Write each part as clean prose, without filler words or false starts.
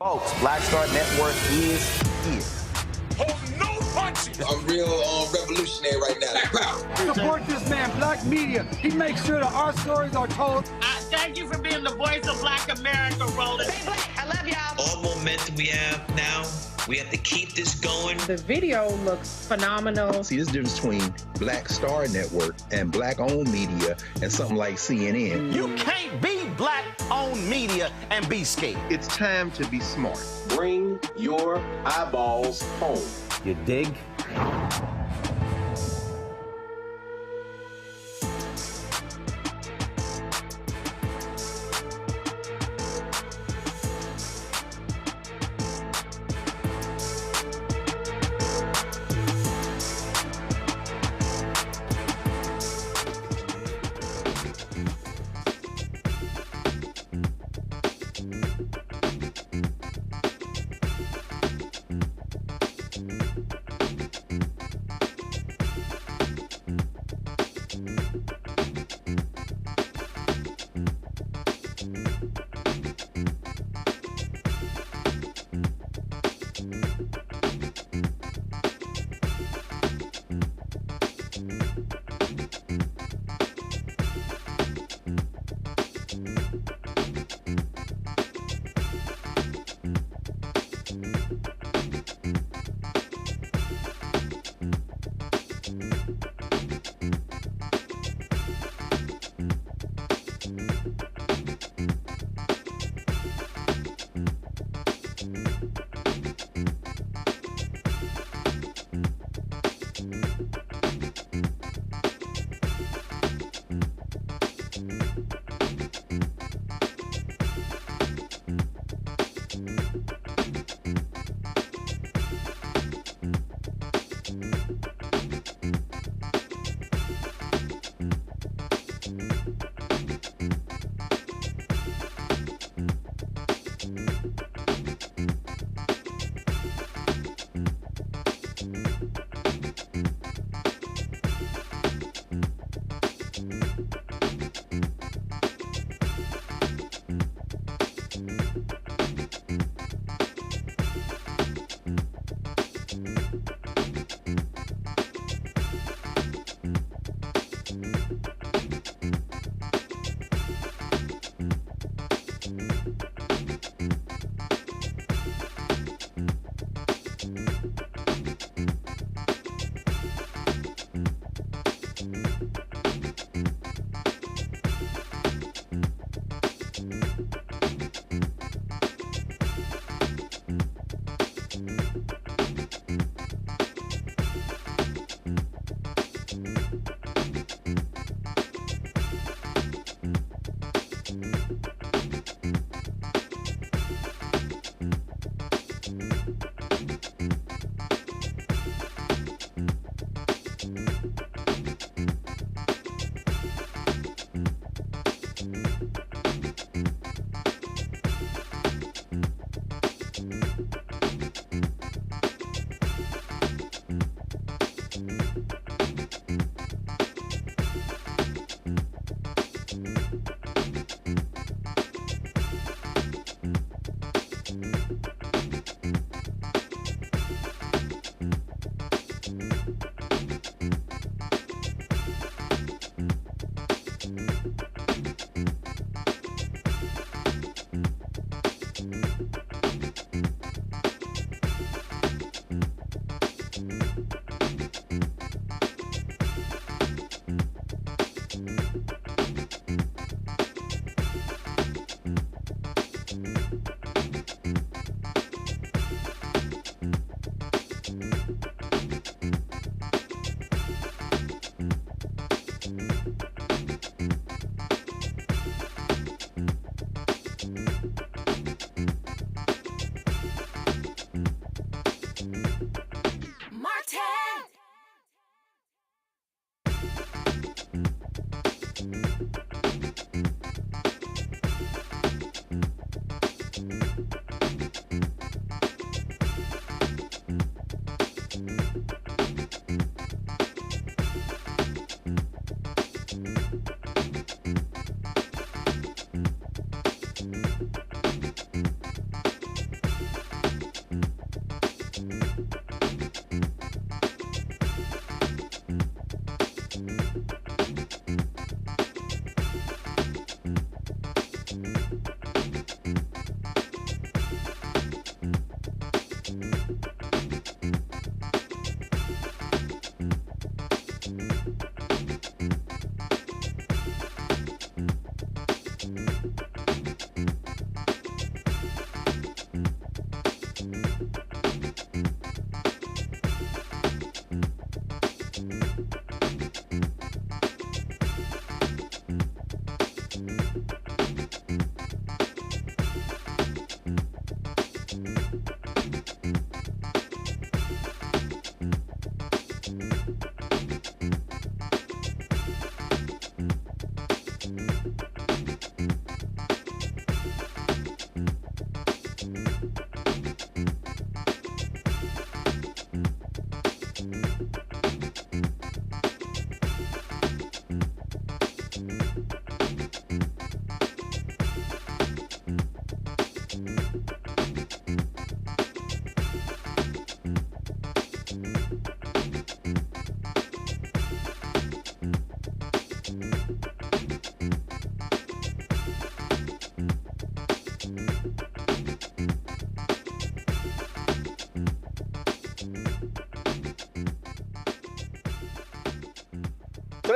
Folks, Black Star Network is here. Hold no punches. I'm real revolutionary right now. Support this man, Black Media. He makes sure that our stories are told. Thank you for being the voice of Black America, Roland. I love y'all. All momentum we have now, we have to keep this going. The video looks phenomenal. See, there's a difference between Black Star Network and Black-owned media and something like CNN. You can't be Black-owned media and be scared. It's time to be smart. Bring your eyeballs home. You dig?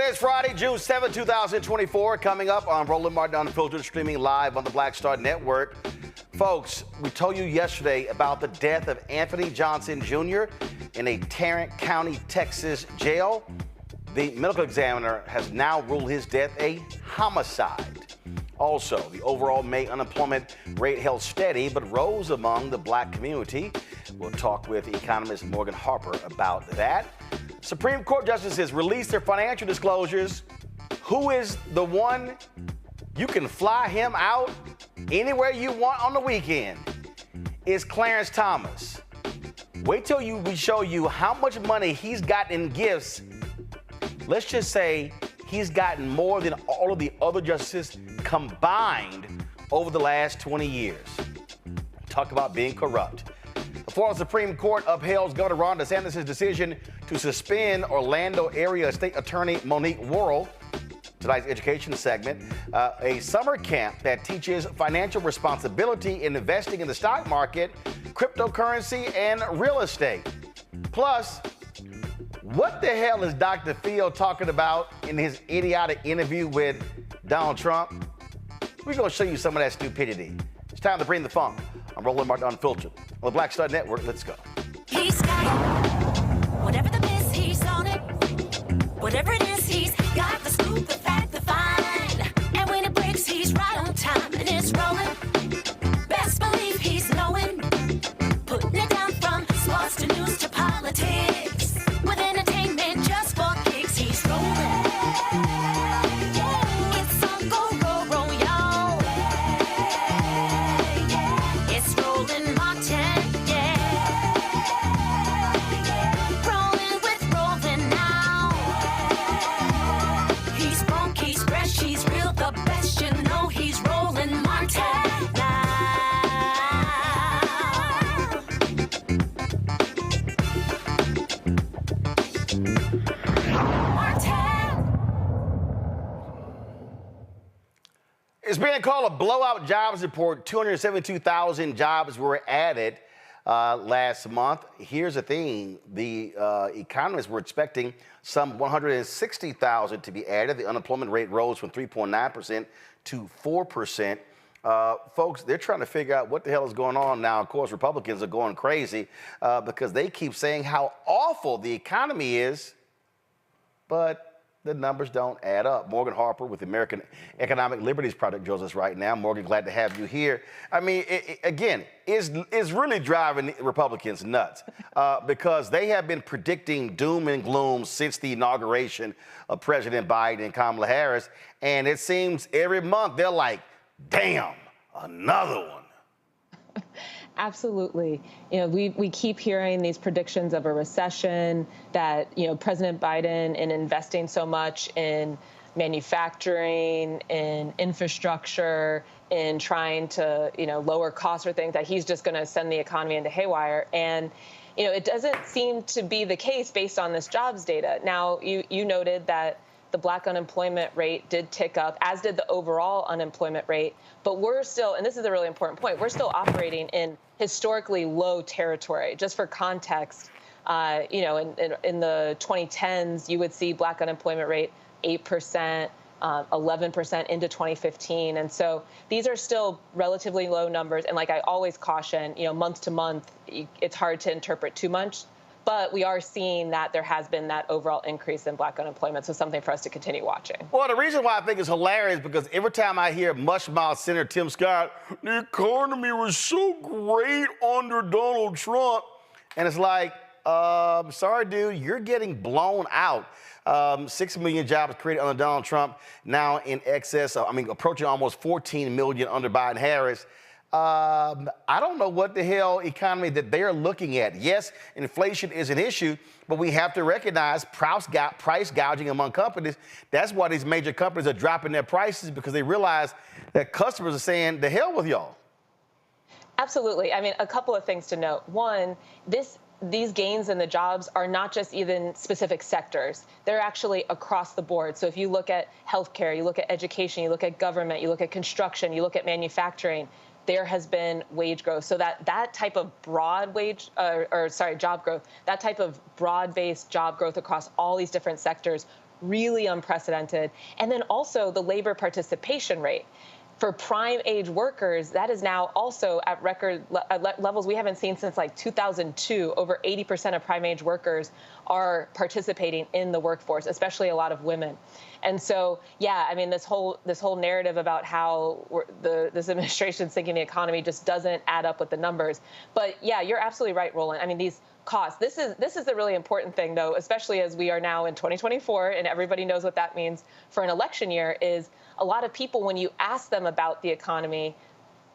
is Friday, June 7, 2024. Coming up on Roland Martin Unfiltered, streaming live on the Black Star Network. Folks, we told you yesterday about the death of Anthony Johnson Jr. in a Tarrant County, Texas jail. The medical examiner has now ruled his death a homicide. Also, the overall May unemployment rate held steady but rose among the black community. We'll talk with economist Morgan Harper about that. Supreme Court justices released their financial disclosures. Who is the one? You can fly him out anywhere you want on the weekend. It's Clarence Thomas. Wait till we show you how much money he's gotten in gifts. Let's just say he's gotten more than all of the other justices combined over the last 20 years. Talk about being corrupt. The Florida Supreme Court upheld Governor Ron DeSantis' decision to suspend Orlando area State Attorney Monique Worrell. Tonight's education segment, a summer camp that teaches financial responsibility in investing in the stock market, cryptocurrency, and real estate. Plus, what the hell is Dr. Phil talking about in his idiotic interview with Donald Trump? We're going to show you some of that stupidity. It's time to bring the funk. I'm Roland Martin Unfiltered. On the Black Star Network, let's go. He's got whatever the miss, he's on it. Whatever it is, he's got the scoop, the fact, the find. And when it breaks, he's right on time and it's rolling. Best believe he's knowing. Putting it down from sports to news to politics. With entertainment just for kicks, he's rolling. It's on go, y'all. It's Roland Martin, rolling with Roland now. He's funk, he's fresh, he's real, the best, you know he's Roland Martin now. It's being called a blowout jobs report. 272,000 jobs were added last month. Here's the thing. The economists were expecting some 160,000 to be added. The unemployment rate rose from 3.9% to 4%. Folks, they're trying to figure out what the hell is going on now. Of course, Republicans are going crazy because they keep saying how awful the economy is, but the numbers don't add up. Morgan Harper with the American Economic Liberties Project joins us right now. Morgan, glad to have you here. I mean, it's really driving Republicans nuts because they have been predicting doom and gloom since the inauguration of President Biden and Kamala Harris. And it seems every month they're like, damn, another one. Absolutely. You know, we keep hearing these predictions of a recession, that, you know, President Biden, in investing so much in manufacturing, in infrastructure, in trying to, you know, lower costs for things, that he's just going to send the economy into haywire. And, you know, it doesn't seem to be the case based on this jobs data. Now, you noted that the black unemployment rate did tick up, as did the overall unemployment rate. But we're still, and this is a really important point, we're still operating in historically low territory. Just for context, you know, in the 2010s, you would see black unemployment rate 8%, 11% into 2015. And so these are still relatively low numbers. And like I always caution, you know, month to month, it's hard to interpret too much. But we are seeing that there has been that overall increase in black unemployment, so something for us to continue watching. Well, the reason why I think it's hilarious because every time I hear mushmouth Senator Tim Scott, the economy was so great under Donald Trump, and it's like, sorry, dude, you're getting blown out. 6 million jobs created under Donald Trump, now in excess of, approaching almost 14 million under Biden-Harris. I don't know what the hell economy that they're looking at. Yes, inflation is an issue, but we have to recognize price gouging among companies. That's why these major companies are dropping their prices, because they realize that customers are saying, the hell with y'all. Absolutely. I mean, a couple of things to note. One, these gains in the jobs are not just even specific sectors. They're actually across the board. So if you look at healthcare, you look at education, you look at government, you look at construction, you look at manufacturing, there has been wage growth. So that type of broad job growth, that type of broad-based job growth across all these different sectors really unprecedented. And then also the labor participation rate. For prime age workers, that is now also at record levels we haven't seen since like 2002. Over 80% of prime age workers are participating in the workforce, especially a lot of women. And so, yeah, I mean, this whole narrative about how this administration's thinking the economy just doesn't add up with the numbers. But yeah, you're absolutely right, Roland. I mean, these costs. This is the really important thing, though, especially as we are now in 2024, and everybody knows what that means for an election year, is a lot of people, when you ask them about the economy,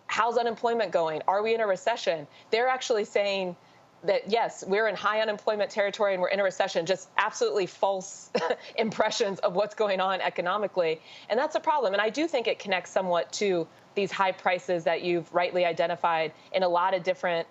how's unemployment going? Are we in a recession? They're actually saying that, yes, we're in high unemployment territory and we're in a recession, just absolutely false impressions of what's going on economically. And that's a problem. And I do think it connects somewhat to these high prices that you've rightly identified in a lot of different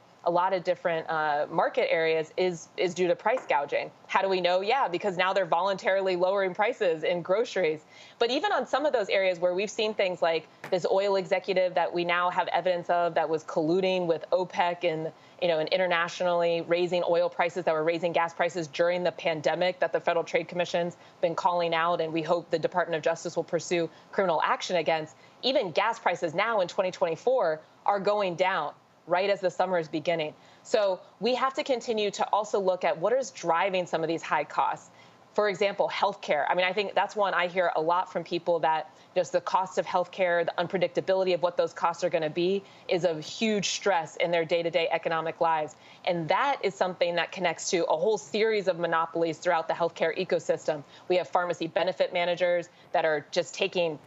market areas is due to price gouging. How do we know? Yeah, because now they're voluntarily lowering prices in groceries. But even on some of those areas where we've seen things like this oil executive that we now have evidence of that was colluding with OPEC and internationally raising oil prices, that were raising gas prices during the pandemic, that the Federal Trade Commission's been calling out, and we hope the Department of Justice will pursue criminal action against. Even gas prices now in 2024 are going down right as the summer is beginning. So we have to continue to also look at what is driving some of these high costs. For example, healthcare. I mean, I think that's one I hear a lot from people, that just the cost of healthcare, the unpredictability of what those costs are going to be, is a huge stress in their day-to-day economic lives. And that is something that connects to a whole series of monopolies throughout the healthcare ecosystem. We have pharmacy benefit managers that are just taking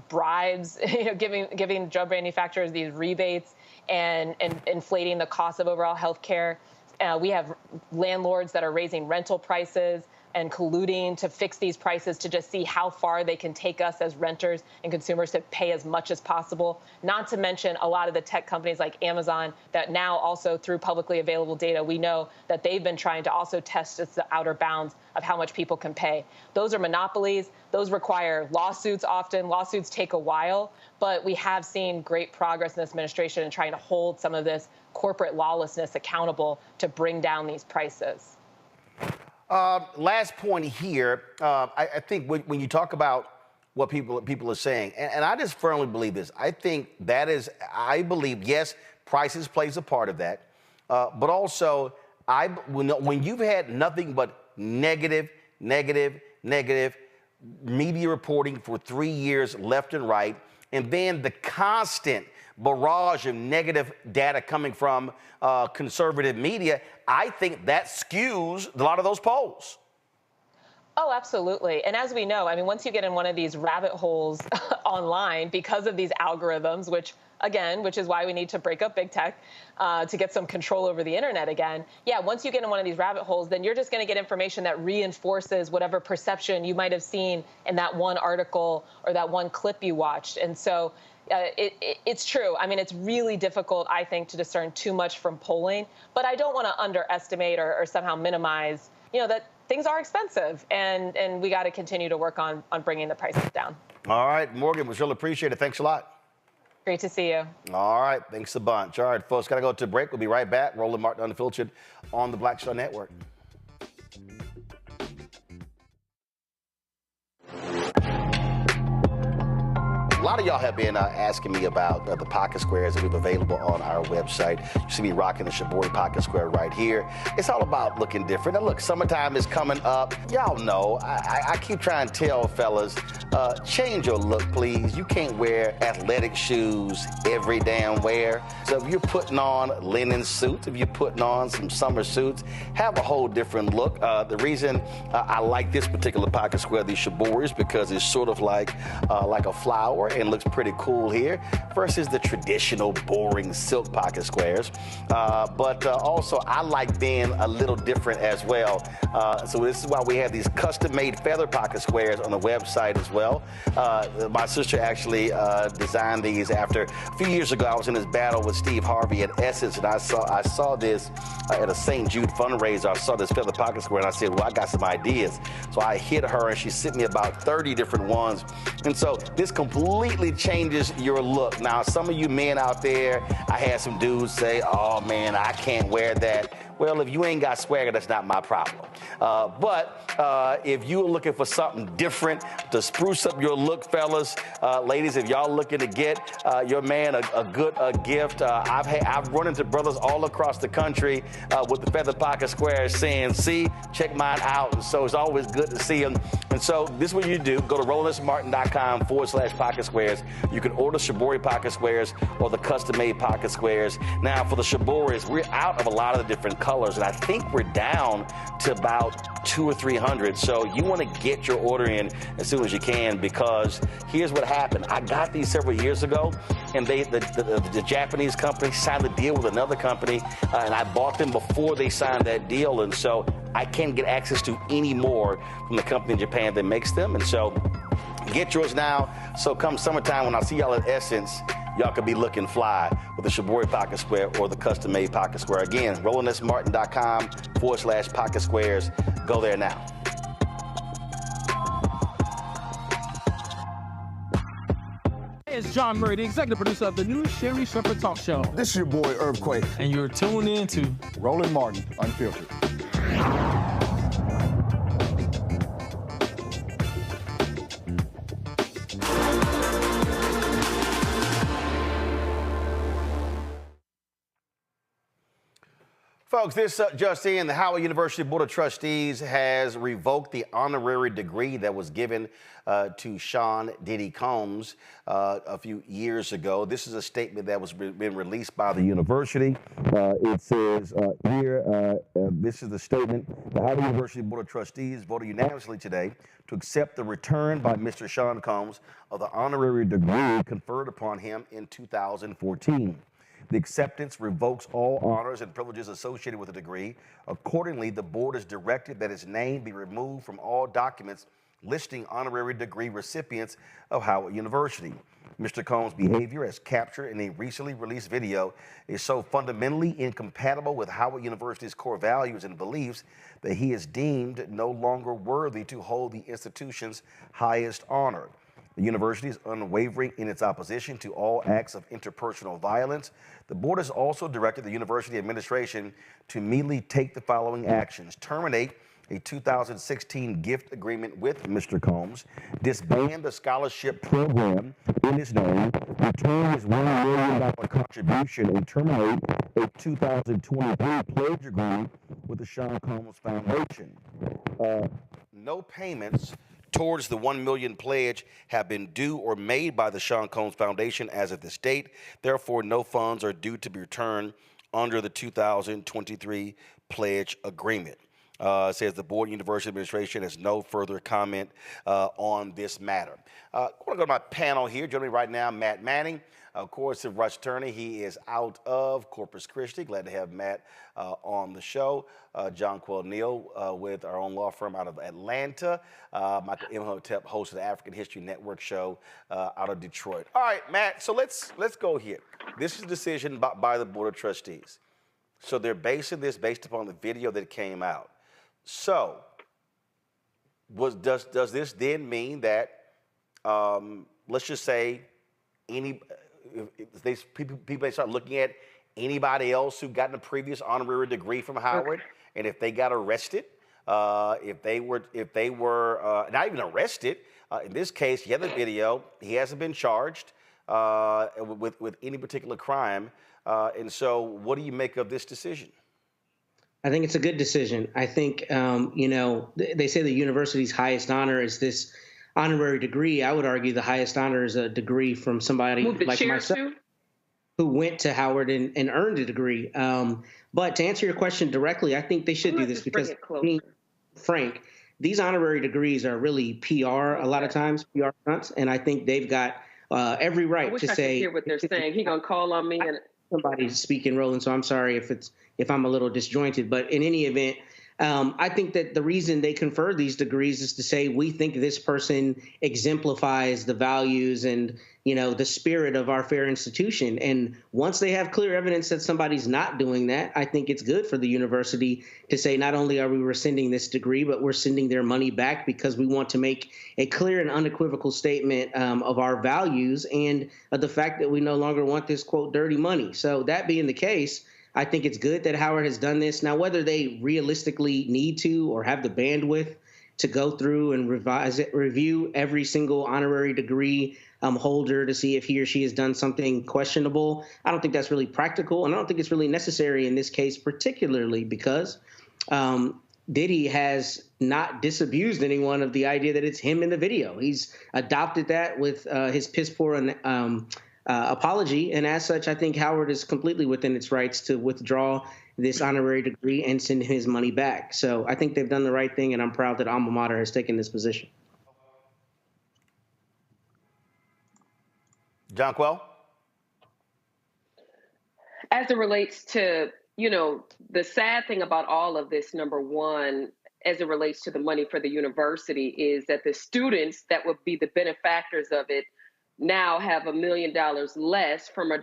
bribes, giving drug manufacturers these rebates and inflating the cost of overall health care. We have landlords that are raising rental prices and colluding to fix these prices to just see how far they can take us as renters and consumers to pay as much as possible. Not to mention a lot of the tech companies like Amazon that now also, through publicly available data, we know that they've been trying to also test the outer bounds of how much people can pay. Those are monopolies. Those require lawsuits often. Lawsuits take a while, but we have seen great progress in this administration in trying to hold some of this corporate lawlessness accountable to bring down these prices. Last point here, I think when you talk about what people are saying, and I just firmly believe this, I believe, yes, prices plays a part of that, but also when you've had nothing but negative media reporting for 3 years left and right, and then the constant barrage of negative data coming from conservative media, I think that skews a lot of those polls. Oh, absolutely. And as we know, I mean, once you get in one of these rabbit holes online because of these algorithms, which is why we need to break up big tech to get some control over the internet again. Yeah, once you get in one of these rabbit holes, then you're just going to get information that reinforces whatever perception you might have seen in that one article or that one clip you watched. And so it's true. I mean, it's really difficult, I think, to discern too much from polling. But I don't want to underestimate or somehow minimize, that things are expensive, and we got to continue to work on bringing the prices down. All right, Morgan, we really appreciate it. Thanks a lot. Great to see you. All right, thanks a bunch. All right, folks, got to go to break. We'll be right back. Roland Martin Unfiltered on the Black Star Network. A lot of y'all have been asking me about the pocket squares that we have available on our website. You see me rocking the Shibori pocket square right here. It's all about looking different. Now look, summertime is coming up. Y'all know, I keep trying to tell fellas, change your look, please. You can't wear athletic shoes every damn wear. So if you're putting on linen suits, if you're putting on some summer suits, have a whole different look. The reason I like this particular pocket square, the Shibori, is because it's sort of like a flower and looks pretty cool here versus the traditional boring silk pocket squares. But also I like being a little different as well. So this is why we have these custom-made feather pocket squares on the website as well. My sister actually designed these after a few years ago. I was in this battle with Steve Harvey at Essence, and I saw this at a St. Jude fundraiser. I saw this feather pocket square, and I said, well, I got some ideas. So I hit her, and she sent me about 30 different ones. And so this completely changes your look. Now, some of you men out there, I had some dudes say, oh man, I can't wear that. Well, if you ain't got swagger, that's not my problem. But if you're looking for something different to spruce up your look, fellas, ladies, if y'all looking to get your man a good gift, I've run into brothers all across the country with the feather pocket squares saying, see, check mine out. And so it's always good to see them. And so this is what you do. Go to RolandSMartin.com/pocket squares. You can order Shibori pocket squares or the custom-made pocket squares. Now, for the Shiboris, we're out of a lot of the different colors, and I think we're down to about 200 or 300. So you want to get your order in as soon as you can, because here's what happened. I got these several years ago, and the Japanese company signed a deal with another company, and I bought them before they signed that deal, and so I can't get access to any more from the company in Japan that makes them. And so get yours now. So come summertime, when I see y'all at Essence, y'all could be looking fly with the Shibori pocket square or the custom-made pocket square. Again, RolandSMartin.com/pocket squares. Go there now. Hey, it's John Murray, the executive producer of the new Sherry Shepherd Talk Show. This is your boy, Earthquake. And you're tuned in to Roland Martin, Unfiltered. Folks, this just in, the Howard University Board of Trustees has revoked the honorary degree that was given to Sean Diddy Combs a few years ago. This is a statement that was been released by the university. It says here, this is the statement. The Howard University Board of Trustees voted unanimously today to accept the return by Mr. Sean Combs of the honorary degree conferred upon him in 2014. The acceptance revokes all honors and privileges associated with the degree. Accordingly, the board has directed that his name be removed from all documents listing honorary degree recipients of Howard University. Mr. Combs' behavior, as captured in a recently released video, is so fundamentally incompatible with Howard University's core values and beliefs that he is deemed no longer worthy to hold the institution's highest honor. The university is unwavering in its opposition to all acts of interpersonal violence. The board has also directed the university administration to immediately take the following actions: terminate a 2016 gift agreement with Mr. Combs, disband the scholarship program in his name, return his $1 million contribution, and terminate a 2023 pledge agreement with the Sean Combs Foundation. No payments towards the $1 million pledge have been due or made by the Sean Combs Foundation as of this date. Therefore, no funds are due to be returned under the 2023 pledge agreement. It says the board and university administration has no further comment on this matter. I want to go to my panel here. Joining me right now, Matt Manning. Of course, of Rush Turney, he is out of Corpus Christi. Glad to have Matt on the show. John Neal with our own law firm out of Atlanta. Michael Imhotep, host of the African History Network show out of Detroit. All right, Matt, so let's go here. This is a decision by the Board of Trustees. So they're basing this based upon the video that came out. So does this then mean that, let's just say, if people start looking at anybody else who gotten a previous honorary degree from Howard, and if they got arrested, if they were not even arrested, in this case, you have the video, he hasn't been charged with any particular crime, and so what do you make of this decision? I think it's a good decision. I think, they say the university's highest honor is this honorary degree. I would argue the highest honor is a degree from somebody like myself who went to Howard and earned a degree. But to answer your question directly, I think they should do this because, Frank, these honorary degrees are really PR a lot of times, PR stunts, and I think they've got every right to say. I hear what they're saying. He gonna call on me and somebody's speaking, Roland. So I'm sorry if I'm a little disjointed, but in any event, I think that the reason they confer these degrees is to say we think this person exemplifies the values and, the spirit of our fair institution. And once they have clear evidence that somebody's not doing that, I think it's good for the university to say not only are we rescinding this degree, but we're sending their money back because we want to make a clear and unequivocal statement of our values and of the fact that we no longer want this, quote, dirty money. So that being the case, I think it's good that Howard has done this. Now, whether they realistically need to or have the bandwidth to go through and review every single honorary degree holder to see if he or she has done something questionable, I don't think that's really practical, and I don't think it's really necessary in this case, particularly because Diddy has not disabused anyone of the idea that it's him in the video. He's adopted that with his piss poor apology, and as such, I think Howard is completely within its rights to withdraw this honorary degree and send his money back. So I think they've done the right thing, and I'm proud that alma mater has taken this position. John Quell? As it relates to, the sad thing about all of this, number one, as it relates to the money for the university, is that the students that would be the benefactors of it now have $1 million less from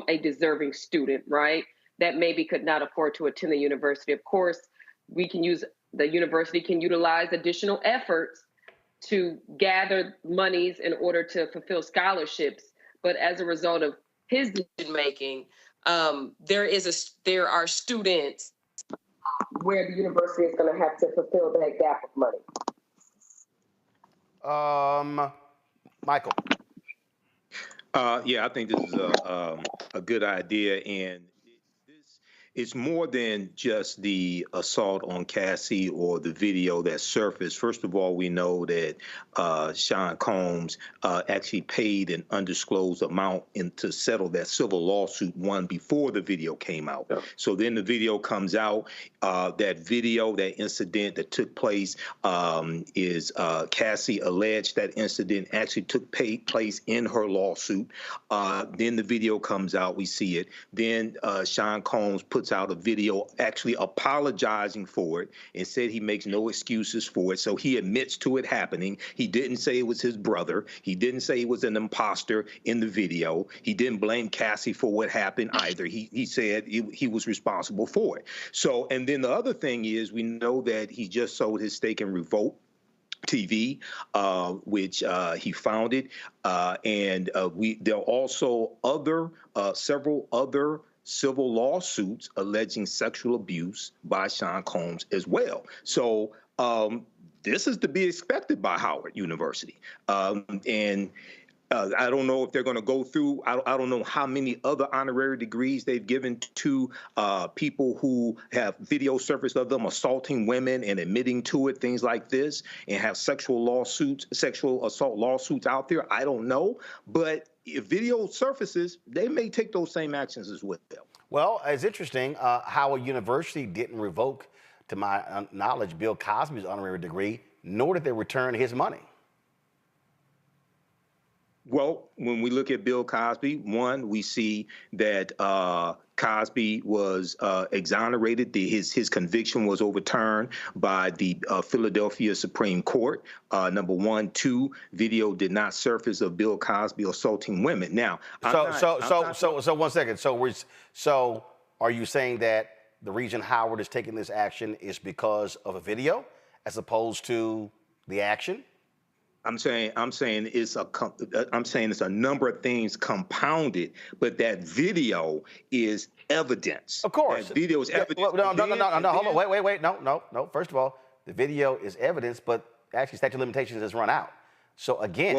a deserving student, right? That maybe could not afford to attend the university. Of course, the university can utilize additional efforts to gather monies in order to fulfill scholarships. But as a result of his decision making, there are students where the university is going to have to fulfill that gap of money. Michael. Yeah, I think this is a good idea, and it's more than just the assault on Cassie or the video that surfaced. First of all, we know that Sean Combs actually paid an undisclosed amount to settle that civil lawsuit one before the video came out. Yeah. So then the video comes out. That video, that incident that took place is Cassie alleged that incident actually took place in her lawsuit. Then the video comes out. We see it. Then Sean Combs puts out a video actually apologizing for it and said he makes no excuses for it. So he admits to it happening. He didn't say it was his brother. He didn't say he was an imposter in the video. He didn't blame Cassie for what happened either. He said he was responsible for it. So, and then the other thing is, we know that he just sold his stake in Revolt TV, which he founded, and there are also several other civil lawsuits alleging sexual abuse by Sean Combs as well. So this is to be expected by Howard University, and I don't know if they're going to go through. I don't know how many other honorary degrees they've given to people who have video surfaced of them assaulting women and admitting to it, things like this, and have sexual assault lawsuits out there. I don't know, but if video surfaces, they may take those same actions as well. Well, it's interesting. Howard University didn't revoke, to my knowledge, Bill Cosby's honorary degree, nor did they return his money. Well, when we look at Bill Cosby, one, we see that Cosby was exonerated. His conviction was overturned by the Philadelphia Supreme Court. Number one. Two, video did not surface of Bill Cosby assaulting women. Now, so 1 second. So are you saying that the reason Howard is taking this action is because of a video as opposed to the action? I'm saying it's a number of things compounded, but that video is evidence. Of course, that video is evidence. No, hold on, wait, no. First of all, the video is evidence, but actually statute of limitations has run out. So again,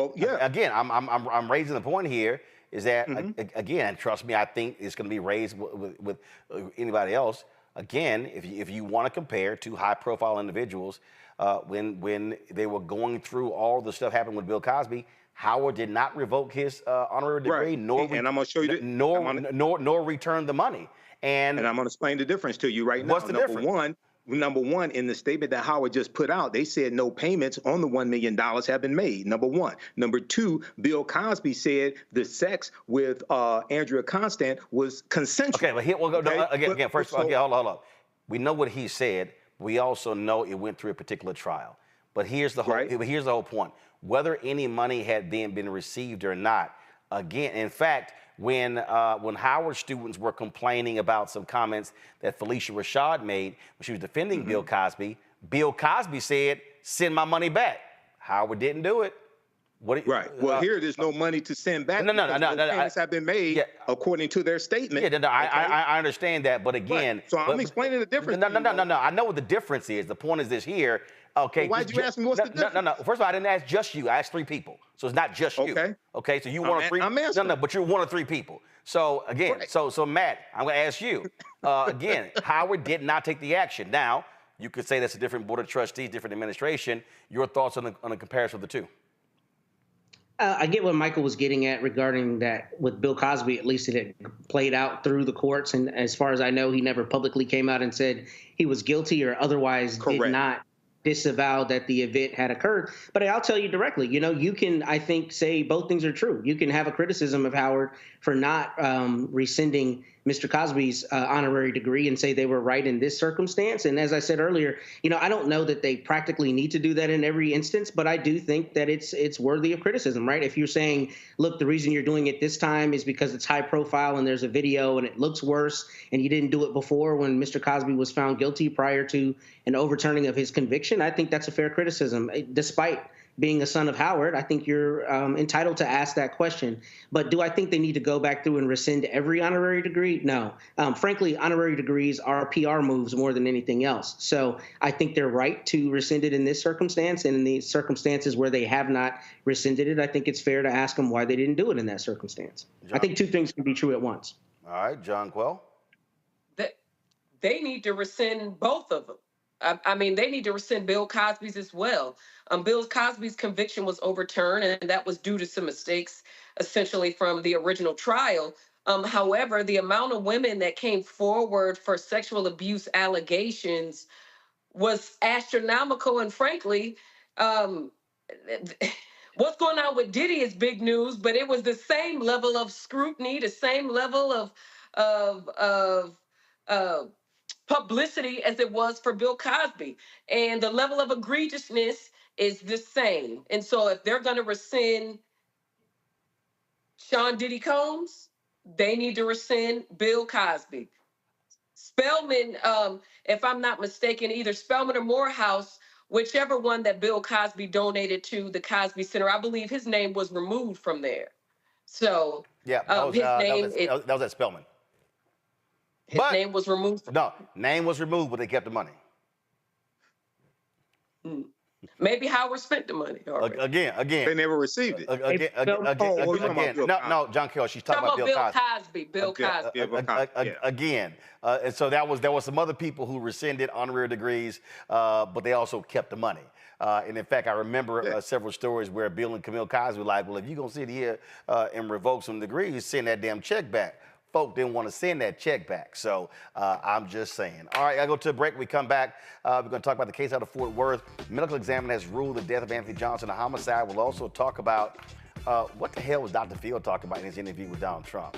I'm raising the point here is that again, trust me, I think it's going to be raised with anybody else. Again, if you want to compare two high-profile individuals. When they were going through all the stuff happened with Bill Cosby, Howard did not revoke his honorary degree, nor return the money. And I'm going to explain the difference to you right now. What's the difference? Number one, in the statement that Howard just put out, they said no payments on the $1 million have been made. Number one. Number two, Bill Cosby said the sex with Andrea Constant was consensual. Okay, but here we'll go again. First of all, hold on. We know what he said. We also know it went through a particular trial. But here's the whole point. Whether any money had then been received or not, again, in fact, when Howard students were complaining about some comments that Felicia Rashad made when she was defending Bill Cosby said, send my money back. Howard didn't do it. Right. Well, here there's no money to send back. No. Payments have been made according to their statement. Yeah, I understand that, but again, right. So I'm explaining the difference. No. I know what the difference is. The point is this here. Okay. Well, why'd you ask me what's the difference? No. First of all, I didn't ask just you. I asked 3 people, so it's not just you. Okay. So you one of 3. I'm answering. No, but you're one of 3 people. So again, right. so Matt, I'm going to ask you again. Howard did not take the action. Now you could say that's a different board of trustees, different administration. Your thoughts on a comparison of the two? I get what Michael was getting at regarding that with Bill Cosby. At least it had played out through the courts. And as far as I know, he never publicly came out and said he was guilty or otherwise did not disavow that the event had occurred. But I'll tell you directly, you can, I think, say both things are true. You can have a criticism of Howard for not rescinding Mr. Cosby's honorary degree and say they were right in this circumstance. And as I said earlier, I don't know that they practically need to do that in every instance, but I do think that it's worthy of criticism, right? If you're saying, look, the reason you're doing it this time is because it's high profile and there's a video and it looks worse and you didn't do it before when Mr. Cosby was found guilty prior to an overturning of his conviction, I think that's a fair criticism. Despite being a son of Howard, I think you're entitled to ask that question. But do I think they need to go back through and rescind every honorary degree? No. Frankly, honorary degrees are PR moves more than anything else. So I think they're right to rescind it in this circumstance. And in the circumstances where they have not rescinded it, I think it's fair to ask them why they didn't do it in that circumstance. John. I think 2 things can be true at once. All right, John Quell. They need to rescind both of them. I mean, they need to rescind Bill Cosby's as well. Bill Cosby's conviction was overturned, and that was due to some mistakes, essentially, from the original trial. However, the amount of women that came forward for sexual abuse allegations was astronomical. And frankly, what's going on with Diddy is big news, but it was the same level of scrutiny, the same level of publicity as it was for Bill Cosby. And the level of egregiousness is the same. And so if they're going to rescind Sean Diddy Combs, they need to rescind Bill Cosby. Spelman, if I'm not mistaken, either Spelman or Morehouse, whichever one that Bill Cosby donated to the Cosby Center, I believe his name was removed from there. So yeah, that was at Spelman. His name was removed. No, name was removed, but they kept the money. Maybe Howard spent the money. Again. They never received it. No, John Carroll, she's talking about Bill Cosby. Bill Cosby. Again. And so there was some other people who rescinded honorary degrees, but they also kept the money. And in fact, I remember several stories where Bill and Camille Cosby were like, well, if you're going to sit here and revoke some degrees, send that damn check back. Folk didn't want to send that check back. So I'm just saying. All right, I go to a break. We come back. We're going to talk about the case out of Fort Worth. Medical examiner has ruled the death of Anthony Johnson a homicide. We'll also talk about what the hell was Dr. Phil talking about in his interview with Donald Trump.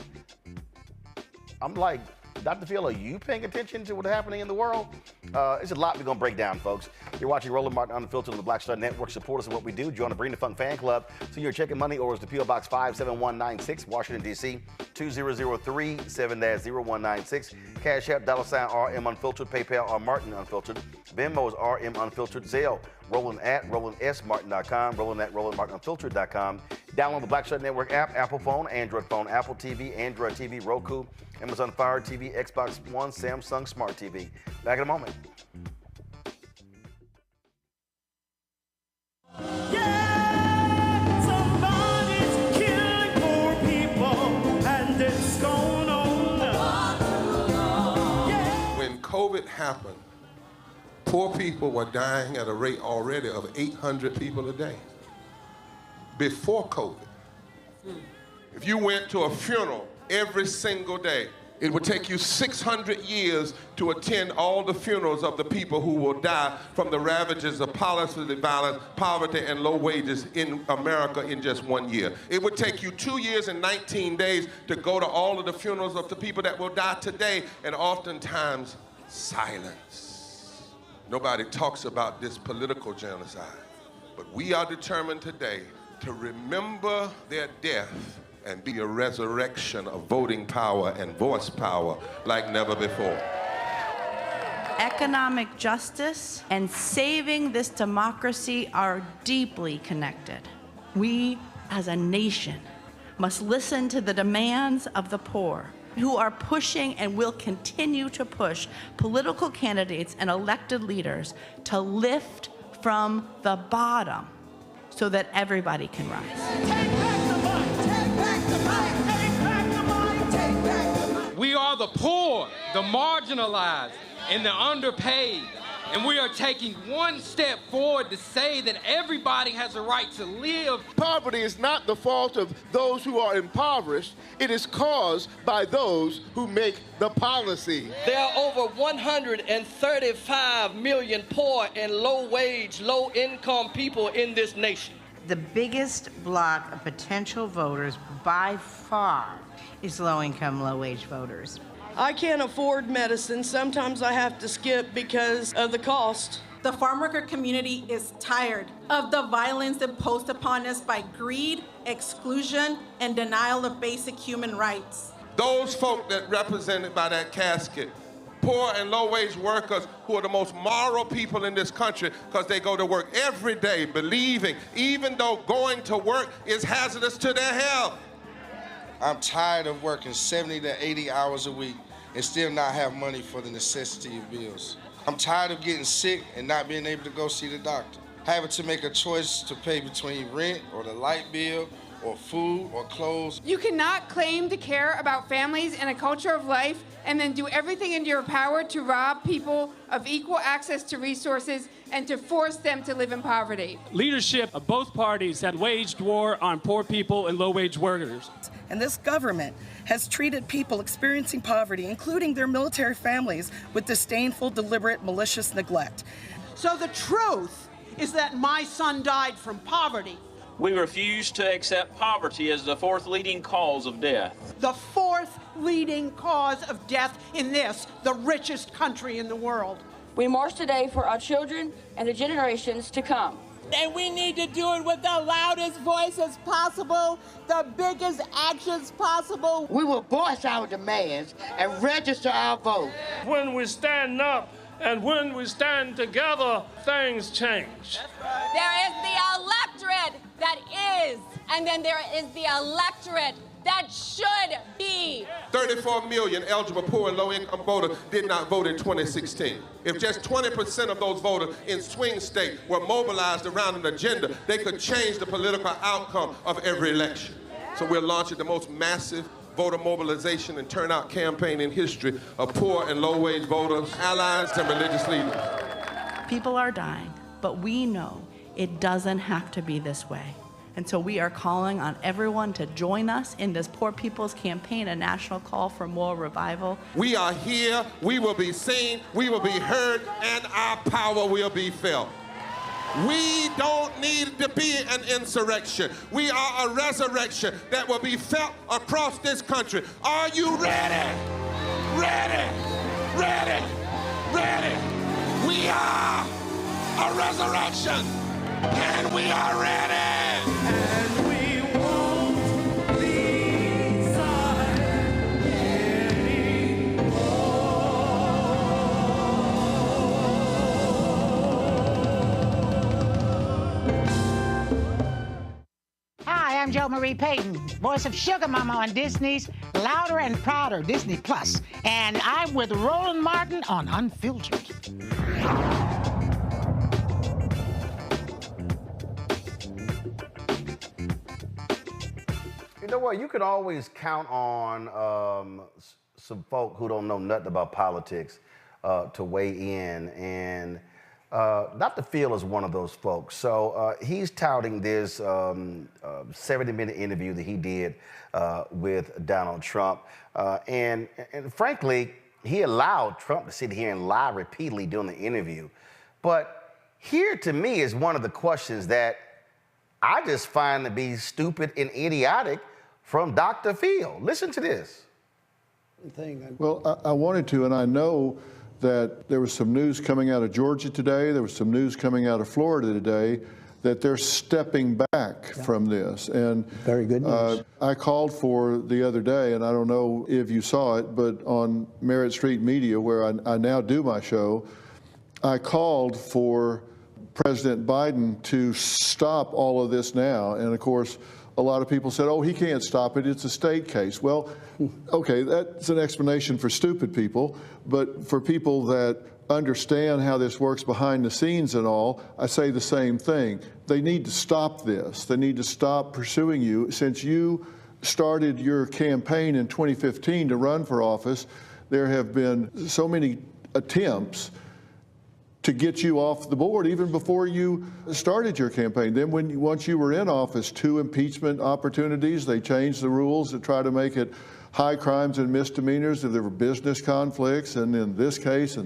I'm like, Dr. Phil, are you paying attention to what's happening in the world? There's a lot we're going to break down, folks. You're watching Roland Martin Unfiltered on the Black Star Network. Support us in what we do. Join the Bring the Funk fan club. So you're checking money orders to P.O. Box 57196, Washington, D.C. 2003 7-0196. Cash App, $RM Unfiltered. PayPal, R Martin Unfiltered. Venmo is RM Unfiltered. Zelle, Roland at RolandSMartin.com. Roland at RolandMartinUnfiltered.com. Download the Black Star Network app, Apple phone, Android phone, Apple TV, Android TV, Roku, Amazon Fire TV, Xbox One, Samsung Smart TV. Back in a moment. Yeah, somebody's killing poor people, and it's going on. Yeah. When COVID happened, poor people were dying at a rate already of 800 people a day. Before COVID, if you went to a funeral every single day, it would take you 600 years to attend all the funerals of the people who will die from the ravages of policy violence, poverty, and low wages in America in just 1 year. It would take you 2 years and 19 days to go to all of the funerals of the people that will die today, and oftentimes silence. Nobody talks about this political genocide, but we are determined today to remember their death and be a resurrection of voting power and voice power like never before. Economic justice and saving this democracy are deeply connected. We, as a nation, must listen to the demands of the poor, who are pushing and will continue to push political candidates and elected leaders to lift from the bottom so that everybody can rise. Take back the mic, take back the mic, take back the mic, take back the mic. We are the poor, the marginalized, and the underpaid. And we are taking one step forward to say that everybody has a right to live. Poverty is not the fault of those who are impoverished. It is caused by those who make the policy. There are over 135 million poor and low-wage, low-income people in this nation. The biggest block of potential voters by far is low-income, low-wage voters. I can't afford medicine. Sometimes I have to skip because of the cost. The farm worker community is tired of the violence imposed upon us by greed, exclusion, and denial of basic human rights. Those folk that represented by that casket, poor and low-wage workers who are the most moral people in this country because they go to work every day believing, even though going to work is hazardous to their health. I'm tired of working 70 to 80 hours a week and still not have money for the necessity of bills. I'm tired of getting sick and not being able to go see the doctor. Having to make a choice to pay between rent or the light bill or food or clothes. You cannot claim to care about families and a culture of life and then do everything in your power to rob people of equal access to resources and to force them to live in poverty. Leadership of both parties had waged war on poor people and low-wage workers. And this government has treated people experiencing poverty, including their military families, with disdainful, deliberate, malicious neglect. So the truth is that my son died from poverty. We refuse to accept poverty as the fourth leading cause of death. The fourth leading cause of death in this, the richest country in the world. We march today for our children and the generations to come. And we need to do it with the loudest voices possible, the biggest actions possible. We will voice our demands and register our vote. When we stand up and when we stand together, things change. There is the electorate that is, and then there is the electorate that should be. 34 million eligible poor and low-income voters did not vote in 2016. If just 20% of those voters in swing states were mobilized around an agenda, they could change the political outcome of every election. So we're launching the most massive voter mobilization and turnout campaign in history of poor and low-wage voters, allies, and religious leaders. People are dying, but we know it doesn't have to be this way. And so we are calling on everyone to join us in this Poor People's Campaign, a national call for more revival. We are here, we will be seen, we will be heard, and our power will be felt. We don't need to be an insurrection. We are a resurrection that will be felt across this country. Are you ready? Ready, ready, ready. We are a resurrection, and we are ready. And we won't be silent Hi, I'm Jo Marie Payton, voice of Sugar Mama on Disney's Louder and Prouder Disney Plus, and I'm with Roland Martin on Unfiltered. You know what? You can always count on some folk who don't know nothing about politics to weigh in, and Dr. Phil is one of those folks. So he's touting this 70-minute interview that he did with Donald Trump, and frankly, he allowed Trump to sit here and lie repeatedly during the interview. But here, to me, is one of the questions that I just find to be stupid and idiotic from Dr. Phil. Listen to this. Well, I wanted to, and I know that there was some news coming out of Georgia today, there was some news coming out of Florida today, that they're stepping back from this. And very good news. I called for the other day, and I don't know if you saw it, but on Merritt Street Media, where I now do my show, I called for President Biden to stop all of this now. And of course, a lot of people said, oh, he can't stop it. It's a state case. Well, okay, that's an explanation for stupid people. But for people that understand how this works behind the scenes and all, I say the same thing. They need to stop this. They need to stop pursuing you. Since you started your campaign in 2015 to run for office, there have been so many attempts to get you off the board even before you started your campaign. Then once you were in office, 2 impeachment opportunities, they changed the rules to try to make it high crimes and misdemeanors if there were business conflicts, and in this case,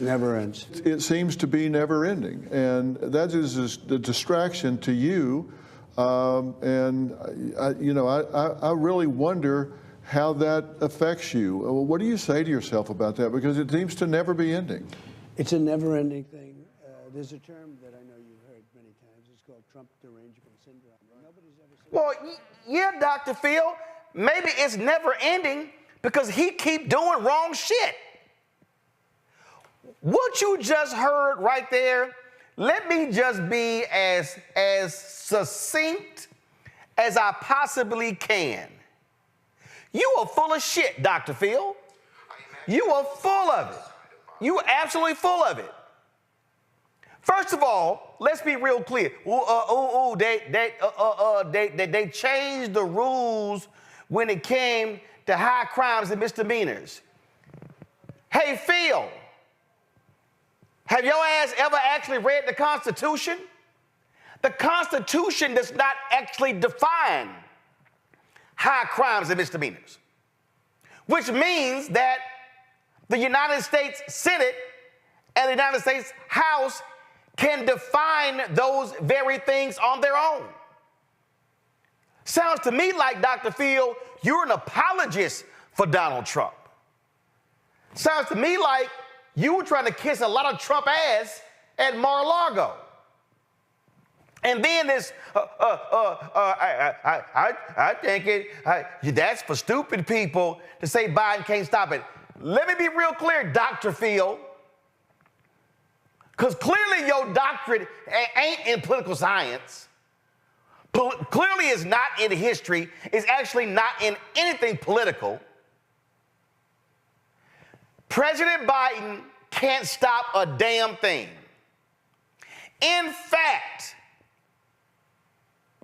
never ends. It seems to be never ending, and that is a distraction to you. And I really wonder how that affects you. What do you say to yourself about that? Because it seems to never be ending. It's a never-ending thing. There's a term that I know you've heard many times. It's called Trump derangement syndrome. Nobody's ever said. Well, yeah, Dr. Phil. Maybe it's never ending because he keep doing wrong shit. What you just heard right there, let me just be as succinct as I possibly can. You are full of shit, Dr. Phil. You are full of it. You are absolutely full of it. First of all, let's be real clear. They changed the rules when it came to high crimes and misdemeanors. Hey, Phil, have your ass ever actually read the Constitution? The Constitution does not actually define high crimes and misdemeanors, which means that the United States Senate and the United States House can define those very things on their own. Sounds to me like, Dr. Phil, you're an apologist for Donald Trump. Sounds to me like you were trying to kiss a lot of Trump ass at Mar-a-Lago. And then this, I think that's for stupid people to say Biden can't stop it. Let me be real clear, Dr. Phil, because clearly your doctorate ain't in political science. Clearly it's not in history. It's actually not in anything political. President Biden can't stop a damn thing. In fact,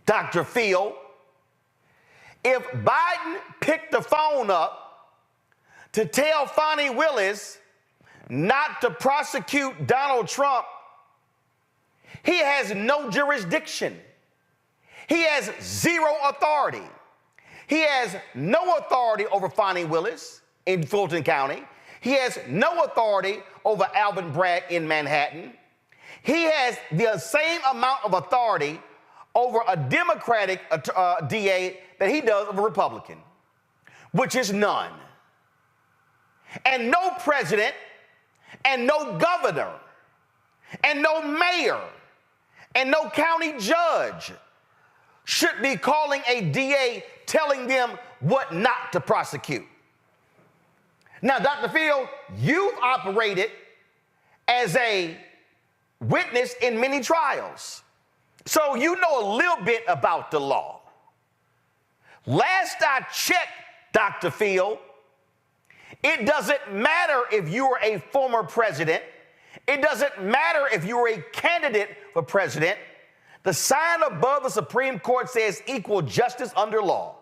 Dr. Phil, if Biden picked the phone up to tell Fani Willis not to prosecute Donald Trump, he has no jurisdiction. He has zero authority. He has no authority over Fani Willis in Fulton County. He has no authority over Alvin Bragg in Manhattan. He has the same amount of authority over a Democratic DA that he does of a Republican, which is none. And no president and no governor and no mayor and no county judge should be calling a DA telling them what not to prosecute. Now, Dr. Phil, you've operated as a witness in many trials, so you know a little bit about the law. Last I checked, Dr. Phil, it doesn't matter if you are a former president. It doesn't matter if you are a candidate for president. The sign above the Supreme Court says equal justice under law.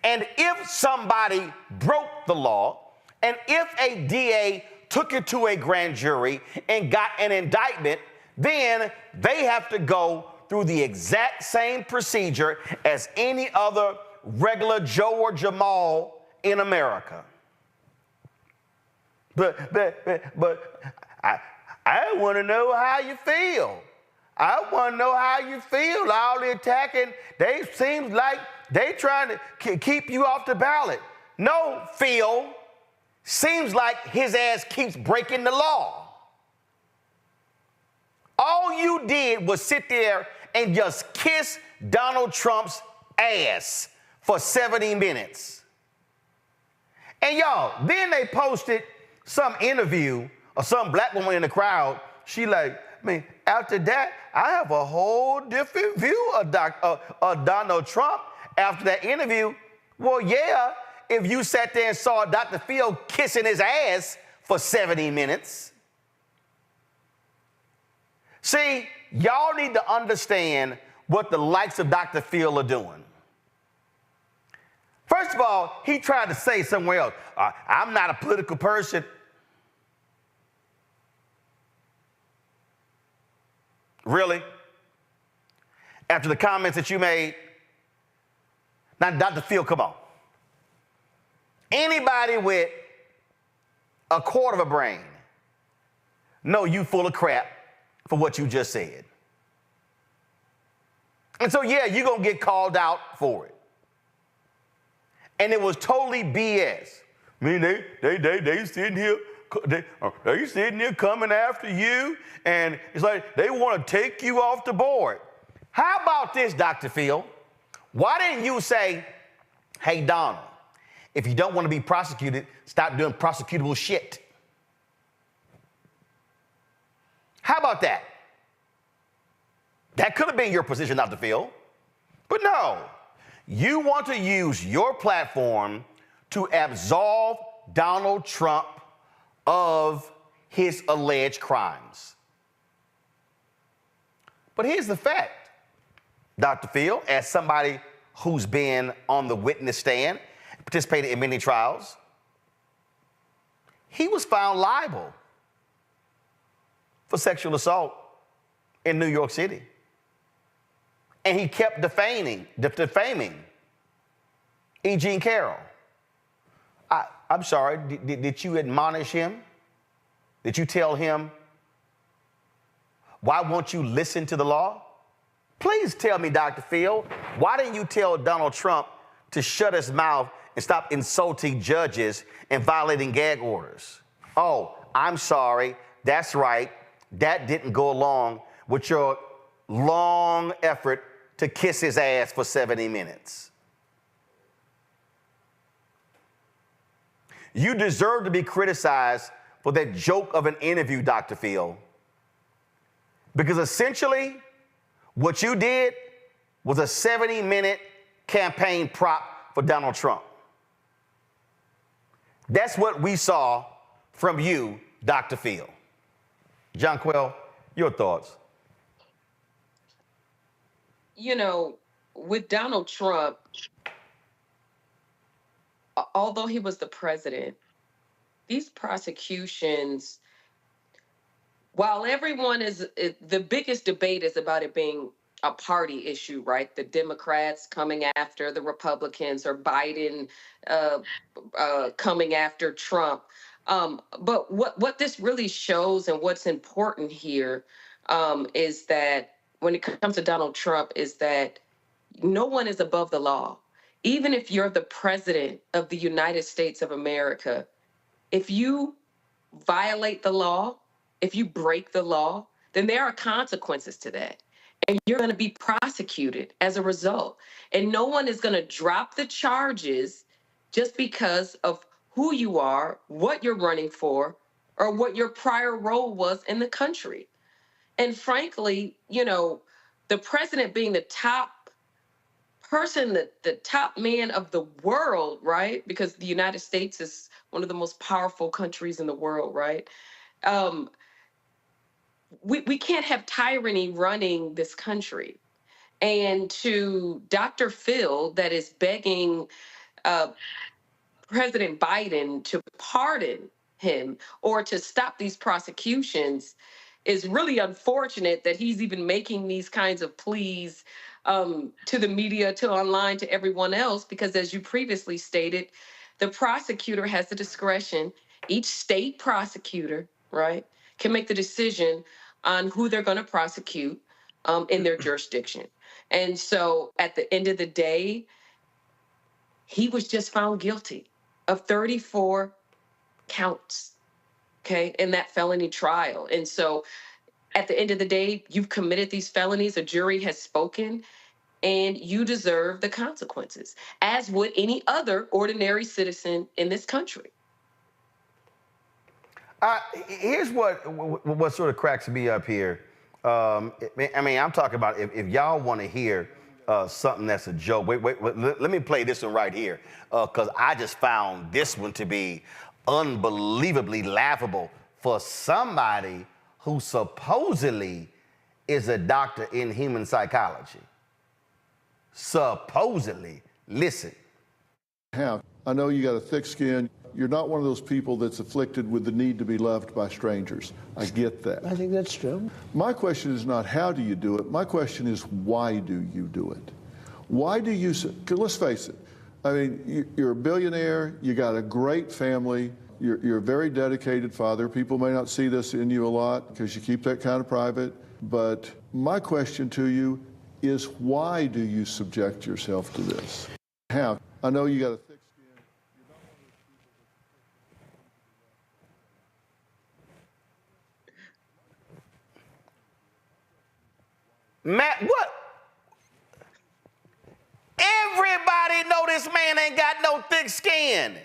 And if somebody broke the law, and if a DA took it to a grand jury and got an indictment, then they have to go through the exact same procedure as any other regular Joe or Jamal in America. But I want to know how you feel. I want to know how you feel. All the attacking, they seem like they trying to keep you off the ballot. No, Phil, seems like his ass keeps breaking the law. All you did was sit there and just kiss Donald Trump's ass for 70 minutes. And y'all, then they posted some interview of some black woman in the crowd. She like, after that, I have a whole different view of Donald Trump after that interview. Well, yeah, if you sat there and saw Dr. Phil kissing his ass for 70 minutes. See, y'all need to understand what the likes of Dr. Phil are doing. First of all, he tried to say somewhere else, I'm not a political person. Really? After the comments that you made? Now, Dr. Phil, come on. Anybody with a quarter of a brain know you full of crap for what you just said. And so, yeah, you're going to get called out for it. And it was totally BS. I mean, they sitting here, they sitting here coming after you, and it's like they want to take you off the board. How about this, Dr. Phil? Why didn't you say, hey, Donald, if you don't want to be prosecuted, stop doing prosecutable shit? How about that? That could have been your position, Dr. Phil. But no, you want to use your platform to absolve Donald Trump of his alleged crimes. But here's the fact, Dr. Phil, as somebody who's been on the witness stand, participated in many trials, he was found liable for sexual assault in New York City. And he kept defaming E. Jean Carroll. I'm sorry, did you admonish him? Did you tell him, why won't you listen to the law? Please tell me, Dr. Phil, why didn't you tell Donald Trump to shut his mouth and stop insulting judges and violating gag orders? Oh, I'm sorry, that's right. That didn't go along with your long effort to kiss his ass for 70 minutes. You deserve to be criticized for that joke of an interview, Dr. Phil. Because essentially, what you did was a 70-minute campaign prop for Donald Trump. That's what we saw from you, Dr. Phil. John Quell, your thoughts? You know, with Donald Trump, although he was the president, these prosecutions, while everyone the biggest debate is about it being a party issue, right? The Democrats coming after the Republicans or Biden coming after Trump. But what this really shows and what's important here is that when it comes to Donald Trump is that no one is above the law. Even if you're the president of the United States of America, if you violate the law, if you break the law, then there are consequences to that. And you're going to be prosecuted as a result. And no one is going to drop the charges just because of who you are, what you're running for, or what your prior role was in the country. And frankly, you know, the president being the top person, the top man of the world, right? Because the United States is one of the most powerful countries in the world, right? We can't have tyranny running this country. And to Dr. Phil, that is begging President Biden to pardon him or to stop these prosecutions, is really unfortunate that he's even making these kinds of pleas to the media, to online, to everyone else, because as you previously stated, the prosecutor has the discretion. Each state prosecutor, right, can make the decision on who they're going to prosecute in their jurisdiction. And so at the end of the day, he was just found guilty of 34 counts, okay, in that felony trial. And so at the end of the day, you've committed these felonies, a jury has spoken, and you deserve the consequences, as would any other ordinary citizen in this country. Here's what sort of cracks me up here I mean, I'm talking about if y'all want to hear something that's a joke. Wait, let me play this one right here, because I just found this one to be unbelievably laughable for somebody who supposedly is a doctor in human psychology. Supposedly. Listen. I know you got a thick skin. You're not one of those people that's afflicted with the need to be loved by strangers. I get that. I think that's true. My question is not how do you do it. My question is why do you do it? Why do you, 'cause let's face it, I mean, you're a billionaire, you got a great family, you're a very dedicated father. People may not see this in you a lot because you keep that kind of private. But my question to you is why do you subject yourself to this? How? I know you got a thick skin. Matt, what? Everybody know this man ain't got no thick skin.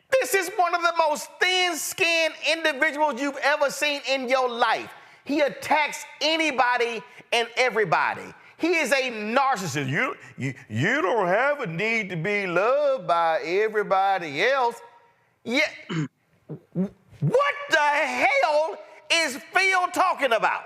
This is one of the most thin-skinned individuals you've ever seen in your life. He attacks anybody and everybody. He is a narcissist. You don't have a need to be loved by everybody else. Yeah. What the hell is Phil talking about?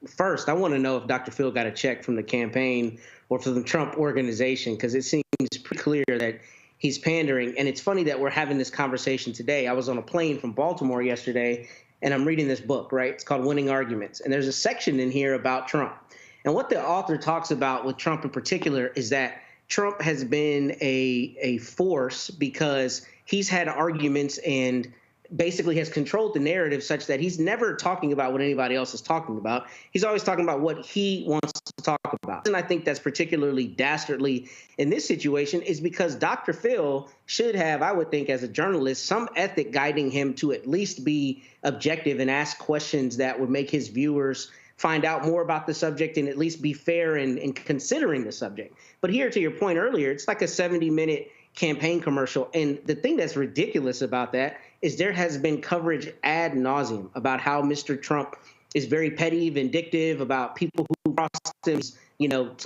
First, I want to know if Dr. Phil got a check from the campaign or from the Trump organization, because it seems pretty clear that he's pandering. And it's funny that we're having this conversation today. I was on a plane from Baltimore yesterday, and I'm reading this book, right? It's called Winning Arguments. And there's a section in here about Trump. And what the author talks about with Trump in particular is that Trump has been a force because he's had arguments and basically has controlled the narrative such that he's never talking about what anybody else is talking about. He's always talking about what he wants to talk about. And I think that's particularly dastardly in this situation is because Dr. Phil should have, I would think as a journalist, some ethic guiding him to at least be objective and ask questions that would make his viewers find out more about the subject and at least be fair in considering the subject. But here, to your point earlier, it's like a 70-minute campaign commercial. And the thing that's ridiculous about that is there has been coverage ad nauseum about how Mr. Trump is very petty, vindictive, about people who crossed him,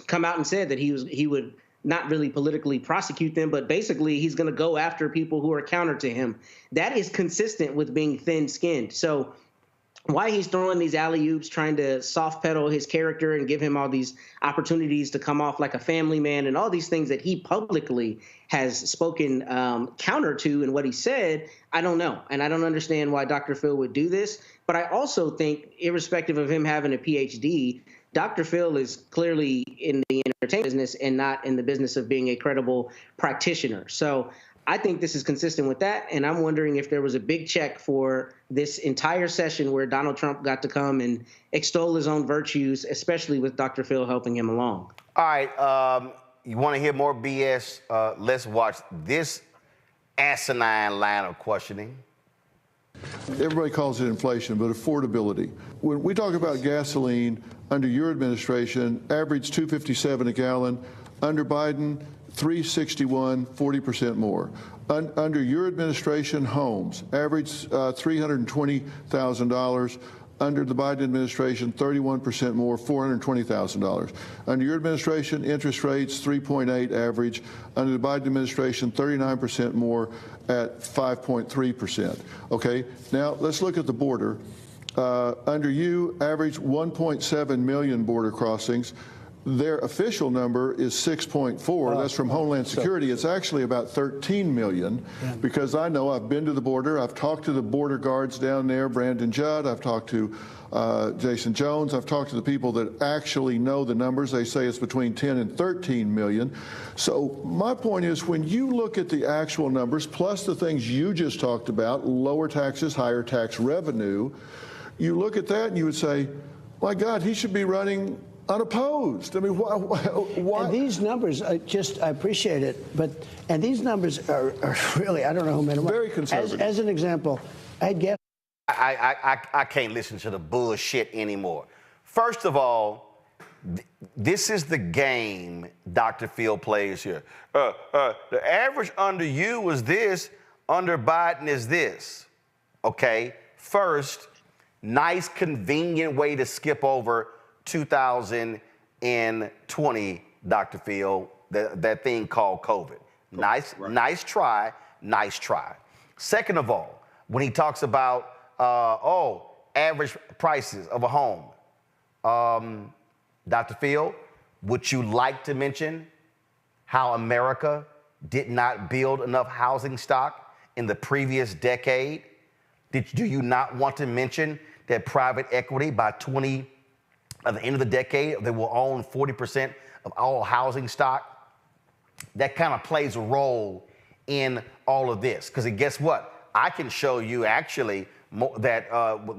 come out and said that he would not really politically prosecute them, but basically he's going to go after people who are counter to him. That is consistent with being thin-skinned. So why he's throwing these alley-oops, trying to soft pedal his character and give him all these opportunities to come off like a family man and all these things that he publicly has spoken counter to in what he said, I don't know. And I don't understand why Dr. Phil would do this. But I also think, irrespective of him having a PhD, Dr. Phil is clearly in the entertainment business and not in the business of being a credible practitioner. So I think this is consistent with that, and I'm wondering if there was a big check for this entire session where Donald Trump got to come and extol his own virtues, especially with Dr. Phil helping him along. All right, you want to hear more BS? Let's watch this asinine line of questioning. Everybody calls it inflation, but affordability. When we talk about gasoline, under your administration, average $2.57 a gallon. Under Biden, $3.61, 40% more. Under your administration, homes, average $320,000. Under the Biden administration, 31% more, $420,000. Under your administration, interest rates, 3.8 average. Under the Biden administration, 39% more at 5.3%. Okay, now let's look at the border. Under you, average 1.7 million border crossings. Their official number is 6.4. That's from Homeland Security. It's actually about 13 million because I know I've been to the border. I've talked to the border guards down there, Brandon Judd. I've talked to Jason Jones. I've talked to the people that actually know the numbers. They say it's between 10 and 13 million. So my point is when you look at the actual numbers, plus the things you just talked about, lower taxes, higher tax revenue, you look at that and you would say, my God, he should be running unopposed. I mean, why? And these numbers, I appreciate it, and these numbers are really, I don't know how many. Very conservative. As an example, I'd guess. I can't listen to the bullshit anymore. First of all, this is the game Dr. Phil plays here. The average under you was this, under Biden is this. Okay? first, nice, convenient way to skip over 2020, Dr. Phil, that thing called COVID. Nice try. Second of all, when he talks about, average prices of a home, Dr. Phil, would you like to mention how America did not build enough housing stock in the previous decade? Do you not want to mention that private equity at the end of the decade, they will own 40% of all housing stock? That kind of plays a role in all of this. Because guess what? I can show you actually that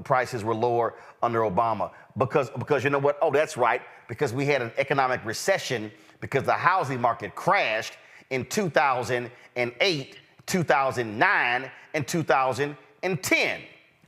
prices were lower under Obama. Because you know what? Oh, that's right. Because we had an economic recession because the housing market crashed in 2008, 2009, and 2010.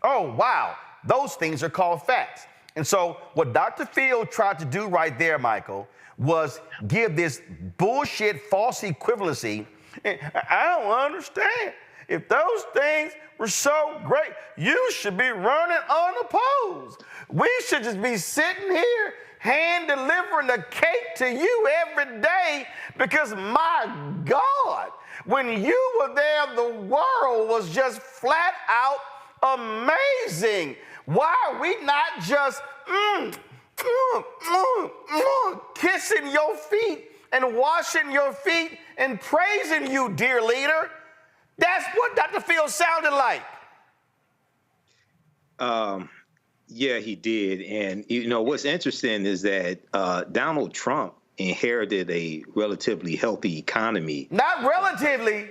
Oh, wow. Those things are called facts. And so what Dr. Phil tried to do right there, Michael, was give this bullshit false equivalency. I don't understand. If those things were so great, you should be running unopposed. We should just be sitting here hand delivering the cake to you every day because, my God, when you were there, the world was just flat out amazing. Why are we not just kissing your feet and washing your feet and praising you, dear leader? That's what Dr. Phil sounded like. Yeah, he did. And, you know, what's interesting is that Donald Trump inherited a relatively healthy economy. Not relatively.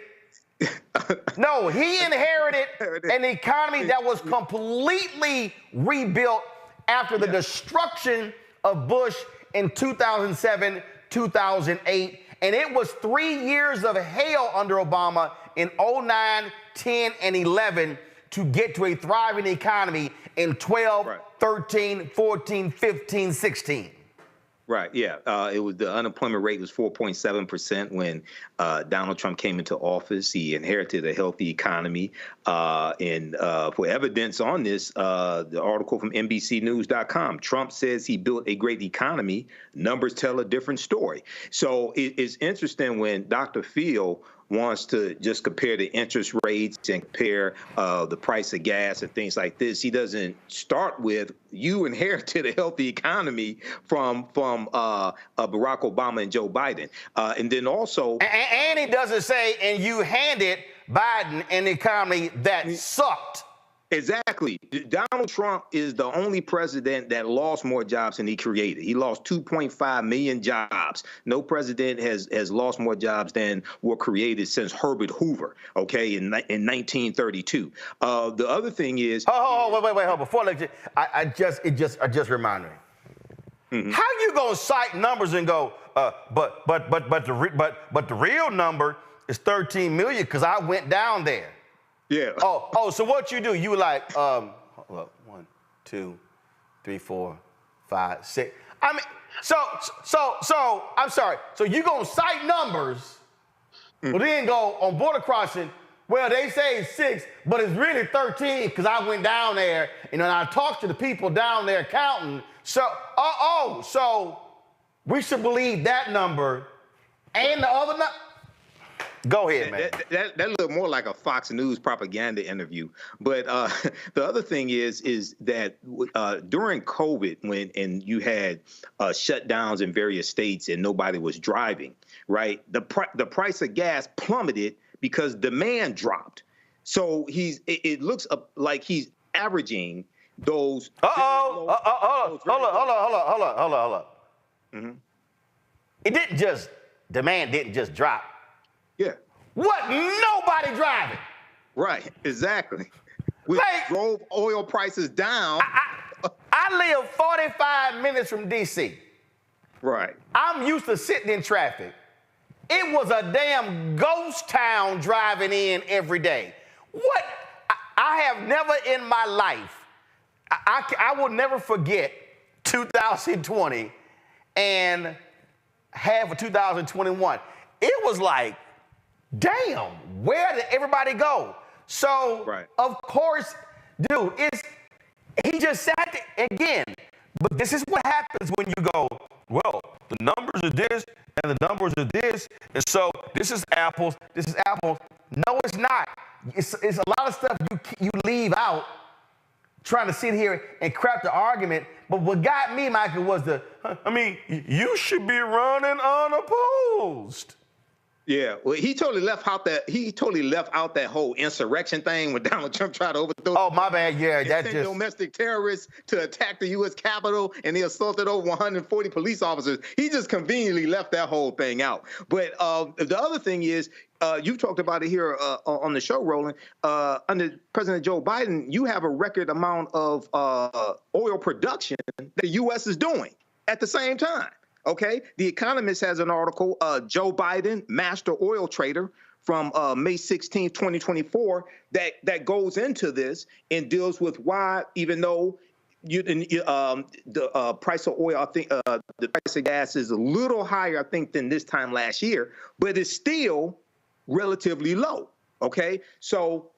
No, he inherited an economy that was completely rebuilt after the destruction of Bush in 2007, 2008. And it was 3 years of hell under Obama in 09, 10, and 11 to get to a thriving economy in 12, 13, 14, 15, 16. Right. Yeah. It was the unemployment rate was 4.7% when Donald Trump came into office. He inherited a healthy economy. And for evidence on this, the article from NBCnews.com, Trump says he built a great economy. Numbers tell a different story. So it's interesting when Dr. Phil wants to just compare the interest rates and compare the price of gas and things like this. He doesn't start with, you inherited a healthy economy from Barack Obama and Joe Biden. And then also... And he doesn't say, and you handed Biden an economy that sucked. Exactly. Donald Trump is the only president that lost more jobs than he created. He lost 2.5 million jobs. No president has lost more jobs than were created since Herbert Hoover, okay, in 1932. The other thing is... wait, hold on. Before I just reminded me. Mm-hmm. How you gonna cite numbers and go, but the real number is 13 million because I went down there. Yeah. Oh, so what you do? You like, hold up, 1, 2, 3, 4, 5, 6. I mean, so I'm sorry. So you gonna cite numbers, but then go on border crossing. Well, they say it's 6, but it's really 13 because I went down there, and I talked to the people down there counting. So, so we should believe that number and the other number. Go ahead, man. That looked more like a Fox News propaganda interview. But the other thing is that during COVID, and you had shutdowns in various states and nobody was driving, right? The price of gas plummeted because demand dropped. So it looks like he's averaging those. Hold on. Mm-hmm. Demand didn't just drop. Yeah. What? Nobody driving. Right. Exactly. We drove oil prices down. I live 45 minutes from D.C. Right. I'm used to sitting in traffic. It was a damn ghost town driving in every day. What? I have never in my life, I will never forget 2020 and half of 2021. It was like, damn, where did everybody go? So, of course, Dude, he just sat there again. But this is what happens when you go, well, the numbers are this and the numbers are this, and so this is apples, this is apples. No, it's not. It's a lot of stuff you leave out trying to sit here and craft the argument. But what got me, Michael, was you should be running unopposed. Yeah, well, he totally left out that whole insurrection thing when Donald Trump tried to overthrow. Oh, my bad. Yeah, that just domestic terrorists to attack the U.S. Capitol, and they assaulted over 140 police officers. He just conveniently left that whole thing out. But the other thing is, you talked about it here on the show, Roland. Under President Joe Biden, you have a record amount of oil production that the U.S. is doing at the same time. Okay, The Economist has an article, Joe Biden, master oil trader, from May 16, 2024, that goes into this and deals with why, even though the price of oil, I think the price of gas is a little higher, I think, than this time last year, but it's still relatively low. Okay, so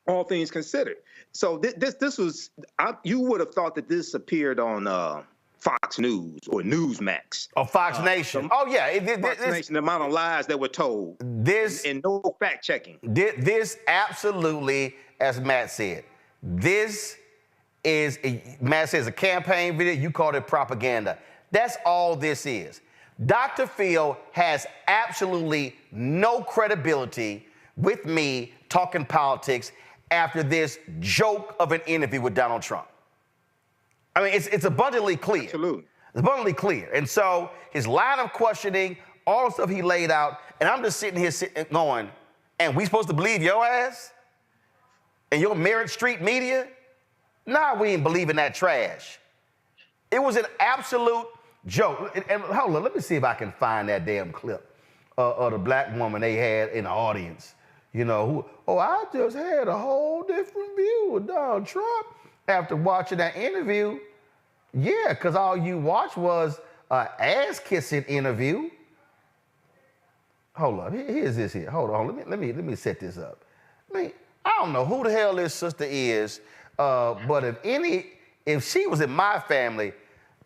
all things considered, so this was you would have thought that this appeared on Fox News or Newsmax. Oh, Fox Nation. Fox Nation, the amount of lies that were told. And no fact checking. This absolutely, as Matt said, Matt says a campaign video, you called it propaganda. That's all this is. Dr. Phil has absolutely no credibility with me talking politics after this joke of an interview with Donald Trump. I mean, it's abundantly clear. Absolutely. It's abundantly clear. And so his line of questioning, all the stuff he laid out, and I'm just sitting here going, and we supposed to believe your ass? And your Merritt Street media? Nah, we ain't believing that trash. It was an absolute joke. And hold on, let me see if I can find that damn clip of the black woman they had in the audience. You know, I just had a whole different view of Donald Trump after watching that interview. Yeah, because all you watched was an ass-kissing interview. Hold up, here's this here. Hold on, let me set this up. I don't know who the hell this sister is, but if she was in my family,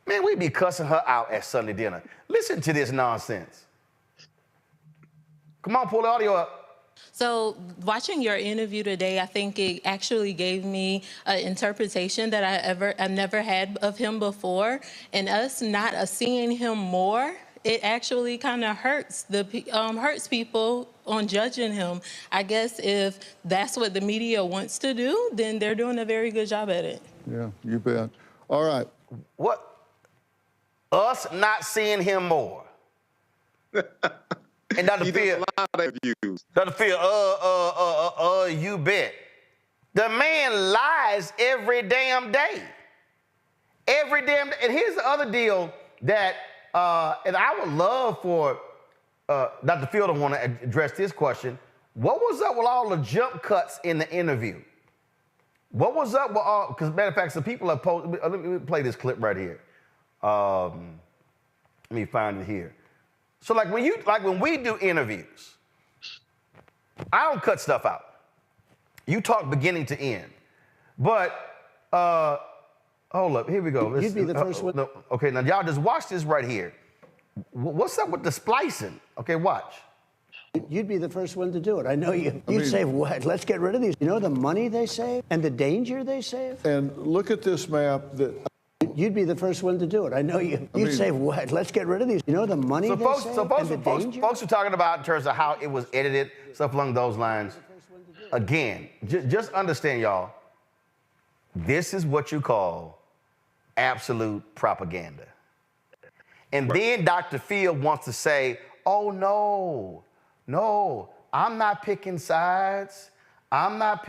man, we'd be cussing her out at Sunday dinner. Listen to this nonsense. Come on, pull the audio up. So watching your interview today, I think it actually gave me an interpretation that I've never had of him before. And us not seeing him more, it actually kind of hurts people on judging him. I guess if that's what the media wants to do, then they're doing a very good job at it. Yeah, you bet. All right. What? Us not seeing him more. And Dr. Phil, Dr. Phil, you bet. The man lies every damn day. Every damn day. And here's the other deal that, and I would love for Dr. Phil to want to address this question. What was up with all the jump cuts in the interview? What was up with all, because matter of fact, some people have posted, let me play this clip right here. Let me find it here. So like when we do interviews, I don't cut stuff out. You talk beginning to end. But hold up, here we go. You'd be the first one. No, okay, now y'all just watch this right here. What's up with the splicing? Okay, watch. You'd be the first one to do it. I know you. You'd say, what? Let's get rid of these. You know the money they save and the danger they save? And look at this map that... You'd be the first one to do it. I know you. You'd say, what? Let's get rid of these. You know the money they save and the danger? Folks are talking about in terms of how it was edited, stuff along those lines. Again, just understand, y'all, this is what you call absolute propaganda. And then Dr. Phil wants to say, oh, no, I'm not picking sides. I'm not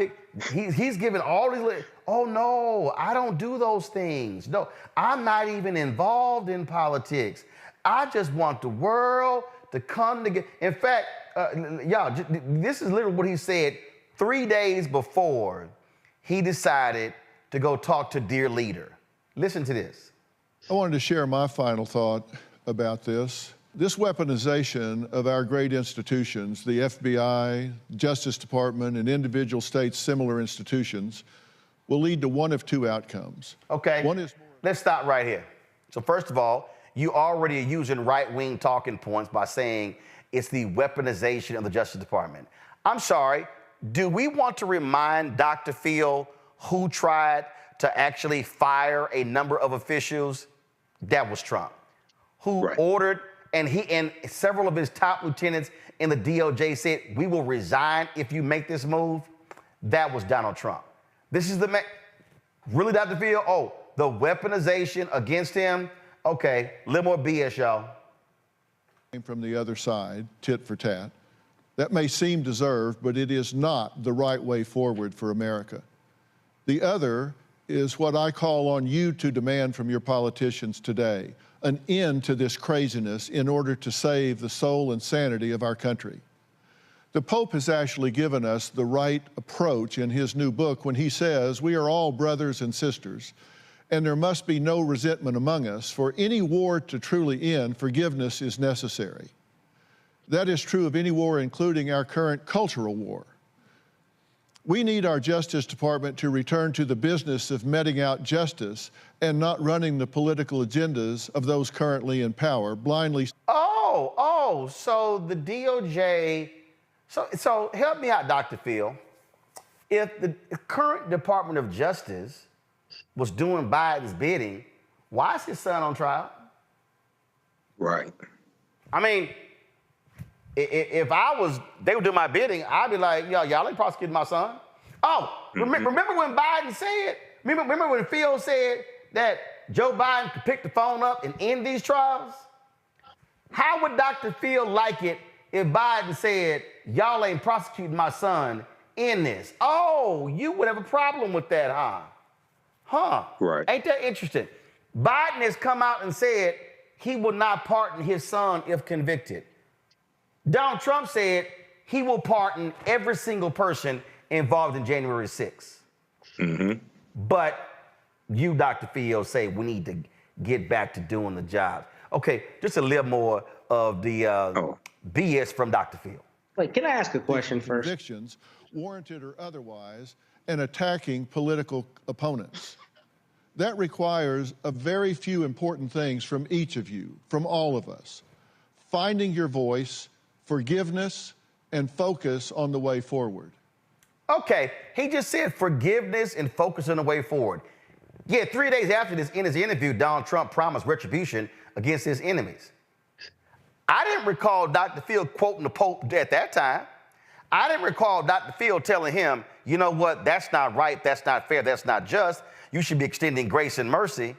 he's giving all these, oh no, I don't do those things. No, I'm not even involved in politics. I just want the world to come together. In fact, y'all, this is literally what he said 3 days before he decided to go talk to Dear Leader. Listen to this. I wanted to share my final thought about this. This weaponization of our great institutions, the FBI, Justice Department, and individual states' similar institutions, will lead to one of two outcomes. Okay, let's stop right here. So first of all, you already are using right-wing talking points by saying it's the weaponization of the Justice Department. I'm sorry, do we want to remind Dr. Phil who tried to actually fire a number of officials? That was Trump. Who ordered, and he and several of his top lieutenants in the DOJ said, we will resign if you make this move? That was Donald Trump. This is the man. Really, Dr. Phil? Oh, the weaponization against him? Okay, a little more BS, y'all. From the other side, tit for tat. That may seem deserved, but it is not the right way forward for America. The other is what I call on you to demand from your politicians today, an end to this craziness in order to save the soul and sanity of our country. The Pope has actually given us the right approach in his new book when he says we are all brothers and sisters, and there must be no resentment among us. For any war to truly end, forgiveness is necessary. That is true of any war, including our current cultural war. We need our Justice Department to return to the business of meting out justice and not running the political agendas of those currently in power, blindly. So the DOJ, so help me out, Dr. Phil. If the current Department of Justice was doing Biden's bidding, why is his son on trial? Right. I mean, if they would do my bidding, I'd be like, y'all ain't prosecuting my son. Oh, remember when Biden said, remember when Phil said that Joe Biden could pick the phone up and end these trials? How would Dr. Phil like it if Biden said, y'all ain't prosecuting my son in this? Oh, you would have a problem with that, huh? Right. Ain't that interesting? Biden has come out and said he will not pardon his son if convicted. Donald Trump said he will pardon every single person involved in January 6th. But you, Dr. Phil, say we need to get back to doing the job. Okay, just a little more of the BS from Dr. Phil. Wait, can I ask a question first? Convictions, warranted or otherwise, and attacking political opponents. That requires a very few important things from each of you, from all of us. Finding your voice, forgiveness, and focus on the way forward. Okay, he just said forgiveness and focus on the way forward. Yeah, 3 days after this, in his interview, Donald Trump promised retribution against his enemies. I didn't recall Dr. Phil quoting the Pope at that time. I didn't recall Dr. Phil telling him, you know what, that's not right, that's not fair, that's not just. You should be extending grace and mercy.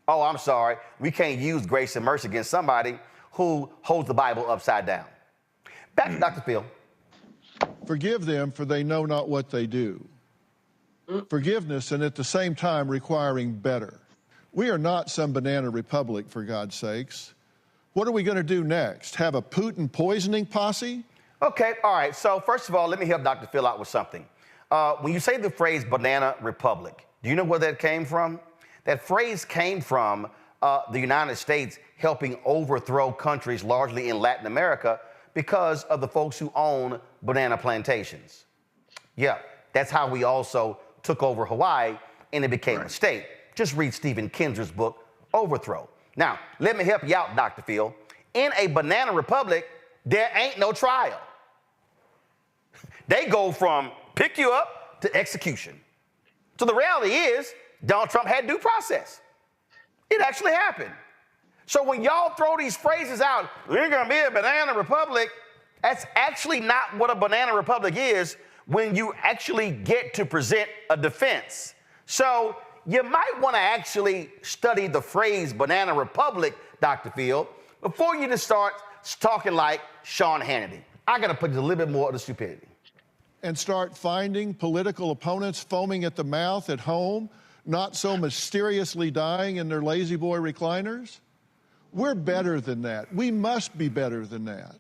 Oh, I'm sorry, we can't use grace and mercy against somebody who holds the Bible upside down. Back to Dr. Phil. Forgive them, for they know not what they do. Forgiveness, and at the same time requiring better. We are not some banana republic, for God's sakes. What are we going to do next? Have a Putin poisoning posse? Okay, all right. So first of all, let me help Dr. Phil out with something. When you say the phrase banana republic, do you know where that came from? That phrase came from the United States helping overthrow countries largely in Latin America because of the folks who own banana plantations. Yeah, that's how we also took over Hawaii and it became a state. Just read Stephen Kinzer's book, Overthrow. Now, let me help you out, Dr. Phil. In a banana republic, there ain't no trial. They go from pick you up to execution. So the reality is, Donald Trump had due process. It actually happened. So when y'all throw these phrases out, we're gonna be a banana republic, that's actually not what a banana republic is when you actually get to present a defense. So you might want to actually study the phrase banana republic, Dr. Phil, before you just start talking like Sean Hannity. I got to put a little bit more of the stupidity. And start finding political opponents foaming at the mouth at home, not so mysteriously dying in their lazy boy recliners? We're better than that. We must be better than that.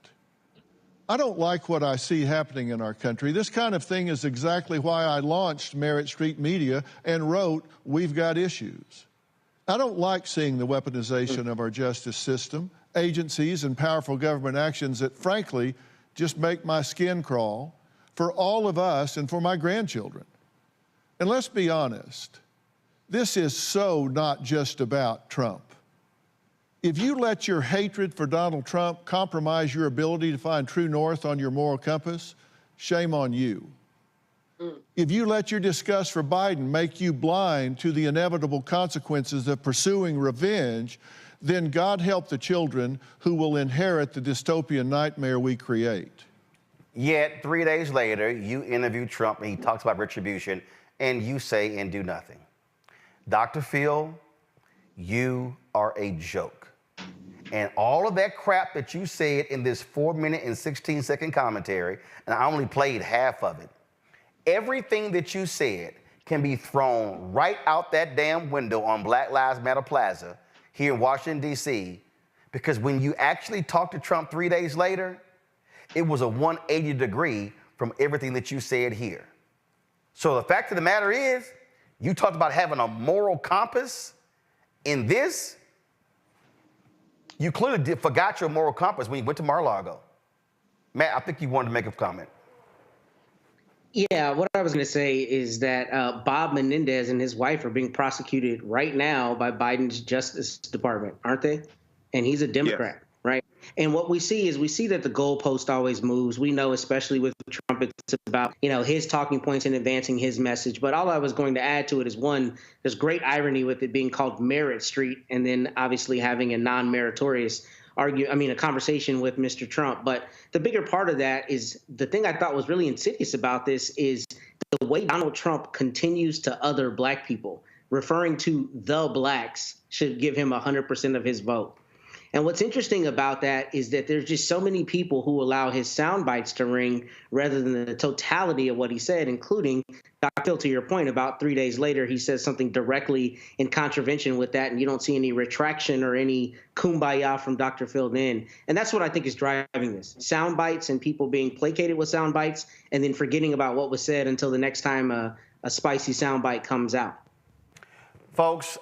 I don't like what I see happening in our country. This kind of thing is exactly why I launched Merit Street Media and wrote We've Got Issues. I don't like seeing the weaponization of our justice system, agencies, and powerful government actions that, frankly, just make my skin crawl for all of us and for my grandchildren. And let's be honest, this is so not just about Trump. If you let your hatred for Donald Trump compromise your ability to find true north on your moral compass, shame on you. If you let your disgust for Biden make you blind to the inevitable consequences of pursuing revenge, then God help the children who will inherit the dystopian nightmare we create. Yet 3 days later, you interview Trump and he talks about retribution, and you say and do nothing. Dr. Phil, you are a joke. And all of that crap that you said in this 4-minute and 16-second commentary, and I only played half of it, everything that you said can be thrown right out that damn window on Black Lives Matter Plaza here in Washington, D.C., because when you actually talked to Trump 3 days later, it was a 180 degree from everything that you said here. So the fact of the matter is, you talked about having a moral compass in this. You clearly forgot your moral compass when you went to Mar-a-Lago. Matt, I think you wanted to make a comment. Yeah, what I was going to say is that Bob Menendez and his wife are being prosecuted right now by Biden's Justice Department, aren't they? And he's a Democrat, yes. Right? And what we see is that the goalpost always moves. We know, especially with Trump, it's about, his talking points and advancing his message. But all I was going to add to it is, one, there's great irony with it being called Merit Street and then obviously having a non-meritorious a conversation with Mr. Trump. But the bigger part of that is the thing I thought was really insidious about this is the way Donald Trump continues to other black people, referring to the blacks should give him 100% of his vote. And what's interesting about that is that there's just so many people who allow his sound bites to ring rather than the totality of what he said, including Dr. Phil, to your point, about 3 days later, he says something directly in contravention with that, and you don't see any retraction or any kumbaya from Dr. Phil then. And that's what I think is driving this. Sound bites and people being placated with sound bites and then forgetting about what was said until the next time a spicy sound bite comes out. Folks,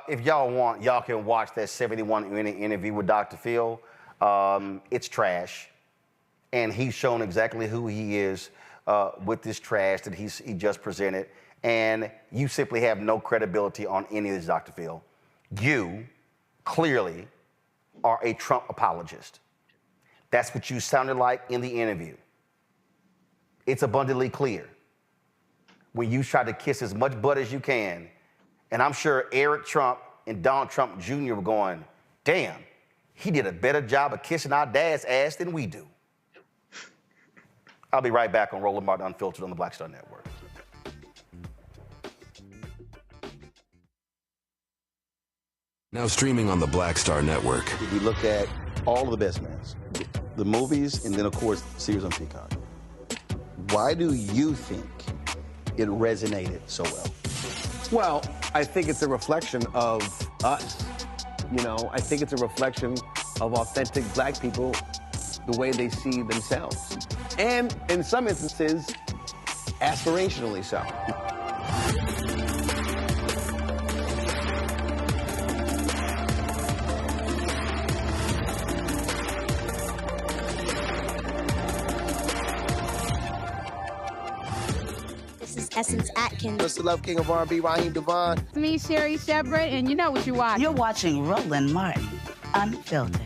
if y'all want, y'all can watch that 71-minute interview with Dr. Phil. It's trash, and he's shown exactly who he is with this trash that he just presented, and you simply have no credibility on any of this, Dr. Phil. You clearly are a Trump apologist. That's what you sounded like in the interview. It's abundantly clear. When you try to kiss as much butt as you can, and I'm sure Eric Trump and Donald Trump Jr. were going, damn, he did a better job of kissing our dad's ass than we do. I'll be right back on Roland Martin Unfiltered on the Black Star Network. Now streaming on the Black Star Network. If you look at all of the best mans, the movies, and then, of course, the series on Peacock, why do you think it resonated so well? Well, I think it's a reflection of us. I think it's a reflection of authentic black people, the way they see themselves. And in some instances, aspirationally so. Essence Atkins. Mr. Love King of R&B, Raheem Devon. It's me, Sherry Shepard, and you know what you watch. You're watching Roland Martin Unfiltered.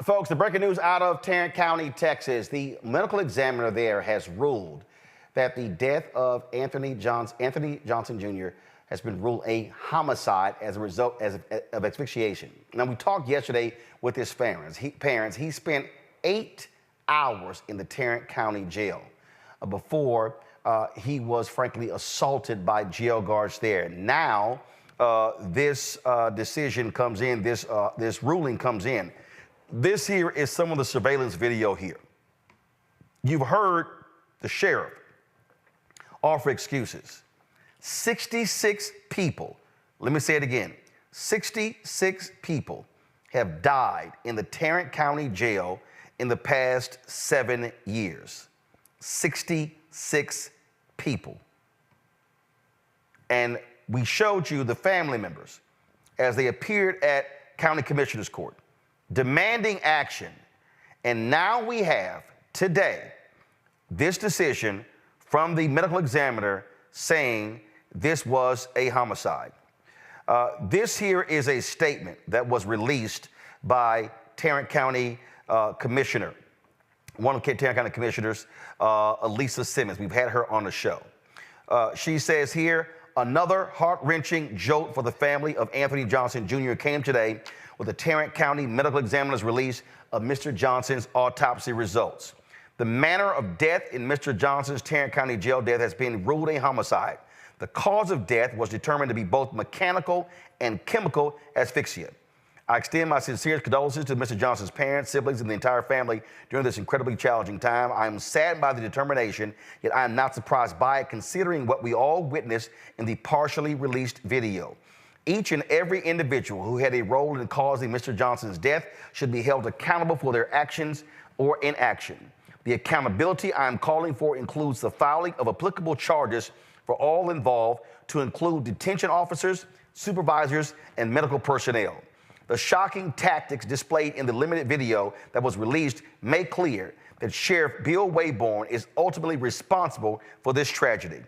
Folks, the breaking news out of Tarrant County, Texas. The medical examiner there has ruled that the death of Anthony Johnson Jr. has been ruled a homicide as a result of asphyxiation. Now, we talked yesterday with his parents. He spent 8 hours in the Tarrant County jail before he was frankly assaulted by jail guards there. Now, this decision comes in, this ruling comes in. This here is some of the surveillance video here. You've heard the sheriff offer excuses. 66 people, let me say it again, 66 people have died in the Tarrant County jail in the past 7 years. 66 people. And we showed you the family members as they appeared at County Commissioner's Court, demanding action. And now we have, today, this decision from the medical examiner saying this was a homicide. This here is a statement that was released by Tarrant County Commissioner, one of the Tarrant County Commissioners, Elisa Simmons. We've had her on the show. She says here, another heart-wrenching jolt for the family of Anthony Johnson Jr. came today with the Tarrant County Medical Examiner's release of Mr. Johnson's autopsy results. The manner of death in Mr. Johnson's Tarrant County jail death has been ruled a homicide. The cause of death was determined to be both mechanical and chemical asphyxia. I extend my sincerest condolences to Mr. Johnson's parents, siblings, and the entire family during this incredibly challenging time. I am saddened by the determination, yet I am not surprised by it, considering what we all witnessed in the partially released video. Each and every individual who had a role in causing Mr. Johnson's death should be held accountable for their actions or inaction. The accountability I am calling for includes the filing of applicable charges for all involved, to include detention officers, supervisors, and medical personnel. The shocking tactics displayed in the limited video that was released make clear that Sheriff Bill Wayborn is ultimately responsible for this tragedy.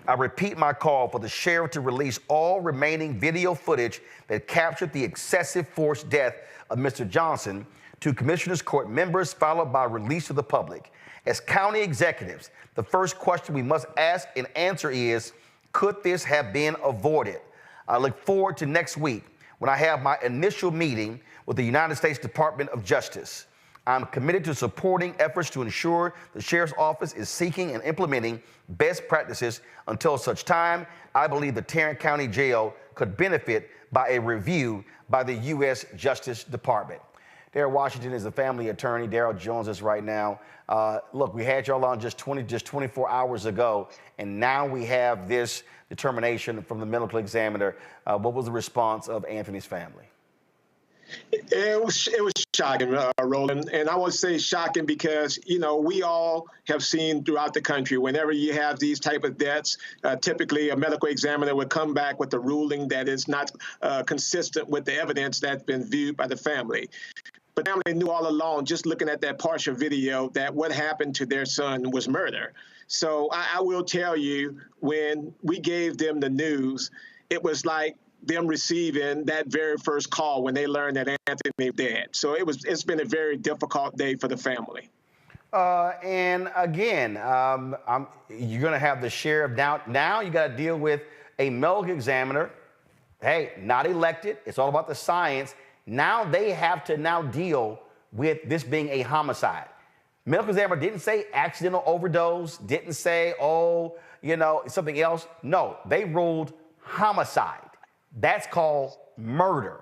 I repeat my call for the sheriff to release all remaining video footage that captured the excessive force death of Mr. Johnson to Commissioners Court members, followed by release to the public. As county executives, the first question we must ask and answer is, could this have been avoided? I look forward to next week when I have my initial meeting with the United States Department of Justice. I'm committed to supporting efforts to ensure the Sheriff's Office is seeking and implementing best practices. Until such time, I believe the Tarrant County Jail could benefit by a review by the U.S. Justice Department. Darrell Washington is a family attorney. Darrell joins us right now. Look, we had y'all on just 24 hours ago, and now we have this determination from the medical examiner. What was the response of Anthony's family? It was shocking, Roland, and I would say shocking because, you know, we all have seen throughout the country, whenever you have these type of deaths, typically a medical examiner would come back with a ruling that is not consistent with the evidence that's been viewed by the family. But the family knew all along, just looking at that partial video, that what happened to their son was murder. So I will tell you, when we gave them the news, it was like them receiving that very first call when they learned that Anthony was dead. So it's been a very difficult day for the family. And again, you're going to have the sheriff now you got to deal with a medical examiner. Hey, not elected. It's all about the science. Now they have to now deal with this being a homicide. Medical examiner didn't say accidental overdose, didn't say, something else. No, they ruled homicide. That's called murder.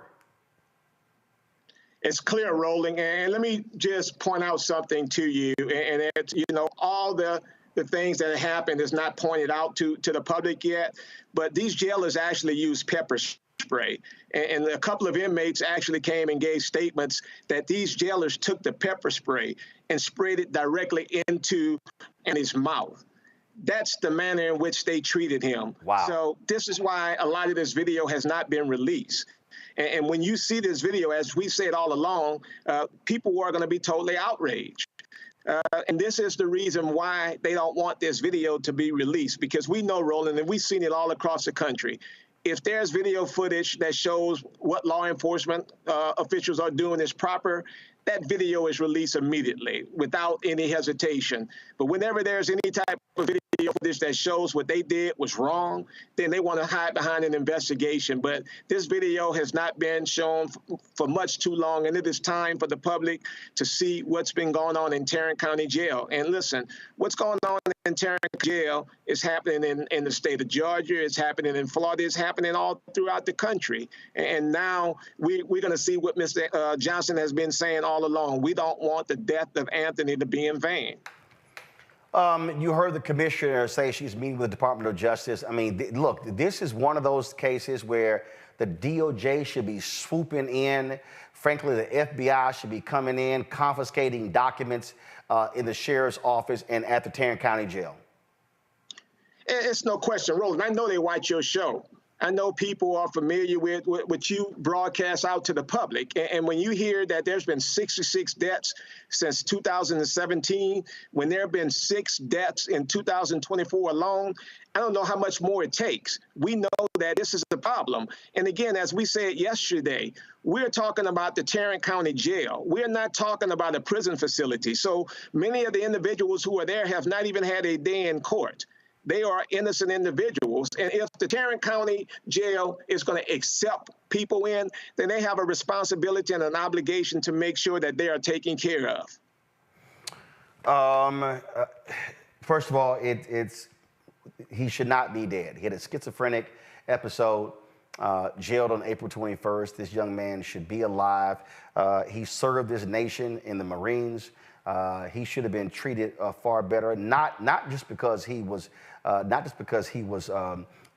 It's clear, Roland, and let me just point out something to you, and it's, all the things that happened is not pointed out to the public yet, but these jailers actually use pepper spray. And a couple of inmates actually came and gave statements that these jailers took the pepper spray and sprayed it directly into his mouth. That's the manner in which they treated him. Wow. So this is why a lot of this video has not been released. And when you see this video, as we said all along, people are going to be totally outraged. And this is the reason why they don't want this video to be released, because we know, Roland, and we've seen it all across the country. If there's video footage that shows what law enforcement officials are doing is proper, that video is released immediately without any hesitation. But whenever there's any type of video footage that shows what they did was wrong, then they want to hide behind an investigation. But this video has not been shown for much too long, and it is time for the public to see what's been going on in Tarrant County Jail. And listen, what's going on in Tarrant Jail is happening in the state of Georgia, it's happening in Florida, it's happening all throughout the country. And now we're going to see what Mr. Johnson has been saying all along. We don't want the death of Anthony to be in vain. You heard the commissioner say she's meeting with the Department of Justice. I mean, look, this is one of those cases where the DOJ should be swooping in. Frankly, the FBI should be coming in, confiscating documents in the sheriff's office and at the Tarrant County Jail. It's no question, Roland. I know they watch your show. I know people are familiar with what you broadcast out to the public. And when you hear that there's been 66 deaths since 2017, when there have been 6 deaths in 2024 alone, I don't know how much more it takes. We know that this is the problem. And again, as we said yesterday, we're talking about the Tarrant County Jail. We're not talking about a prison facility. So many of the individuals who are there have not even had a day in court. They are innocent individuals. And if the Tarrant County Jail is going to accept people in, then they have a responsibility and an obligation to make sure that they are taken care of. First of all, he should not be dead. He had a schizophrenic episode, jailed on April 21st. This young man should be alive. He served this nation in the Marines. He should have been treated far better, not just because he was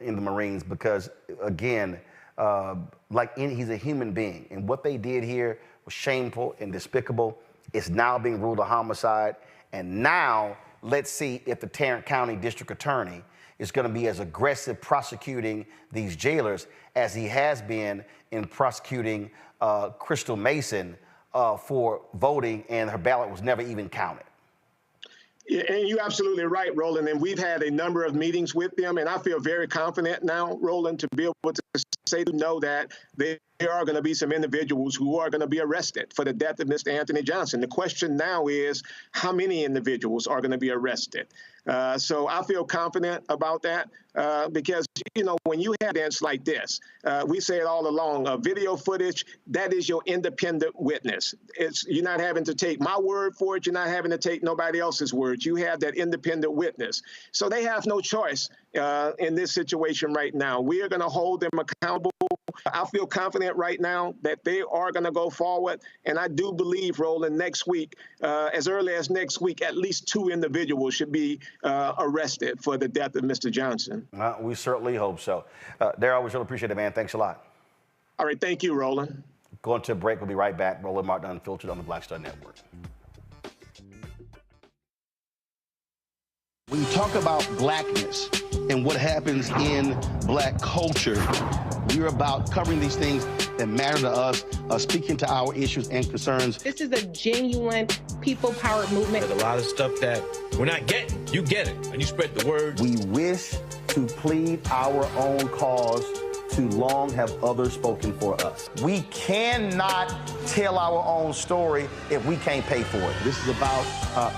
in the Marines, because again, he's a human being, and what they did here was shameful and despicable. It's now being ruled a homicide, and now let's see if the Tarrant County District Attorney is going to be as aggressive prosecuting these jailers as he has been in prosecuting Crystal Mason for voting, and her ballot was never even counted. Yeah, and you're absolutely right, Roland. And we've had a number of meetings with them, and I feel very confident now, Roland, to be able to say to know that there are going to be some individuals who are going to be arrested for the death of Mr. Anthony Johnson. The question now is how many individuals are going to be arrested. So I feel confident about that because, you know, when you have events like this, we say it all along, video footage, that is your independent witness. You're not having to take my word for it. You're not having to take nobody else's word. You have that independent witness. So they have no choice in this situation right now. We are going to hold them accountable. I feel confident right now that they are going to go forward. And I do believe, Roland, next week, as early as next week, at least 2 individuals should be arrested for the death of Mr. Johnson. We certainly hope so. Darryl, we really appreciate it, man. Thanks a lot. All right. Thank you, Roland. Going to a break. We'll be right back. Roland Martin Unfiltered on the Black Star Network. When you talk about blackness and what happens in black culture, we're about covering these things that matter to us, speaking to our issues and concerns. This is a genuine people-powered movement. There's a lot of stuff that we're not getting. You get it, and you spread the word. We wish to plead our own cause. Too long have others spoken for us. We cannot tell our own story if we can't pay for it. This is about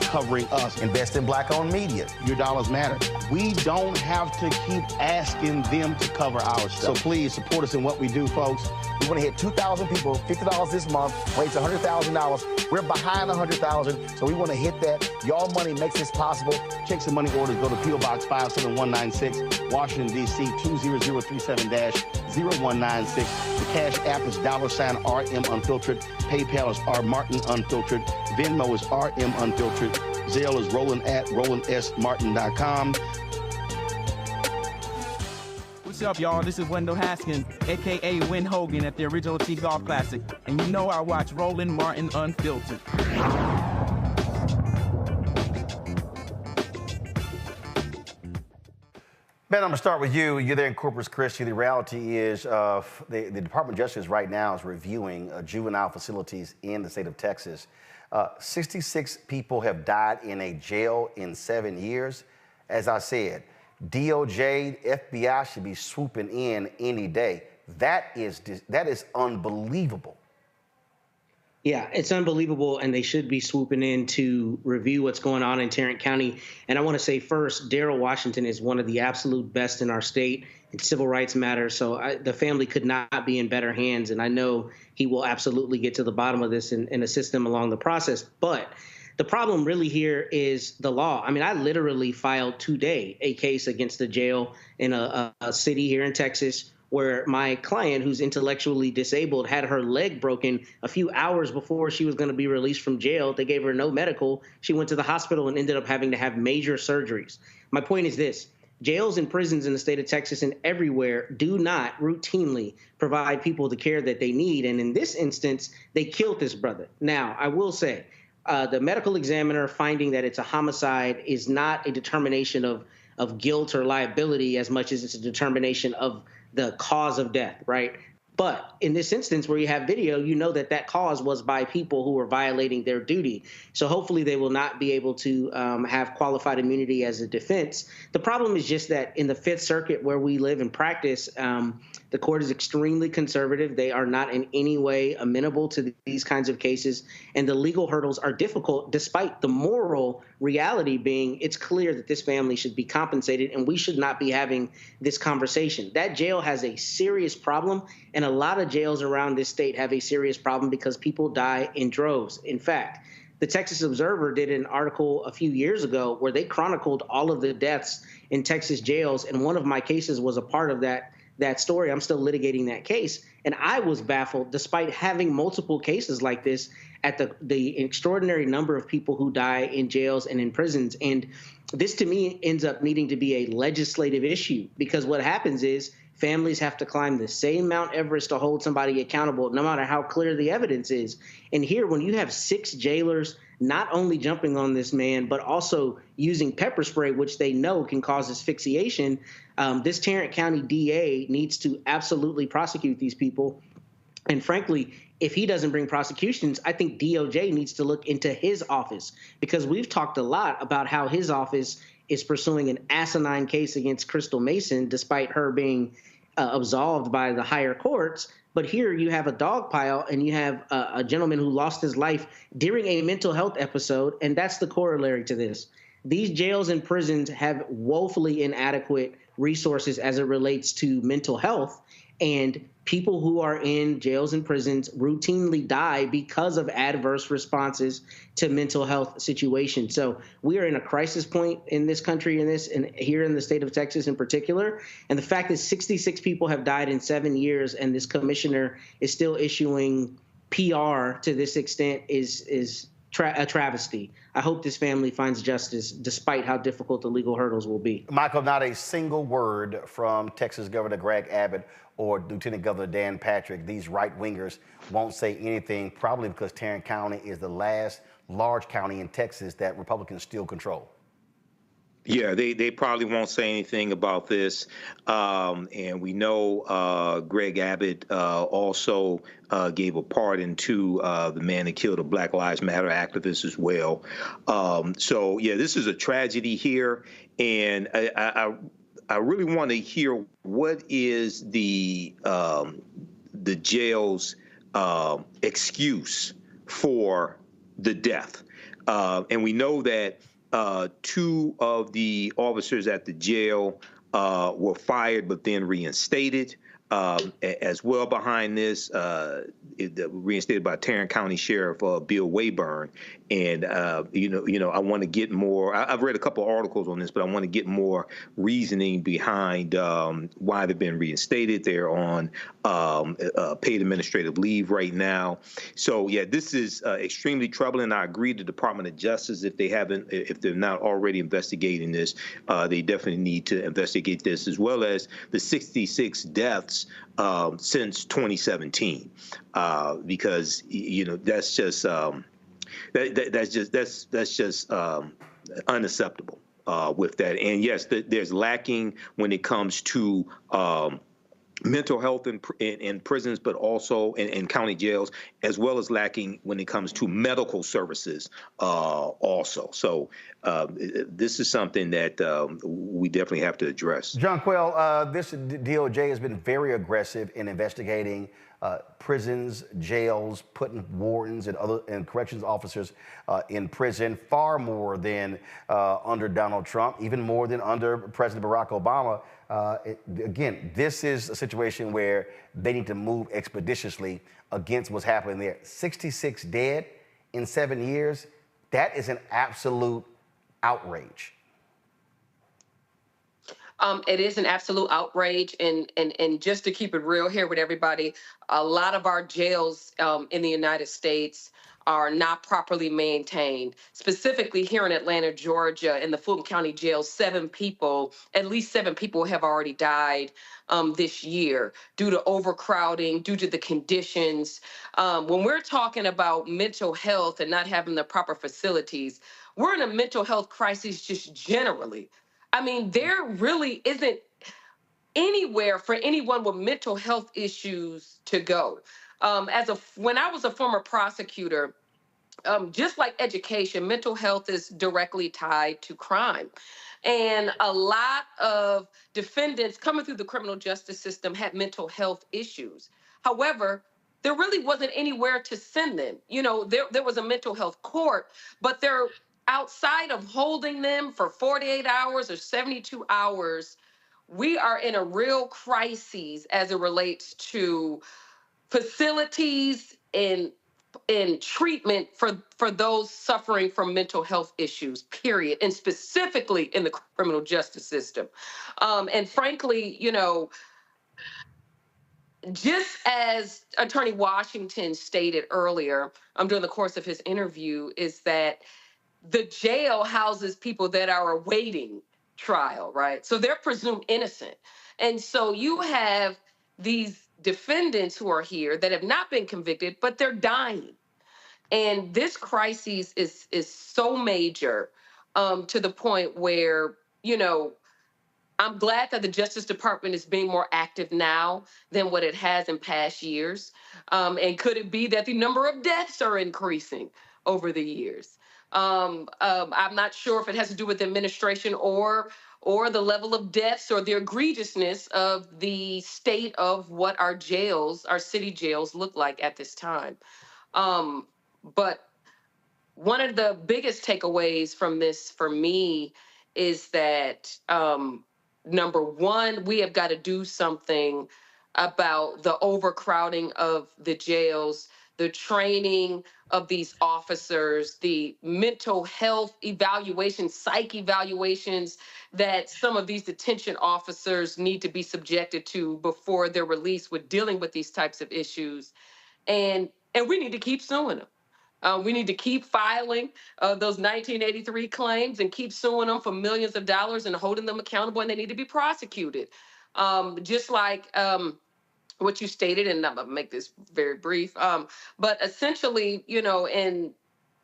covering us. Invest in black-owned media. Your dollars matter. We don't have to keep asking them to cover our stuff. So please support us in what we do, folks. We want to hit 2,000 people, $50 this month, raise $100,000. We're behind $100,000, so we want to hit that. Y'all money makes this possible. Check some money orders. Go to P.O. Box 57196, Washington, D.C. 20037-0196. The Cash App is $RM Unfiltered. PayPal is R Martin Unfiltered. Venmo is RM Unfiltered. Zelle is Roland at RolandSMartin.com. What's up, y'all? This is Wendell Haskins, a.k.a. Win Hogan at the Original T Golf Classic. And you know I watch Roland Martin Unfiltered. Ben, I'm going to start with you. You're there in Corpus Christi. The reality is the Department of Justice right now is reviewing juvenile facilities in the state of Texas. 66 people have died in a jail in 7 years. As I said, DOJ, FBI should be swooping in any day. That is unbelievable. Yeah, it's unbelievable, and they should be swooping in to review what's going on in Tarrant County. And I want to say first, Darrell Washington is one of the absolute best in our state in civil rights matters. So the family could not be in better hands, and I know he will absolutely get to the bottom of this and assist them along the process. But the problem really here is the law. I mean, I literally filed today a case against the jail in a city here in Texas where my client, who's intellectually disabled, had her leg broken a few hours before she was going to be released from jail. They gave her no medical. She went to the hospital and ended up having to have major surgeries. My point is this. Jails and prisons in the state of Texas and everywhere do not routinely provide people the care that they need. And in this instance, they killed this brother. Now, I will say, the medical examiner finding that it's a homicide is not a determination of of guilt or liability as much as it's a determination of the cause of death, right? But in this instance where you have video, you know that that cause was by people who were violating their duty. So hopefully they will not be able to have qualified immunity as a defense. The problem is just that in the Fifth Circuit where we live and practice, the court is extremely conservative. They are not in any way amenable to these kinds of cases. And the legal hurdles are difficult, despite the moral reality being it's clear that this family should be compensated and we should not be having this conversation. That jail has a serious problem, and a lot of jails around this state have a serious problem because people die in droves. In fact, the Texas Observer did an article a few years ago where they chronicled all of the deaths in Texas jails, and one of my cases was a part of that story. I'm still litigating that case, and I was baffled, despite having multiple cases like this, at the extraordinary number of people who die in jails and in prisons. And this, to me, ends up needing to be a legislative issue, because what happens is families have to climb the same Mount Everest to hold somebody accountable, no matter how clear the evidence is. And here, when you have 6 jailers not only jumping on this man, but also using pepper spray, which they know can cause asphyxiation, this Tarrant County DA needs to absolutely prosecute these people. And frankly, if he doesn't bring prosecutions, I think DOJ needs to look into his office, because we've talked a lot about how his office is pursuing an asinine case against Crystal Mason, despite her being absolved by the higher courts. But here you have a dog pile, and you have a gentleman who lost his life during a mental health episode, and that's the corollary to this. These jails and prisons have woefully inadequate resources as it relates to mental health, and people who are in jails and prisons routinely die because of adverse responses to mental health situations. So we are in a crisis point in this country, and here in the state of Texas in particular. And the fact that 66 people have died in 7 years, and this commissioner is still issuing PR to this extent is a travesty. I hope this family finds justice, despite how difficult the legal hurdles will be. Michael, not a single word from Texas Governor Greg Abbott or Lieutenant Governor Dan Patrick. These right-wingers won't say anything, probably because Tarrant County is the last large county in Texas that Republicans still control. Yeah, they probably won't say anything about this. And we know Greg Abbott also gave a pardon to the man that killed a Black Lives Matter activist as well. So, yeah, this is a tragedy here. And I really want to hear what is the jail's excuse for the death. And we know that 2 of the officers at the jail were fired but then reinstated. As well behind this, reinstated by Tarrant County Sheriff Bill Wayburn. And I want to get more. I've read a couple of articles on this, but I want to get more reasoning behind why they've been reinstated. They're on paid administrative leave right now. So yeah, this is extremely troubling. I agree. The Department of Justice, if they're not already investigating this, they definitely need to investigate this, as well as the 66 deaths since 2017, because that's just that's just unacceptable with that. And yes, there's lacking when it comes to mental health in prisons, but also in county jails, as well as lacking when it comes to medical services also. So this is something that we definitely have to address. John Quayle, this DOJ has been very aggressive in investigating prisons, jails, putting wardens and corrections officers in prison, far more than under Donald Trump, even more than under President Barack Obama. Again, this is a situation where they need to move expeditiously against what's happening there. 66 dead in 7 years, that is an absolute outrage. It is an absolute outrage, and just to keep it real here with everybody, a lot of our jails in the United States are not properly maintained. Specifically here in Atlanta, Georgia, in the Fulton County Jail, at least seven people have already died this year due to overcrowding, due to the conditions. When we're talking about mental health and not having the proper facilities, we're in a mental health crisis just generally. I mean, there really isn't anywhere for anyone with mental health issues to go. When I was a former prosecutor, just like education, mental health is directly tied to crime. And a lot of defendants coming through the criminal justice system had mental health issues. However, there really wasn't anywhere to send them. You know, there was a mental health court, but they're outside of holding them for 48 hours or 72 hours. We are in a real crisis as it relates to facilities and treatment for those suffering from mental health issues, period, and specifically in the criminal justice system. And frankly, you know, just as Attorney Washington stated earlier during the course of his interview, is that the jail houses people that are awaiting trial, right? So they're presumed innocent. And so you have these defendants who are here that have not been convicted, but they're dying. And this crisis is so major to the point where, you know, I'm glad that the Justice Department is being more active now than what it has in past years. And could it be that the number of deaths are increasing over the years? I'm not sure if it has to do with administration or the level of deaths or the egregiousness of the state of what our jails, our city jails, look like at this time. But one of the biggest takeaways from this for me is that number one, we have got to do something about the overcrowding of the jails, the training of these officers, the mental health evaluations, psych evaluations that some of these detention officers need to be subjected to before they're released with dealing with these types of issues. And we need to keep suing them. We need to keep filing those 1983 claims and keep suing them for millions of dollars and holding them accountable, and they need to be prosecuted. Just like what you stated, and I'm gonna make this very brief, but essentially, you know, in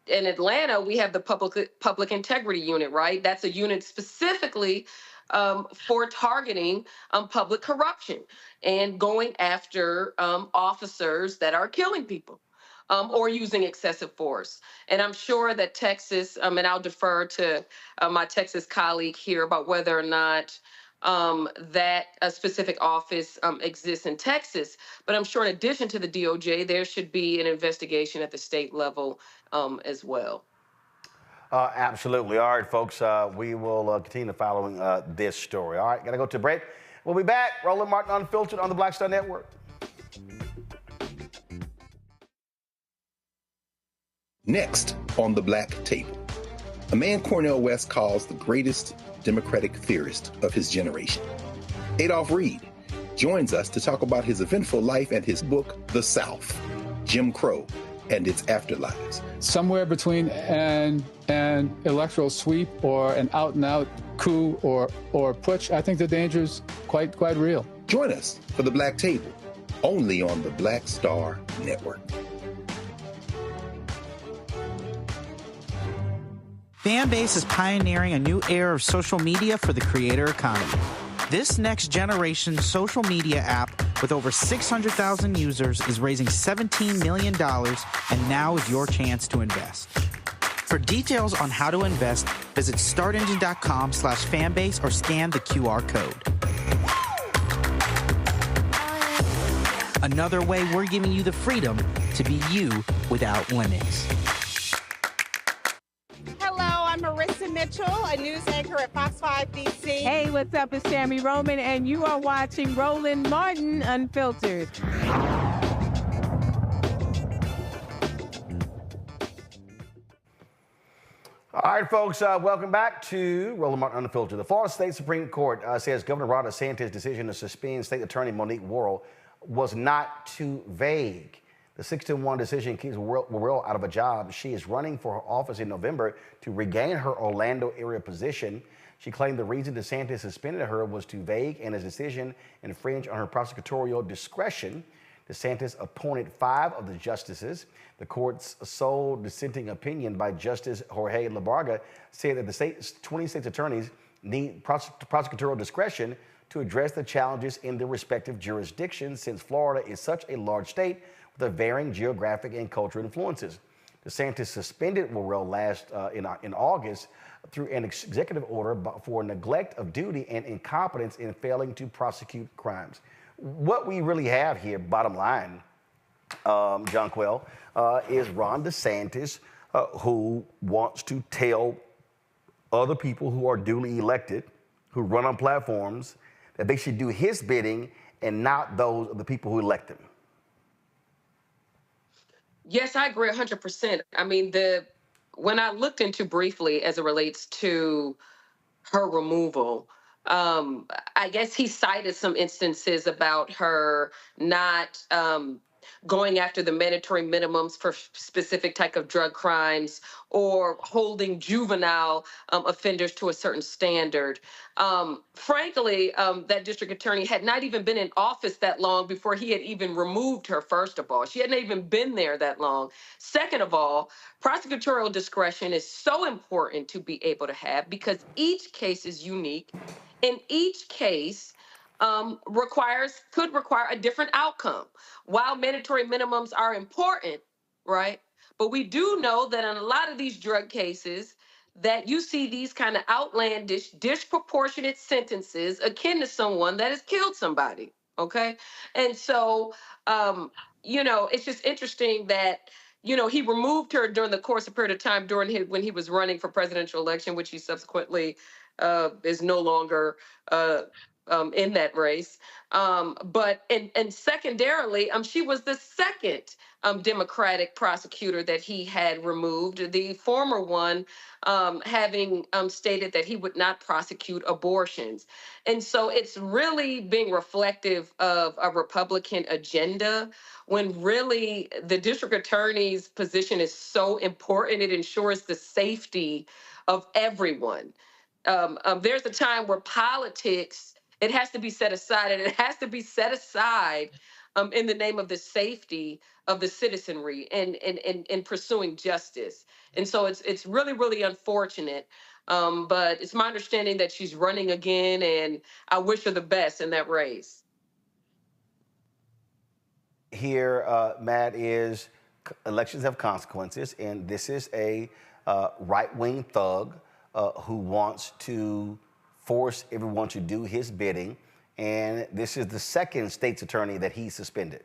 Atlanta, we have the public integrity unit, right? That's a unit specifically for targeting public corruption and going after officers that are killing people. Or using excessive force. And I'm sure that Texas, and I'll defer to my Texas colleague here about whether or not that a specific office exists in Texas. But I'm sure in addition to the DOJ, there should be an investigation at the state level as well. Absolutely. All right, folks, we will continue following this story. All right, got to go to break. We'll be back. Roland Martin Unfiltered on the Black Star Network. Next on the Black Table, a man Cornel West calls the greatest Democratic theorist of his generation. Adolph Reed joins us to talk about his eventful life and his book, The South, Jim Crow and Its Afterlives. Somewhere between an electoral sweep or an out-and-out coup or putsch, I think the danger is quite real. Join us for the Black Table, only on the Black Star Network. Fanbase is pioneering a new era of social media for the creator economy. This next generation social media app with over 600,000 users is raising $17 million, and now is your chance to invest. For details on how to invest, visit startengine.com/fanbase or scan the QR code. Another way we're giving you the freedom to be you without limits. I'm Marissa Mitchell, a news anchor at Fox 5 DC. Hey, what's up? It's Tammy Roman, and you are watching Roland Martin Unfiltered. All right, folks, welcome back to Roland Martin Unfiltered. The Florida State Supreme Court says Governor Ron DeSantis' decision to suspend State Attorney Monique Worrell was not too vague. The 6-1 decision keeps Worrell out of a job. She is running for her office in November to regain her Orlando area position. She claimed the reason DeSantis suspended her was too vague and his decision infringed on her prosecutorial discretion. DeSantis appointed 5 of the justices. The court's sole dissenting opinion by Justice Jorge Labarga said that the 20 states attorneys need prosecutorial discretion to address the challenges in their respective jurisdictions, since Florida is such a large state with a varying geographic and cultural influences. DeSantis suspended Worrell in August through an executive order for neglect of duty and incompetence in failing to prosecute crimes. What we really have here, bottom line, Jonquil, is Ron DeSantis, who wants to tell other people who are duly elected, who run on platforms, that they should do his bidding and not those of the people who elect him. Yes, I agree 100%. I mean, when I looked into briefly as it relates to her removal, I guess he cited some instances about her not going after the mandatory minimums for specific type of drug crimes or holding juvenile offenders to a certain standard. Frankly, that district attorney had not even been in office that long before he had even removed her, first of all. She hadn't even been there that long. Second of all, prosecutorial discretion is so important to be able to have because each case is unique. In each case, could require a different outcome. While mandatory minimums are important, right? But we do know that in a lot of these drug cases that you see these kind of outlandish, disproportionate sentences akin to someone that has killed somebody, okay? And so, it's just interesting that, he removed her during the course of period of time when he was running for presidential election, which he subsequently is no longer in that race. But secondarily, she was the second Democratic prosecutor that he had removed, the former one having stated that he would not prosecute abortions. And so it's really being reflective of a Republican agenda when really the district attorney's position is so important. It ensures the safety of everyone. There's a time where politics, it has to be set aside, and it has to be set aside in the name of the safety of the citizenry and pursuing justice. And so it's really, really unfortunate. But it's my understanding that she's running again, and I wish her the best in that race. Here, Matt, is elections have consequences, and this is a right-wing thug who wants to force everyone to do his bidding, and this is the second state's attorney that he suspended.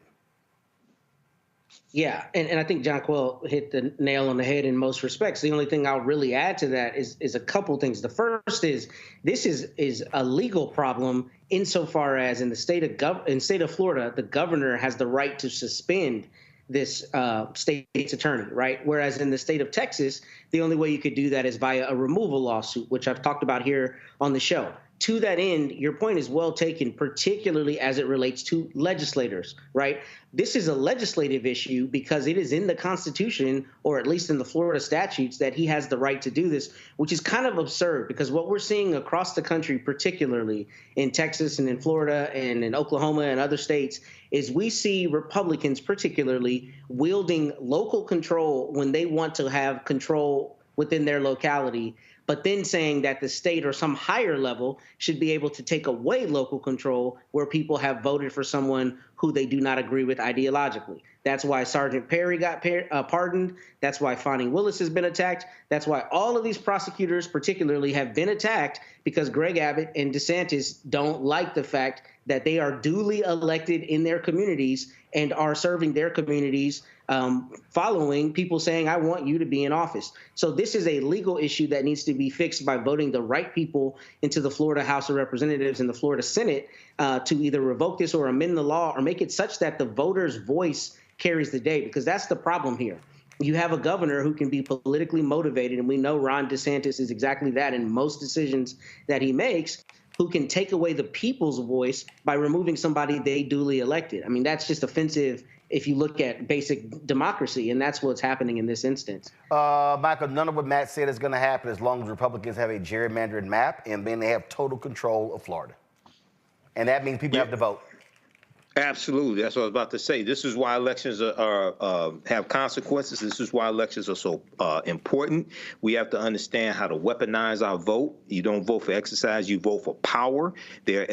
Yeah, and I think Jonquil hit the nail on the head in most respects. The only thing I'll really add to that is a couple things. The first is this is a legal problem insofar as in the state of Florida, the governor has the right to suspend this state's attorney, right? Whereas in the state of Texas, the only way you could do that is via a removal lawsuit, which I've talked about here on the show. To that end, your point is well taken, particularly as it relates to legislators, right? This is a legislative issue because it is in the Constitution, or at least in the Florida statutes, that he has the right to do this, which is kind of absurd because what we're seeing across the country, particularly in Texas and in Florida and in Oklahoma and other states, is we see Republicans particularly wielding local control when they want to have control within their locality, but then saying that the state or some higher level should be able to take away local control where people have voted for someone who they do not agree with ideologically. That's why Sergeant Perry got pardoned. That's why Fonnie Willis has been attacked. That's why all of these prosecutors particularly have been attacked, because Greg Abbott and DeSantis don't like the fact that they are duly elected in their communities and are serving their communities following people saying, I want you to be in office. So this is a legal issue that needs to be fixed by voting the right people into the Florida House of Representatives and the Florida Senate to either revoke this or amend the law or make it such that the voter's voice carries the day, because that's the problem here. You have a governor who can be politically motivated, and we know Ron DeSantis is exactly that in most decisions that he makes, who can take away the people's voice by removing somebody they duly elected. I mean, that's just offensive if you look at basic democracy, and that's what's happening in this instance. Michael, none of what Matt said is going to happen as long as Republicans have a gerrymandered map, and then they have total control of Florida. And that means people have to vote. Absolutely. That's what I was about to say. This is why elections have consequences. This is why elections are so important. We have to understand how to weaponize our vote. You don't vote for exercise, you vote for power. They're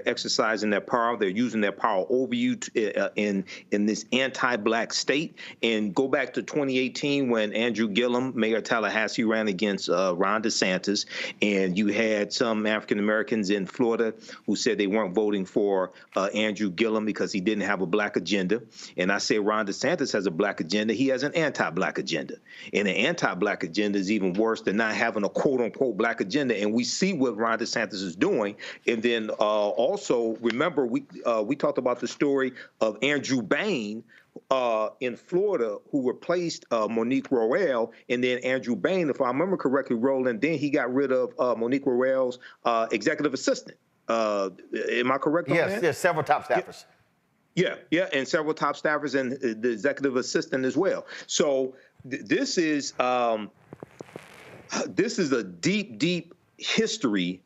exercising their power. They're using their power over you in this anti-black state. And go back to 2018 when Andrew Gillum, Mayor of Tallahassee, ran against Ron DeSantis, and you had some African Americans in Florida who said they weren't voting for Andrew Gillum because he didn't have a black agenda. And I say Ron DeSantis has a black agenda. He has an anti-black agenda. And an anti-black agenda is even worse than not having a quote-unquote black agenda. And we see what Ron DeSantis is doing. And then also, remember, we talked about the story of Andrew Bain in Florida, who replaced Monique Worrell, and then Andrew Bain, if I remember correctly, Roland, then he got rid of Monique Worrell's executive assistant. Am I correct on that? Yes, several top staffers. Yeah, and several top staffers and the executive assistant as well. So this is a deep, deep history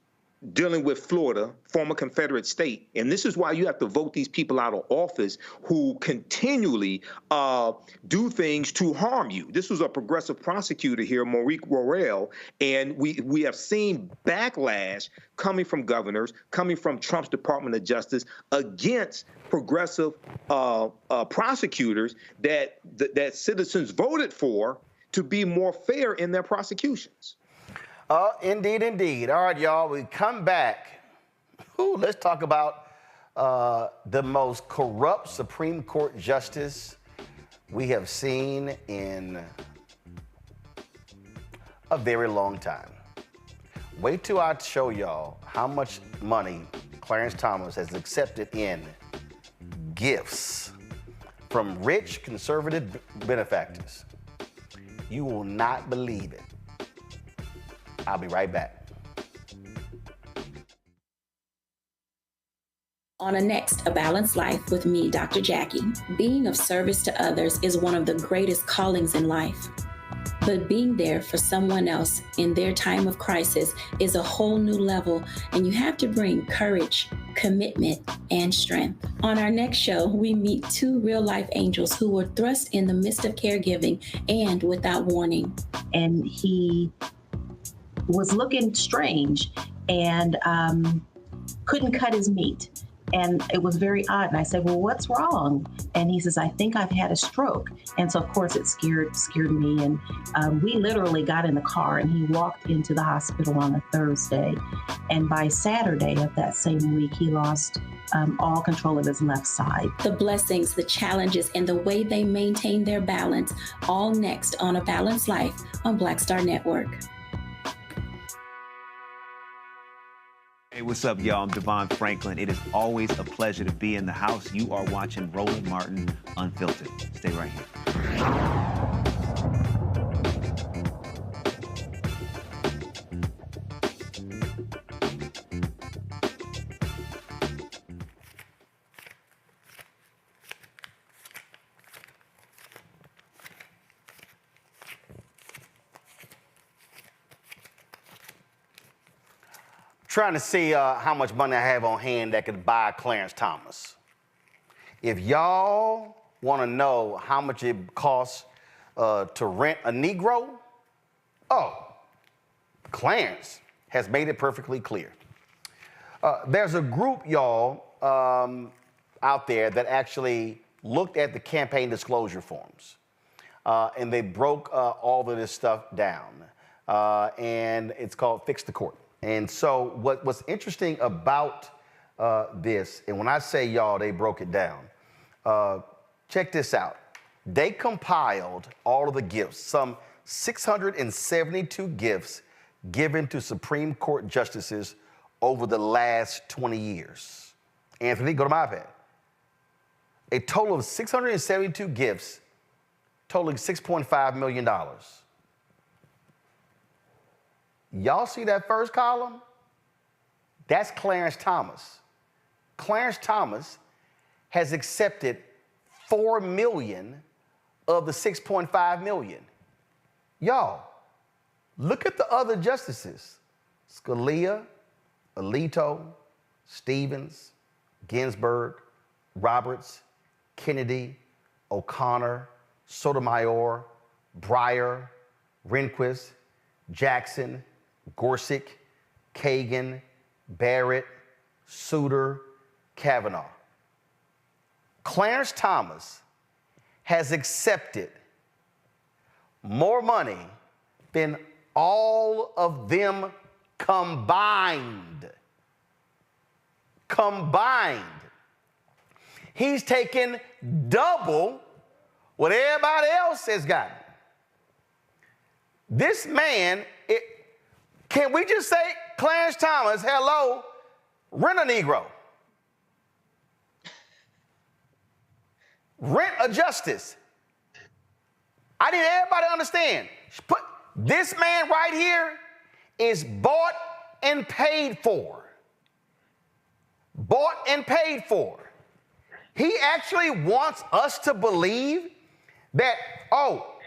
dealing with Florida, former Confederate state. And this is why you have to vote these people out of office who continually do things to harm you. This was a progressive prosecutor here, Monique Worrell, and we have seen backlash coming from governors, coming from Trump's Department of Justice against progressive prosecutors that citizens voted for to be more fair in their prosecutions. Indeed, indeed. All right, y'all, we come back. Let's talk about the most corrupt Supreme Court justice we have seen in a very long time. Wait till I show y'all how much money Clarence Thomas has accepted in gifts from rich conservative benefactors. You will not believe it. I'll be right back. On next, A Balanced Life with me, Dr. Jackie. Being of service to others is one of the greatest callings in life. But being there for someone else in their time of crisis is a whole new level, and you have to bring courage, commitment, and strength. On our next show, we meet two real-life angels who were thrust in the midst of caregiving and without warning. And he was looking strange and couldn't cut his meat. And it was very odd. And I said, well, what's wrong? And he says, I think I've had a stroke. And so, of course, it scared me. And we literally got in the car and he walked into the hospital on a Thursday. And by Saturday of that same week, he lost all control of his left side. The blessings, the challenges, and the way they maintain their balance, all next on A Balanced Life on Black Star Network. Hey, what's up, y'all? I'm Devon Franklin. It is always a pleasure to be in the house. You are watching Roland Martin Unfiltered. Stay right here. Trying to see how much money I have on hand that could buy Clarence Thomas. If y'all want to know how much it costs to rent a Negro, Clarence has made it perfectly clear. There's a group, y'all, out there that actually looked at the campaign disclosure forms, and they broke all of this stuff down, and it's called Fix the Court. And so what's interesting about this, and when I say y'all, they broke it down, check this out. They compiled all of the gifts, some 672 gifts given to Supreme Court justices over the last 20 years. Anthony, go to my iPad. A total of 672 gifts totaling $6.5 million. Y'all see that first column? That's Clarence Thomas. Clarence Thomas has accepted $4 million of the $6.5 million. Y'all, look at the other justices. Scalia, Alito, Stevens, Ginsburg, Roberts, Kennedy, O'Connor, Sotomayor, Breyer, Rehnquist, Jackson, Gorsuch, Kagan, Barrett, Souter, Kavanaugh. Clarence Thomas has accepted more money than all of them combined. Combined. He's taken double what everybody else has gotten. This man, can we just say, Clarence Thomas, hello, rent a Negro. Rent a justice. I need everybody to understand. This man right here is bought and paid for. Bought and paid for. He actually wants us to believe that,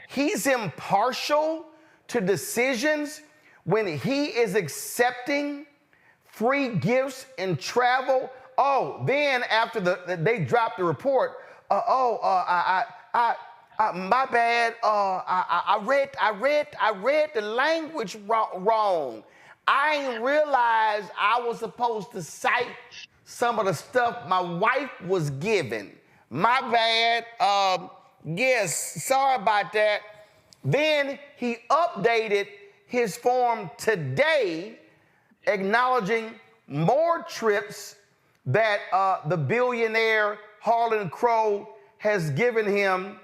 he's impartial to decisions when he is accepting free gifts and travel. Then after they dropped the report, my bad. I read the language wrong. I didn't realize I was supposed to cite some of the stuff my wife was given. My bad. Yes, sorry about that. Then he updated his form today, acknowledging more trips that the billionaire Harlan Crow has given him.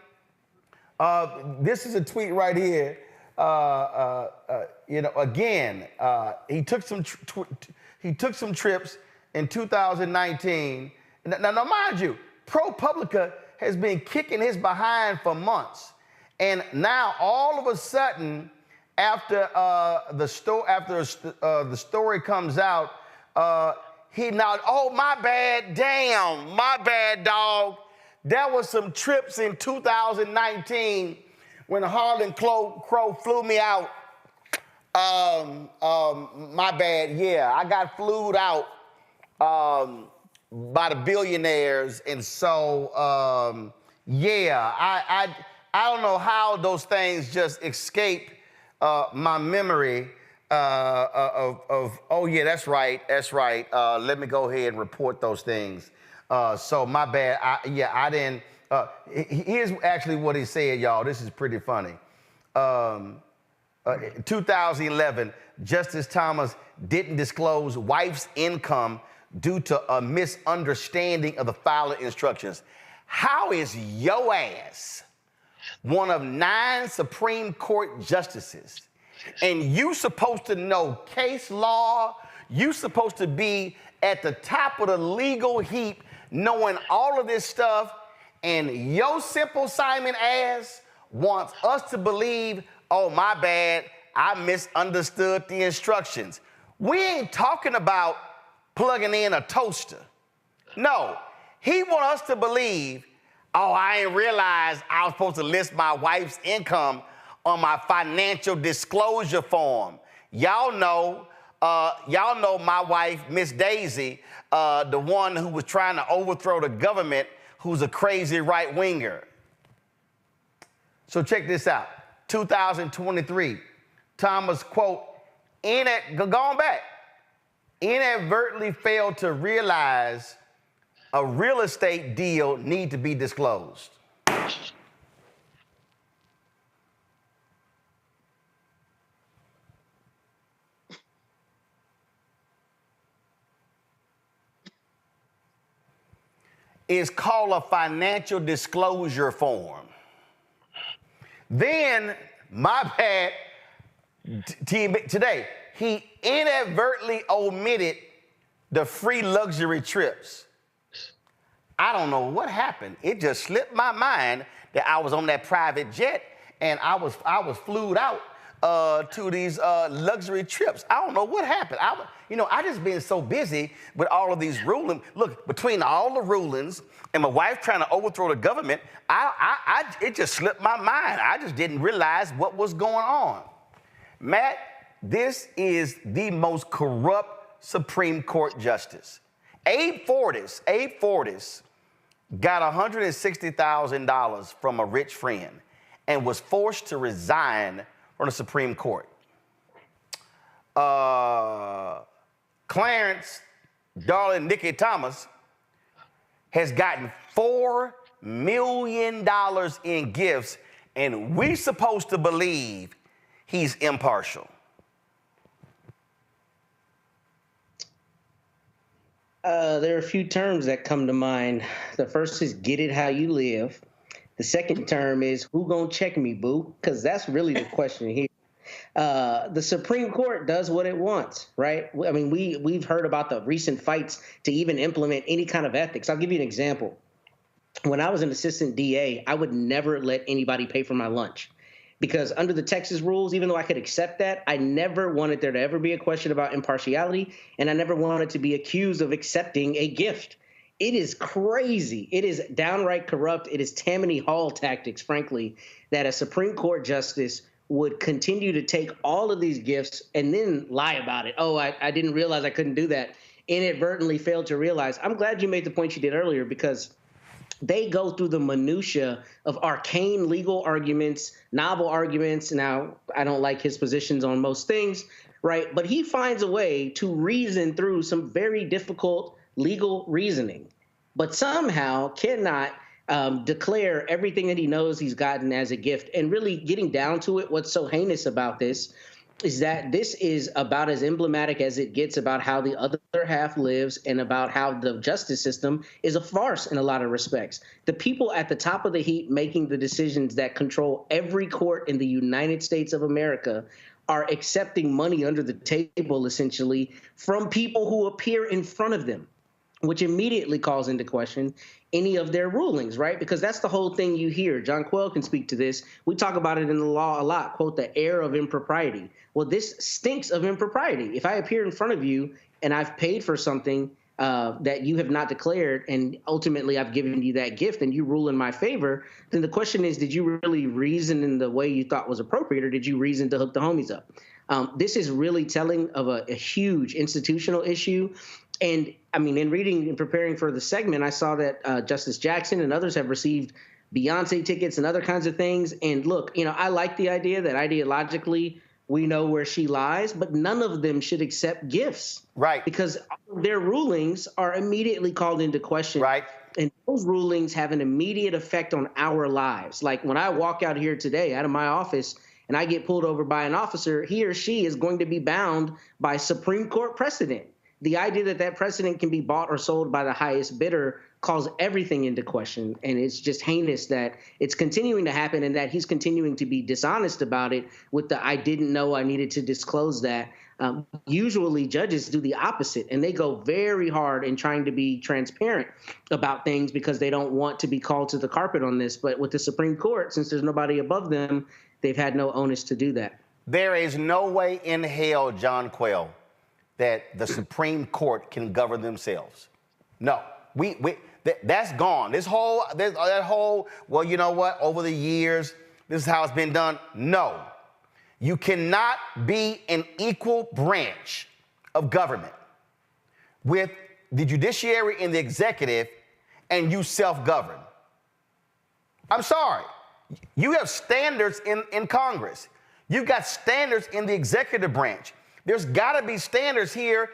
This is a tweet right here. He took some trips in 2019. Now, mind you, ProPublica has been kicking his behind for months, and now all of a sudden, after the story comes out, he now, my bad, damn, my bad, dog. There was some trips in 2019 when Harlan Crow flew me out. My bad, yeah, I got flued out by the billionaires, and so I don't know how those things just escape my memory of that's right. Let me go ahead and report those things. So my bad. I didn't. Here's actually what he said, y'all. This is pretty funny. 2011, Justice Thomas didn't disclose wife's income due to a misunderstanding of the filing instructions. How is your ass one of 9 Supreme Court justices, and you supposed to know case law? You supposed to be at the top of the legal heap, knowing all of this stuff, and your simple Simon ass wants us to believe, my bad, I misunderstood the instructions. We ain't talking about plugging in a toaster. No, he wants us to believe, I didn't realize I was supposed to list my wife's income on my financial disclosure form. Y'all know my wife, Miss Daisy, the one who was trying to overthrow the government, who's a crazy right-winger. So check this out. 2023, Thomas, quote, going back, inadvertently failed to realize a real estate deal need to be disclosed. It's called a financial disclosure form. Then, my bad, today, he inadvertently omitted the free luxury trips. I don't know what happened. It just slipped my mind that I was on that private jet and I was flued out to these luxury trips. I don't know what happened. I just been so busy with all of these rulings. Look, between all the rulings and my wife trying to overthrow the government, it just slipped my mind. I just didn't realize what was going on. Matt, this is the most corrupt Supreme Court justice. Abe Fortas got $160,000 from a rich friend and was forced to resign from the Supreme Court. Clarence, darling Nikki Thomas, has gotten $4 million in gifts, and we're supposed to believe he's impartial. There are a few terms that come to mind. The first is get it how you live. The second term is who gonna check me, boo? Because that's really the question here. The Supreme Court does what it wants, right? I mean, we've heard about the recent fights to even implement any kind of ethics. I'll give you an example. When I was an assistant DA, I would never let anybody pay for my lunch. Because under the Texas rules, even though I could accept that, I never wanted there to ever be a question about impartiality, and I never wanted to be accused of accepting a gift. It is crazy. It is downright corrupt. It is Tammany Hall tactics, frankly, that a Supreme Court justice would continue to take all of these gifts and then lie about it. Oh, I didn't realize I couldn't do that. Inadvertently failed to realize. I'm glad you made the point you did earlier, because they go through the minutia of arcane legal arguments, novel arguments. Now, I don't like his positions on most things, right? But he finds a way to reason through some very difficult legal reasoning, but somehow cannot declare everything that he knows he's gotten as a gift. And really getting down to it, what's so heinous about this is that this is about as emblematic as it gets about how the other half lives and about how the justice system is a farce in a lot of respects. The people at the top of the heap making the decisions that control every court in the United States of America are accepting money under the table, essentially, from people who appear in front of them, which immediately calls into question any of their rulings, right? Because that's the whole thing you hear. John Quayle can speak to this. We talk about it in the law a lot, quote, the air of impropriety. Well, this stinks of impropriety. If I appear in front of you and I've paid for something that you have not declared, and ultimately I've given you that gift and you rule in my favor, then the question is, did you really reason in the way you thought was appropriate, or did you reason to hook the homies up? This is really telling of a huge institutional issue. And I mean, in reading and preparing for the segment, I saw that Justice Jackson and others have received Beyonce tickets and other kinds of things. And look, you know, I like the idea that ideologically we know where she lies, but none of them should accept gifts. Right. Because their rulings are immediately called into question. Right. And those rulings have an immediate effect on our lives. Like when I walk out here today, out of my office, and I get pulled over by an officer, he or she is going to be bound by Supreme Court precedent. The idea that that precedent can be bought or sold by the highest bidder calls everything into question. And it's just heinous that it's continuing to happen and that he's continuing to be dishonest about it with the I didn't know I needed to disclose that. Usually judges do the opposite, and they go very hard in trying to be transparent about things because they don't want to be called to the carpet on this. But with the Supreme Court, since there's nobody above them, they've had no onus to do that. There is no way in hell, John Quayle, that the Supreme Court can govern themselves. No, that's gone. That whole, well, you know what, over the years, this is how it's been done. No, you cannot be an equal branch of government with the judiciary and the executive and you self-govern. I'm sorry. You have standards in Congress. You've got standards in the executive branch. There's got to be standards here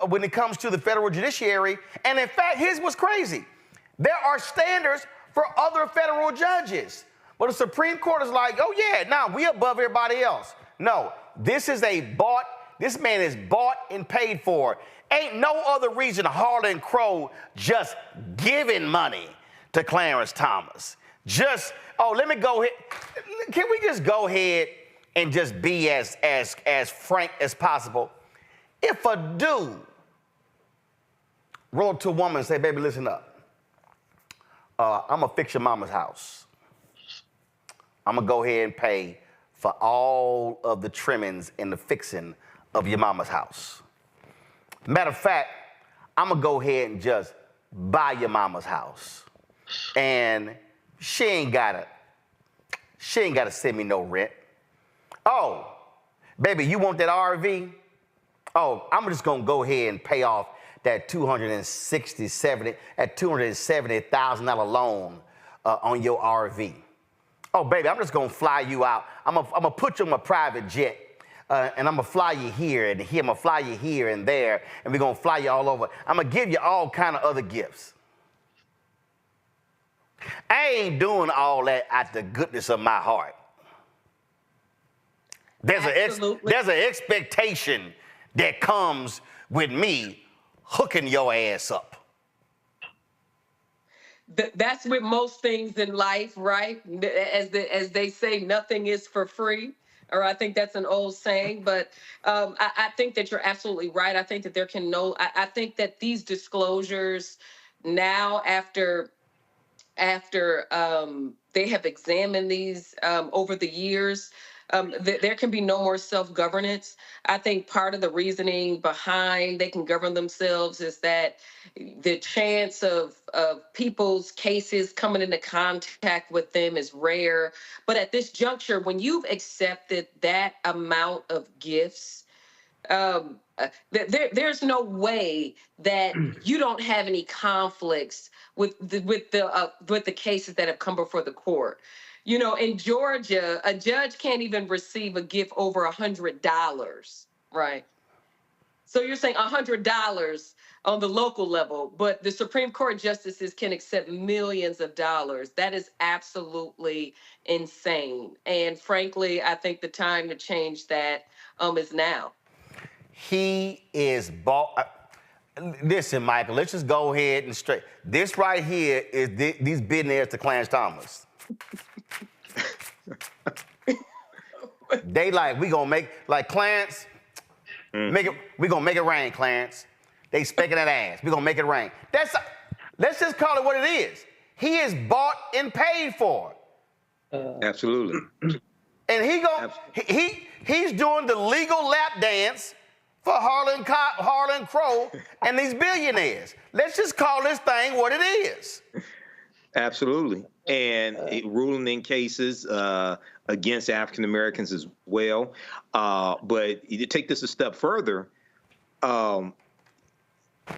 when it comes to the federal judiciary. And in fact, here's what's crazy. There are standards for other federal judges. But the Supreme Court is like, oh yeah, now we above everybody else. No, this man is bought and paid for. Ain't no other reason Harlan Crow just giving money to Clarence Thomas. Let me go ahead. Can we just go ahead and just be as frank as possible? If a dude wrote to a woman and say, baby, listen up. I'm going to fix your mama's house. I'm going to go ahead and pay for all of the trimmings and the fixing of your mama's house. Matter of fact, I'm going to go ahead and just buy your mama's house. And she ain't gotta send me no rent. Oh, baby, you want that RV? Oh, I'm just gonna go ahead and pay off that $270,000 loan on your RV. Oh, baby, I'm just gonna fly you out. I'm gonna put you on a private jet, and I'm gonna fly you here and here. I'm gonna fly you here and there, and we're gonna fly you all over. I'm gonna give you all kind of other gifts. I ain't doing all that out the goodness of my heart. There's an expectation that comes with me hooking your ass up. That's with most things in life, right? As they say, nothing is for free. Or I think that's an old saying, but I think that you're absolutely right. I think that I think that these disclosures now, after they have examined these over the years, there can be no more self-governance. I think part of the reasoning behind they can govern themselves is that the chance of people's cases coming into contact with them is rare. But at this juncture, when you've accepted that amount of gifts, there's no way that you don't have any conflicts with the cases that have come before the court. You know, in Georgia, a judge can't even receive a gift over $100, right? So you're saying $100 on the local level, but the Supreme Court justices can accept millions of dollars. That is absolutely insane. And frankly, I think the time to change that is now. He is listen, Michael, let's just go ahead and straight. This right here is these billionaires to Clarence Thomas. They we gonna make, Clarence, we gonna make it rain, Clarence. They spanking that ass. We gonna make it rain. Let's just call it what it is. He is bought and paid for. Absolutely. And he's doing the legal lap dance for Harlan Crow and these billionaires. Let's just call this thing what it is. Absolutely. And ruling in cases against African Americans as well. But you take this a step further,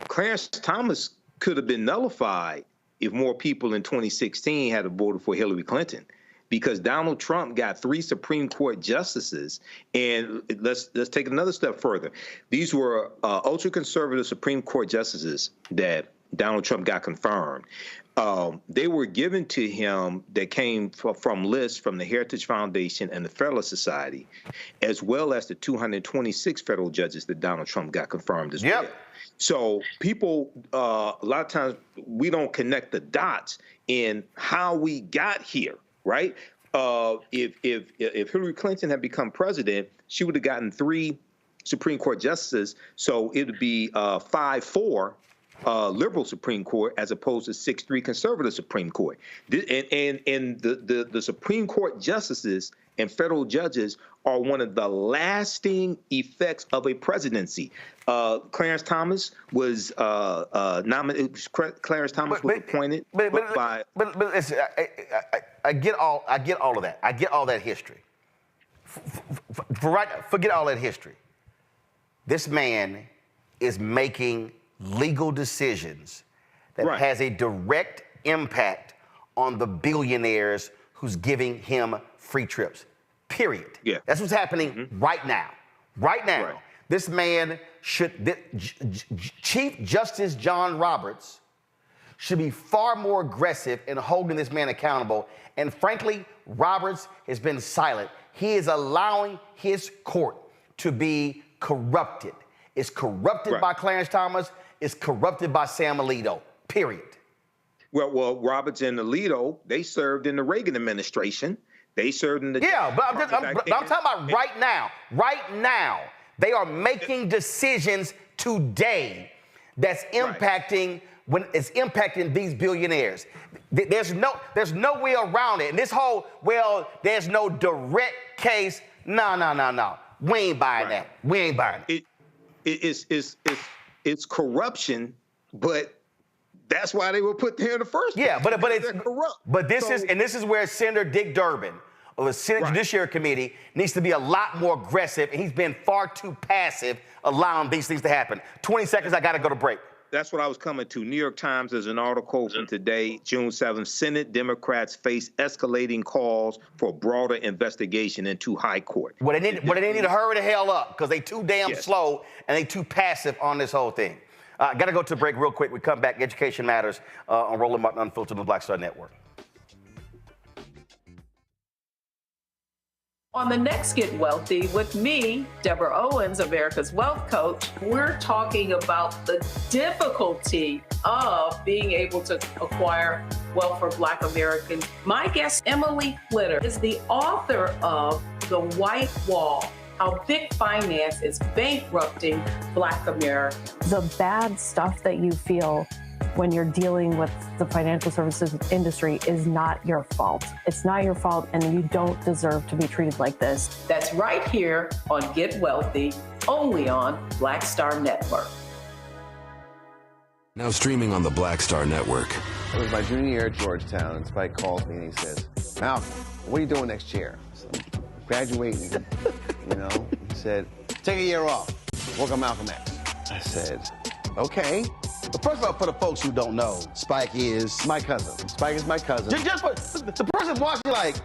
Clarence Thomas could have been nullified if more people in 2016 had voted for Hillary Clinton, because Donald Trump got 3 Supreme Court justices. And let's take another step further. These were ultra-conservative Supreme Court justices that Donald Trump got confirmed. They were given to him that came from lists from the Heritage Foundation and the Federalist Society, as well as the 226 federal judges that Donald Trump got confirmed as well. So people, a lot of times, we don't connect the dots in how we got here, right? If Hillary Clinton had become president, she would have gotten 3 Supreme Court justices, so it would be 5-4. Liberal Supreme Court as opposed to 6-3 conservative Supreme Court. And the Supreme Court justices and federal judges are one of the lasting effects of a presidency. Clarence Thomas was nominated. Clarence Thomas was appointed by. But listen, I get all of that. I get all that history. Forget all that history. This man is making legal decisions that has a direct impact on the billionaires who's giving him free trips, period. Yeah. That's what's happening right now. Right now. Right. This man Chief Justice John Roberts should be far more aggressive in holding this man accountable. And frankly, Roberts has been silent. He is allowing his court to be corrupted. It's corrupted by Clarence Thomas. It's corrupted by Sam Alito, period. Well, Roberts and Alito, they served in the Reagan administration. They served in the... Yeah, but I'm talking about right now. Right now, they are making decisions today that's impacting it's impacting these billionaires. There's no way around it. And this whole, there's no direct case. No. We ain't buying that. We ain't buying it. It's corruption, but that's why they were put there in the first place. Yeah, but it's corrupt. But this is where Senator Dick Durbin of the Senate Judiciary Committee needs to be a lot more aggressive, and he's been far too passive allowing these things to happen. 20 seconds, I got to go to break. That's what I was coming to. New York Times, there's an article from today, June 7th. Senate Democrats face escalating calls for broader investigation into high court. Well, they need to hurry the hell up because they too damn slow and they too passive on this whole thing. Got to go to the break real quick. We come back. Education Matters on Roland Martin Unfiltered on the Black Star Network. On the next Get Wealthy with me, Deborah Owens, America's Wealth Coach, we're talking about the difficulty of being able to acquire wealth for Black Americans. My guest, Emily Flitter, is the author of The White Wall: How Big Finance is Bankrupting Black Americans. The bad stuff that you feel when you're dealing with the financial services industry is not your fault. It's not your fault, and you don't deserve to be treated like this. That's right here on Get Wealthy, only on Black Star Network. Now streaming on the Black Star Network. It was my junior year at Georgetown, and Spike calls me and he says, Malcolm, what are you doing next year? So, graduating, you know. He said, take a year off, work on Malcolm X. I said, okay. But first of all, for the folks who don't know, Spike is my cousin. Spike is my cousin. Just for the person watching, like,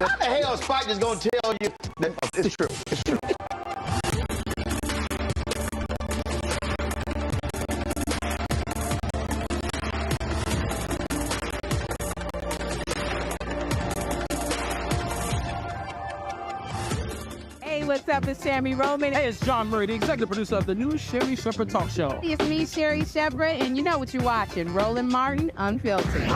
how the hell is Spike just gonna tell you that it's true? It's true. What's up? It's Sammy Roman. Hey, it's John Murray, the executive producer of the new Sherry Shepherd Talk Show. It's me, Sherry Shepherd, and you know what you're watching, Roland Martin Unfiltered.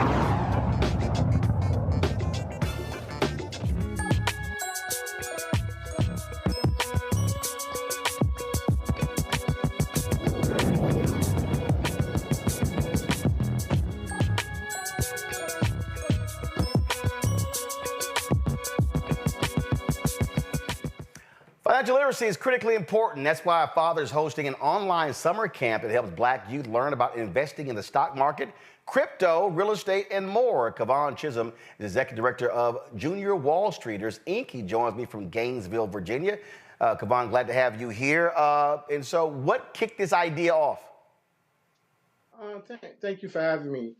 Financial literacy is critically important. That's why Father is hosting an online summer camp that helps Black youth learn about investing in the stock market, crypto, real estate, and more. Kavon Chisholm is Executive Director of Junior Wall Streeters, Inc. He joins me from Gainesville, Virginia. Kavon, glad to have you here. And so what kicked this idea off? Thank you for having me.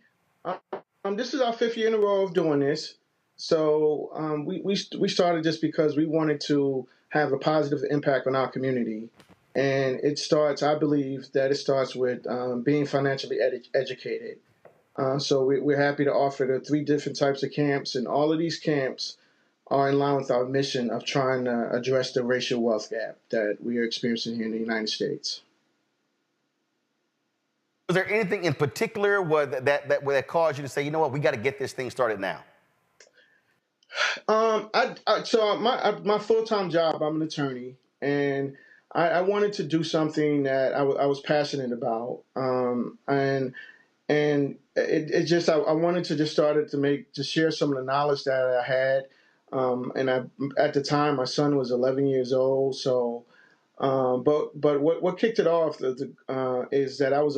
This is our 5th year in a row of doing this. So we started just because we wanted to have a positive impact on our community. And it starts, I believe, that it starts with being financially educated. So we're happy to offer the 3 different types of camps, and all of these camps are in line with our mission of trying to address the racial wealth gap that we are experiencing here in the United States. Was there anything in particular that caused you to say, you know what, we got to get this thing started now? So my full-time job, I'm an attorney, and I wanted to do something that I was passionate about, and it just I wanted to just start it to share some of the knowledge that I had, and at the time my son was 11 years old, so but what kicked it off is that I was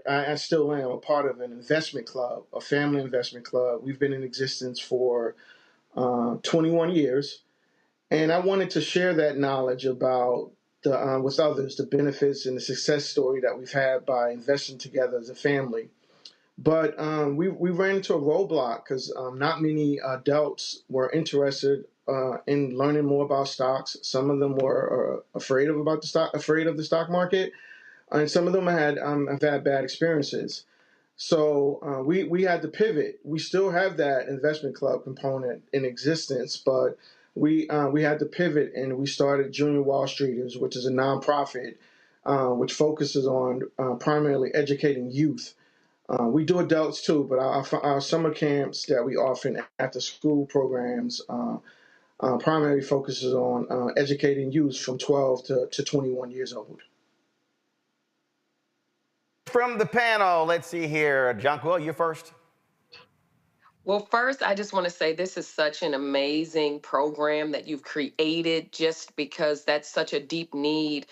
I still am a part of an investment club, a family investment club. We've been in existence for 21 years, and I wanted to share that knowledge about with others, the benefits and the success story that we've had by investing together as a family. But we ran into a roadblock because not many adults were interested in learning more about stocks. Some of them were afraid of the stock market, and some of them have had bad experiences. So we had to pivot. We still have that investment club component in existence, but we had to pivot, and we started Junior Wall Streeters, which is a nonprofit which focuses on primarily educating youth. We do adults too, but our summer camps that we offer in after-school programs primarily focuses on educating youth from 12 to 21 years old. From the panel, let's see here. Jonquil, you're first. Well, first, I just want to say this is such an amazing program that you've created just because that's such a deep need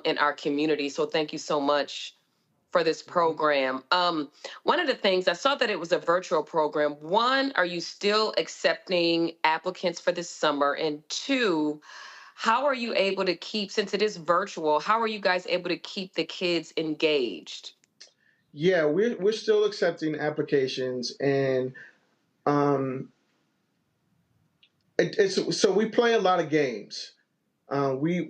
in our community. So thank you so much for this program. One of the things, I saw that it was a virtual program. One, are you still accepting applicants for this summer? And 2, how are you able to keep, since it is virtual, how are you guys able to keep the kids engaged? Yeah, we're still accepting applications, and it's so we play a lot of games. We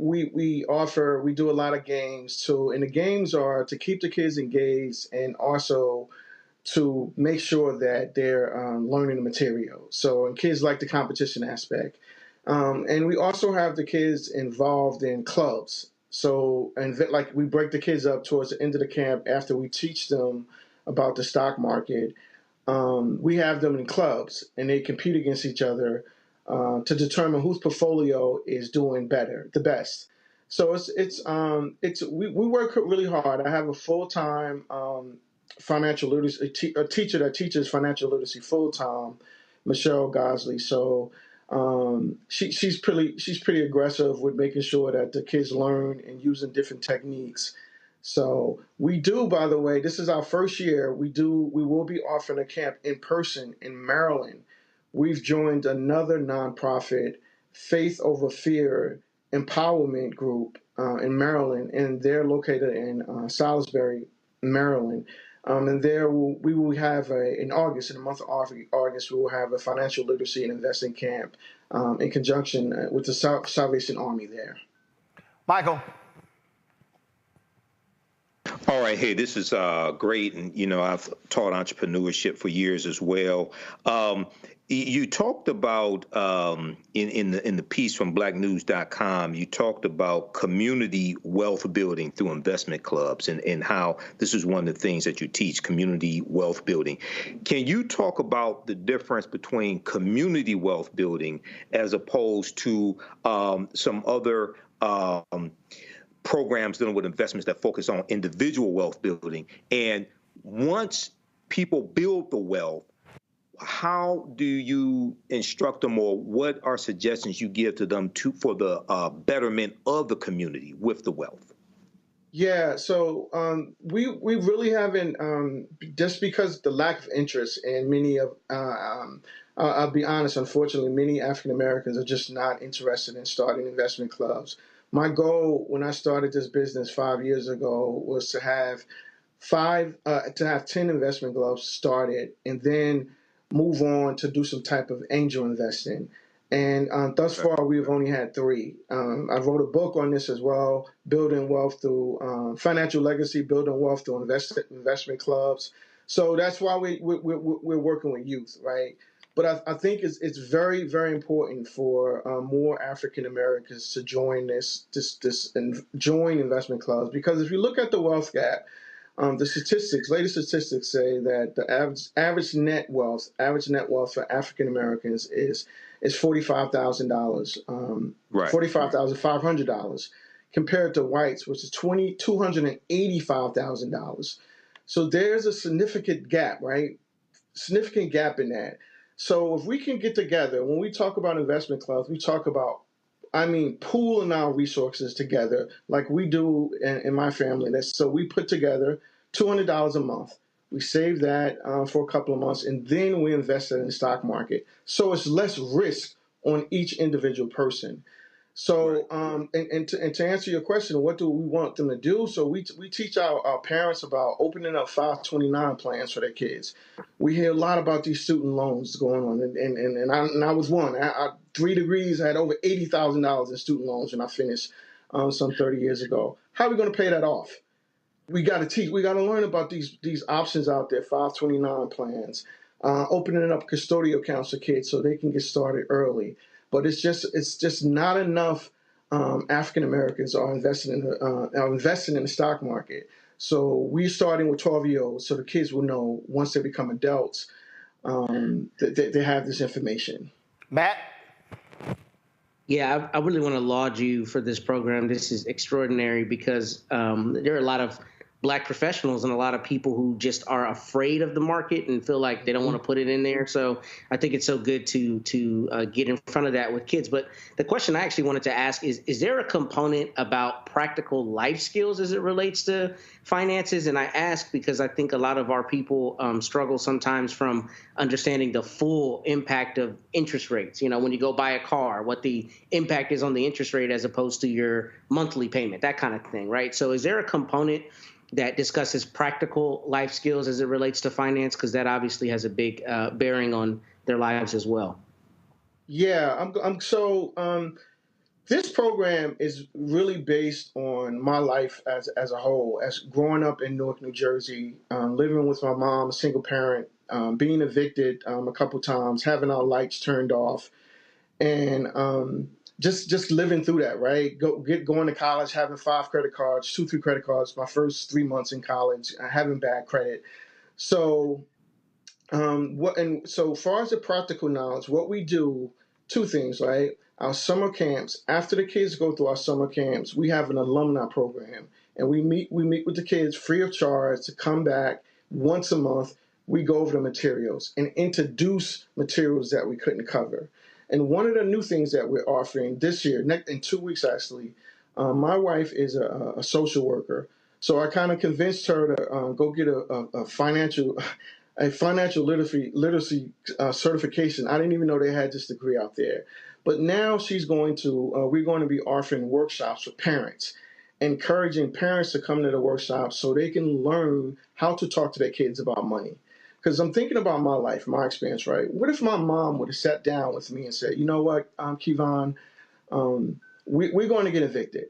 do a lot of games and the games are to keep the kids engaged and also to make sure that they're learning the material. So, and kids like the competition aspect. And we also have the kids involved in clubs. So, and like we break the kids up towards the end of the camp after we teach them about the stock market. We have them in clubs and they compete against each other to determine whose portfolio is doing better, the best. So we work really hard. I have a full-time financial literacy a teacher that teaches financial literacy full-time, Michelle Gosley. So she's pretty aggressive with making sure that the kids learn and using different techniques. So we do, by the way, this is our first year. We will be offering a camp in person in Maryland. We've joined another nonprofit, Faith Over Fear Empowerment Group in Maryland, and they're located in Salisbury, Maryland. And there we will have in August, in the month of August, we will have a financial literacy and investing camp in conjunction with the Salvation Army there. Michael. All right. Hey, this is great. And, I've taught entrepreneurship for years as well. You talked about in the piece from blacknews.com, you talked about community wealth building through investment clubs and how this is one of the things that you teach, community wealth building. Can you talk about the difference between community wealth building as opposed to some other programs dealing with investments that focus on individual wealth building? And once people build the wealth, how do you instruct them, or what are suggestions you give to them for the betterment of the community with the wealth? Yeah, so we really haven't, just because the lack of interest in many of, I'll be honest, unfortunately, many African Americans are just not interested in starting investment clubs. My goal when I started this business 5 years ago was to have 10 investment clubs started and then move on to do some type of angel investing. And thus far, we've only had 3. I wrote a book on this as well, Building Wealth Through Financial Legacy, Building Wealth Through Investment Clubs. So that's why we're working with youth, right? But I think it's very, very important for more African Americans to join join investment clubs, because if you look at the wealth gap, the latest statistics say that the average net wealth for African Americans is $45,000, right. $45,500, compared to whites, which is $285,000. So there's a significant gap, right? Significant gap in that. So if we can get together, when we talk about investment clubs, we talk about, pooling our resources together like we do in my family. So we put together $200 a month. We save that for a couple of months, and then we invest it in the stock market. So it's less risk on each individual person. So, and to answer your question, what do we want them to do? So we teach our parents about opening up 529 plans for their kids. We hear a lot about these student loans going on, and I was one. I 3 degrees, I had over $80,000 in student loans when I finished some 30 years ago. How are we going to pay that off? We got to teach. We got to learn about these options out there, 529 plans, opening up custodial accounts for kids so they can get started early. But it's just not enough African Americans are investing in the stock market. So we're starting with 12-year-olds, so the kids will know once they become adults that they have this information. Matt? Yeah, I really want to laud you for this program. This is extraordinary because there are a lot of Black professionals and a lot of people who just are afraid of the market and feel like they don't want to put it in there. So I think it's so good to get in front of that with kids. But the question I actually wanted to ask is there a component about practical life skills as it relates to finances? And I ask because I think a lot of our people struggle sometimes from understanding the full impact of interest rates. You know, when you go buy a car, what the impact is on the interest rate as opposed to your monthly payment, that kind of thing, right? So is there a component that discusses practical life skills as it relates to finance, because that obviously has a big bearing on their lives as well. Yeah, this program is really based on my life as a whole, as growing up in Newark, New Jersey, living with my mom, a single parent, being evicted a couple times, having our lights turned off, and just living through that, right? Going to college, having 5 credit cards, 3 credit cards, my first 3 months in college, having bad credit. So, so far as the practical knowledge, what we do, 2 things, right? Our summer camps, after the kids go through our summer camps, we have an alumni program, and we meet with the kids free of charge to come back once a month. We go over the materials and introduce materials that we couldn't cover. And one of the new things that we're offering this year, in 2 weeks actually, my wife is a social worker, so I kind of convinced her to go get a financial literacy certification. I didn't even know they had this degree out there. But now we're going to be offering workshops for parents, encouraging parents to come to the workshops so they can learn how to talk to their kids about money. Because I'm thinking about my life, my experience, right? What if my mom would have sat down with me and said, you know what, Kevon, we're going to get evicted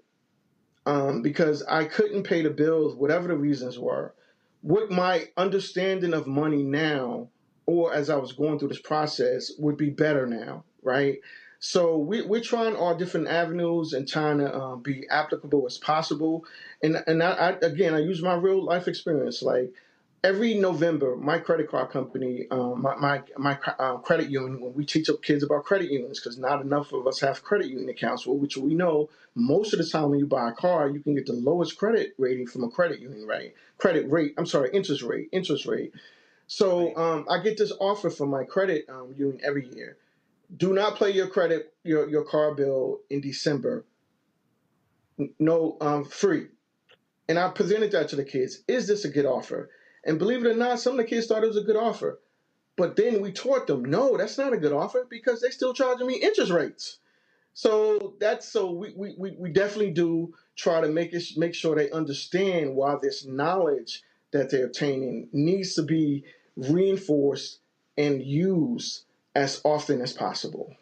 because I couldn't pay the bills, whatever the reasons were. What my understanding of money now, or as I was going through this process, would be better now, right? So we're trying all different avenues and trying to be applicable as possible. And I use my real life experience. Like every November, my credit card company, my credit union, when we teach up kids about credit unions, because not enough of us have credit union accounts, which we know most of the time when you buy a car, you can get the lowest credit rating from a credit union, right? Interest rate. So I get this offer from my credit union every year. Do not pay your car bill in December. No, free. And I presented that to the kids. Is this a good offer? And believe it or not, some of the kids thought it was a good offer. But then we taught them, no, that's not a good offer because they're still charging me interest rates. So we definitely do try to make sure they understand why this knowledge that they're obtaining needs to be reinforced and used as often as possible.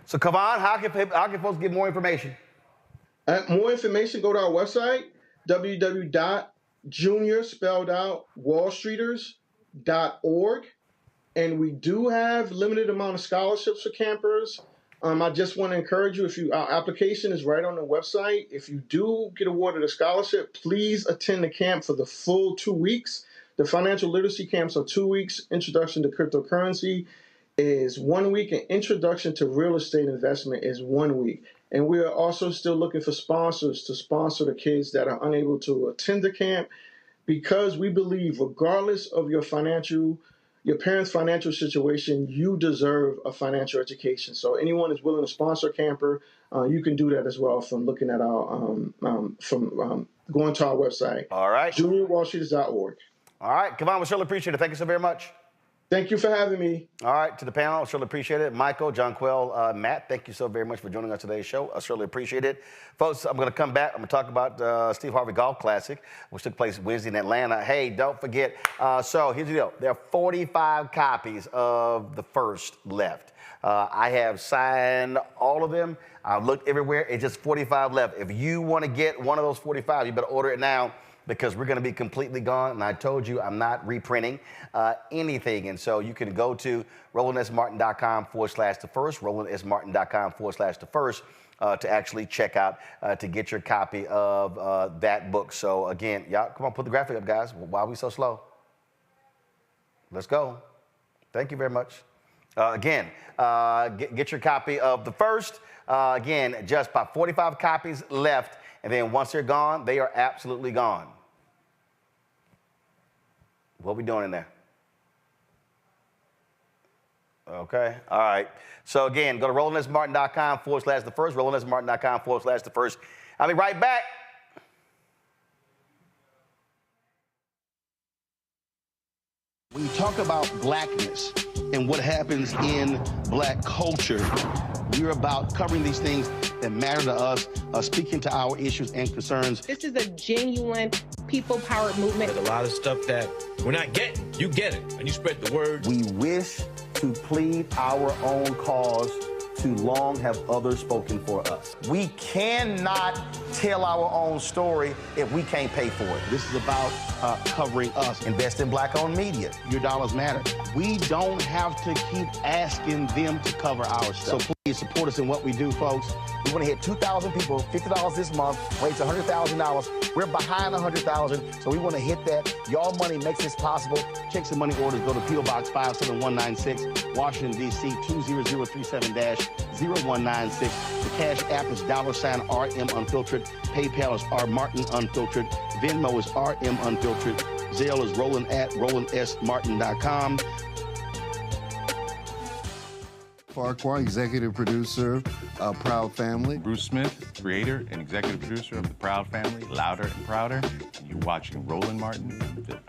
So, Kevon, how can folks get more information? More information, go to our website, www.junior.wallstreeters.org. And we do have limited amount of scholarships for campers. I just want to encourage you, our application is right on the website. If you do get awarded a scholarship, please attend the camp for the full 2 weeks. The financial literacy camps are 2 weeks. Introduction to cryptocurrency is 1 week, and introduction to real estate investment is 1 week. And we are also still looking for sponsors to sponsor the kids that are unable to attend the camp, because we believe regardless of your parents' financial situation, you deserve a financial education. So anyone is willing to sponsor a camper, you can do that as well from looking at our going to our website. All right. JuniorWallStreeters.org. All right, Kevon, we surely appreciate it. Thank you so very much. Thank you for having me. All right, to the panel, I surely appreciate it. Michael, Jonquel, Matt, thank you so very much for joining us today's show. I certainly appreciate it. Folks, I'm going to come back. I'm going to talk about Steve Harvey Golf Classic, which took place Wednesday in Atlanta. Hey, don't forget. So here's the deal. There are 45 copies of the first left. I have signed all of them. I've looked everywhere. It's just 45 left. If you want to get one of those 45, you better order it now, because we're going to be completely gone. And I told you I'm not reprinting anything. And so you can go to RolandSMartin.com/thefirst, RolandSMartin.com/thefirst to actually check out to get your copy of that book. So again, y'all, come on, put the graphic up, guys. Why are we so slow? Let's go. Thank you very much. Again, get your copy of the first. Again, just about 45 copies left. And then once they're gone, they are absolutely gone. What are we doing in there? Okay, all right. So again, go to RolandSMartin.com/thefirst, RolandSMartin.com/thefirst. I'll be right back. When you talk about blackness and what happens in black culture, We're about covering these things that matter to us, speaking to our issues and concerns. This is a genuine people-powered movement. There's a lot of stuff that we're not getting. You get it, and you spread the word. We wish to plead our own cause. Too long have others spoken for us. We cannot tell our own story if we can't pay for it. This is about covering us. Invest in Black-owned media. Your dollars matter. We don't have to keep asking them to cover our stuff. So please support us in what we do, folks. We want to hit 2,000 people, $50 this month, raise $100,000. We're behind 100,000, so we want to hit that. Y'all money makes this possible. Check some money orders. Go to P.O. Box 57196, Washington, D.C. 20037-0196. The Cash App is $RM Unfiltered. PayPal is R Martin Unfiltered. Venmo is RM Unfiltered. Zelle is Roland at RolandSMartin.com. Farquhar, executive producer of Proud Family. Bruce Smith, creator and executive producer of The Proud Family, Louder and Prouder. And you're watching Roland Martin Unfiltered.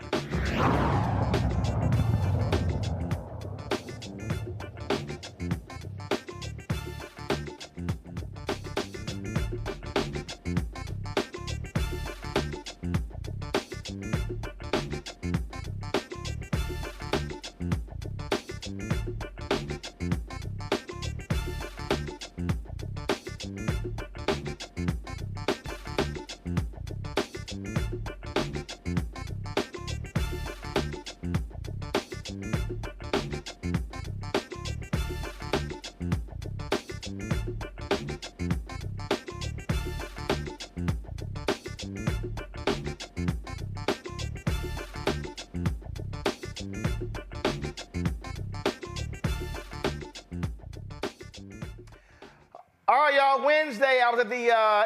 All right, y'all. Wednesday, I was at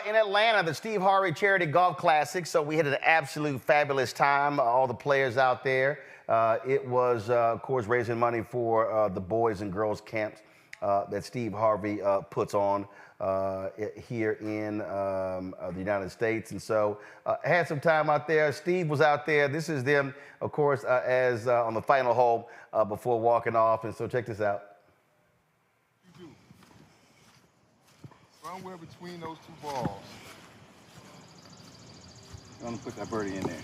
in Atlanta, the Steve Harvey Charity Golf Classic. So we had an absolute fabulous time. All the players out there. It was, of course, raising money for the boys and girls camps that Steve Harvey puts on here in the United States. And so I had some time out there. Steve was out there. This is them, of course, as on the final hole before walking off. And so check this out. Somewhere between those two balls. I'm gonna put that birdie in there.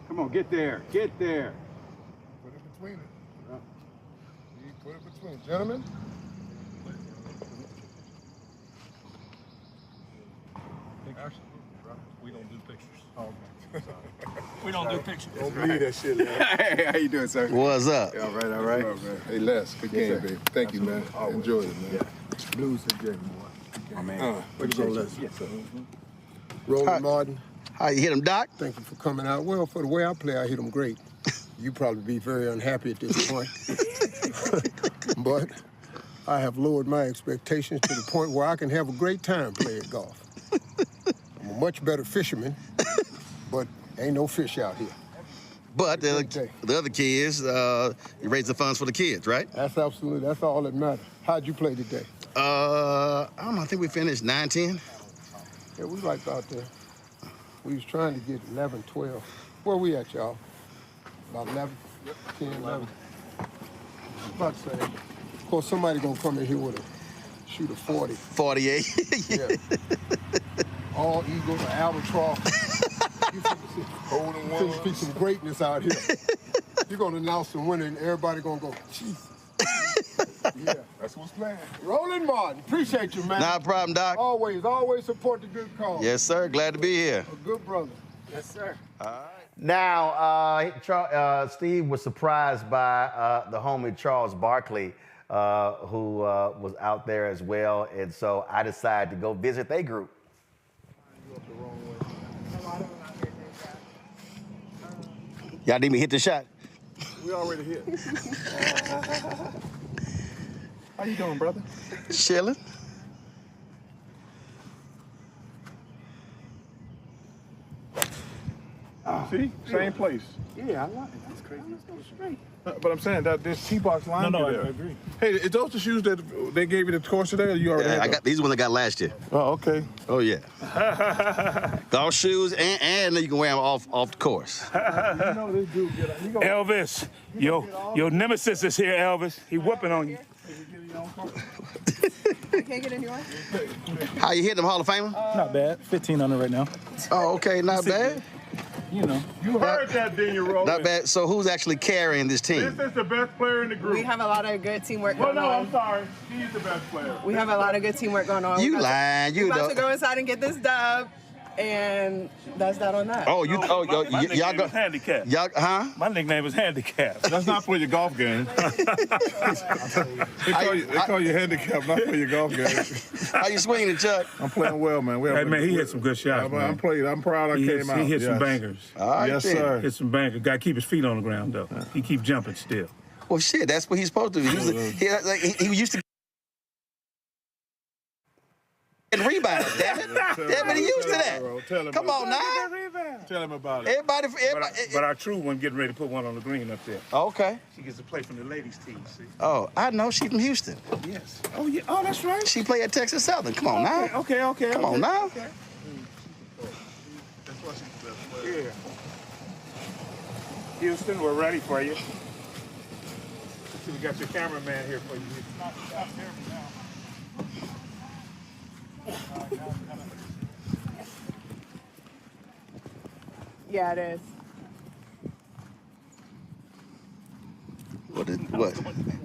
Come on, get there, get there. Put it between it. You put it between. Gentlemen. We don't do pictures. Oh, okay. We don't do pictures. Don't believe that shit, man. Hey, how you doing, sir? What's up? Yeah, all right, all right. Man. Hey, Les, good game, baby. Thank you, man. Enjoyed it, man. Yeah. Blues and Jay, boy. My man. Way to go, Les. Yes, sir. Roland Martin. How you hit him, Doc? Thank you for coming out. Well, for the way I play, I hit him great. You probably be very unhappy at this point. But I have lowered my expectations to the point where I can have a great time playing golf. I'm a much better fisherman, but ain't no fish out here. But the other kids, you raise the funds for the kids, right? That's absolutely, that's all that matters. How'd you play today? I don't know, I think we finished 9-10. Yeah, we like out there. We was trying to get 11, 12. Where we at, y'all? About 11? Yep. 10, 11. I was about to say, of course, somebody gonna come in here with a shoot a 40. 48. Yeah. All eagle, an albatross. You finna see some greatness out here. You're gonna announce the winner and everybody gonna go, Jesus. Yeah, that's what's planned. Roland Martin, appreciate you, man. Not a problem, Doc. Always support the good cause. Yes, sir. Glad to be here. A good brother. Yes, sir. All right. Now, Steve was surprised by the homie Charles Barkley, who was out there as well. And so I decided to go visit their group. Y'all need me to hit the shot? We already hit. How you doing, brother? Chilling. See? Same place. Yeah, I like it. That's crazy. Straight. But I'm saying that this T-box line there. I agree. Hey, is those the shoes that they gave you the course today, or you already had I got these ones I got last year. Oh, okay. Oh, yeah. Golf shoes, and you can wear them off the course. You know this dude Elvis, your nemesis is here, Elvis. He whooping on you. Can't get anyone? How you hitting them, Hall of Famer? Not bad. 15 under right now. Oh, okay, not bad. You know. You heard that, didn't you, Roland? Not bad. So who's actually carrying this team? This is the best player in the group. We have a lot of good teamwork Well, going no, on. I'm sorry. She's the best player. We have a lot of good teamwork going on. You lying. You We're about don't. to go inside and get this dub, and that's that on that. Oh, My nickname y'all go. is Handicap. Y'all, huh? My nickname is Handicap. That's not for your golf game. They call you handicap, not for your golf game. How you swinging, Chuck? I'm playing well, man. Hey, man, he hit some good shots, man. I'm proud I came out. He hit some Yes. bangers. All right, Yes, then. sir. Hit some bangers. Got to keep his feet on the ground, though. He keep jumping still. Well, shit, that's what he's supposed to do. He used to and rebound. Damn it! Damn it, he used to that. Come on now. Tell him about it. Everybody. But our true one getting ready to put one on the green up there. Okay. She gets to play from the ladies' team, see? Oh, I know. She's from Houston. Yes. Oh, yeah. Oh, that's right. She played at Texas Southern. Come on now. Okay. Come on now. Okay. That's why she's the best player. Yeah. Houston, we're ready for you. See, we got your cameraman here for you. Yeah, it is. What?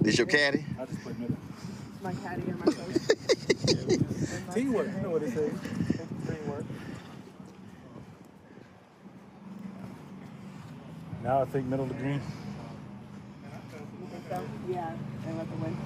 This your caddy? I just play middle. My caddy and my coach. Teamwork. You know what it says. Teamwork. Now I think middle of the green. So, yeah, and let the win.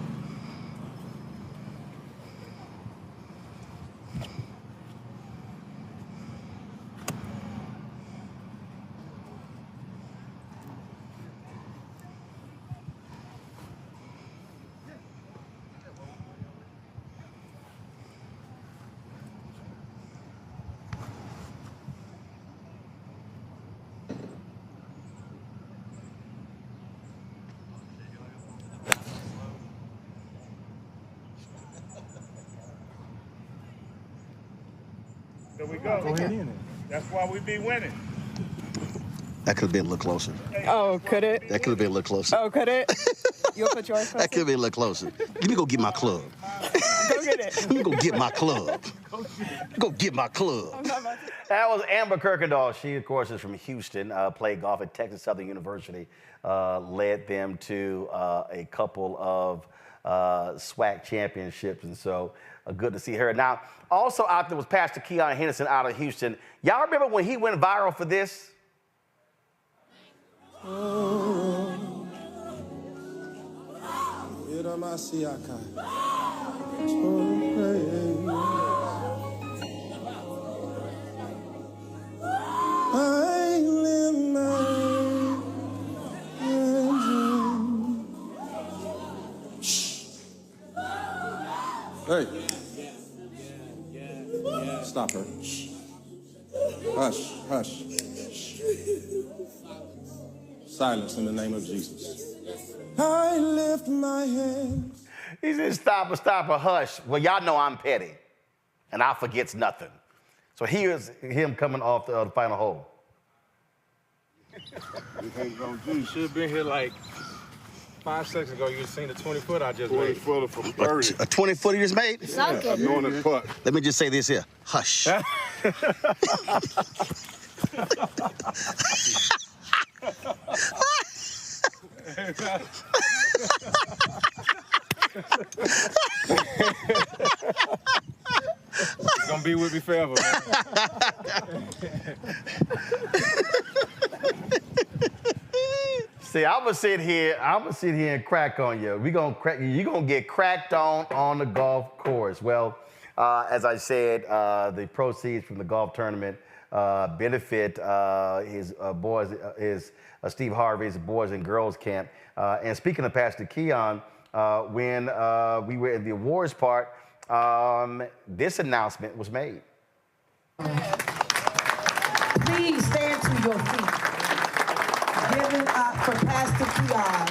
There we go. Go ahead in it. That's why we be winning. That could have been a little closer. Oh, could it? That could have been a little closer. Oh, could it? You'll put yours first? That could have been a little closer. Let me go get my club. Go get it. Let me go get my club. Go get my club. That was Amber Kirkendall. She, of course, is from Houston, played golf at Texas Southern University, led them to a couple of SWAC championships, and so good to see her. Now, also out there was Pastor Keon Henderson out of Houston. Y'all remember when he went viral for this? Hey. Stop her. Hush, hush. Silence in the name of Jesus. I lift my hands. He said, stop her, hush. Well, y'all know I'm petty, and I forgets nothing. So here's him coming off the final hole. You should have been here like 5 seconds ago. You would have seen the 20-foot I just 20 made. footer from 30. A 20-footer you just made? Yeah, I'm doing it putt. Let me just say this here. Hush. It's gonna be with me forever, man. See, I'm gonna sit here and crack on you. You're gonna get cracked on the golf course. Well, as I said, the proceeds from the golf tournament benefit his boys, Steve Harvey's Boys and Girls Camp. And speaking of Pastor Keon, when we were in the awards part, this announcement was made. Please stand to your feet. Give it up for Pastor Keon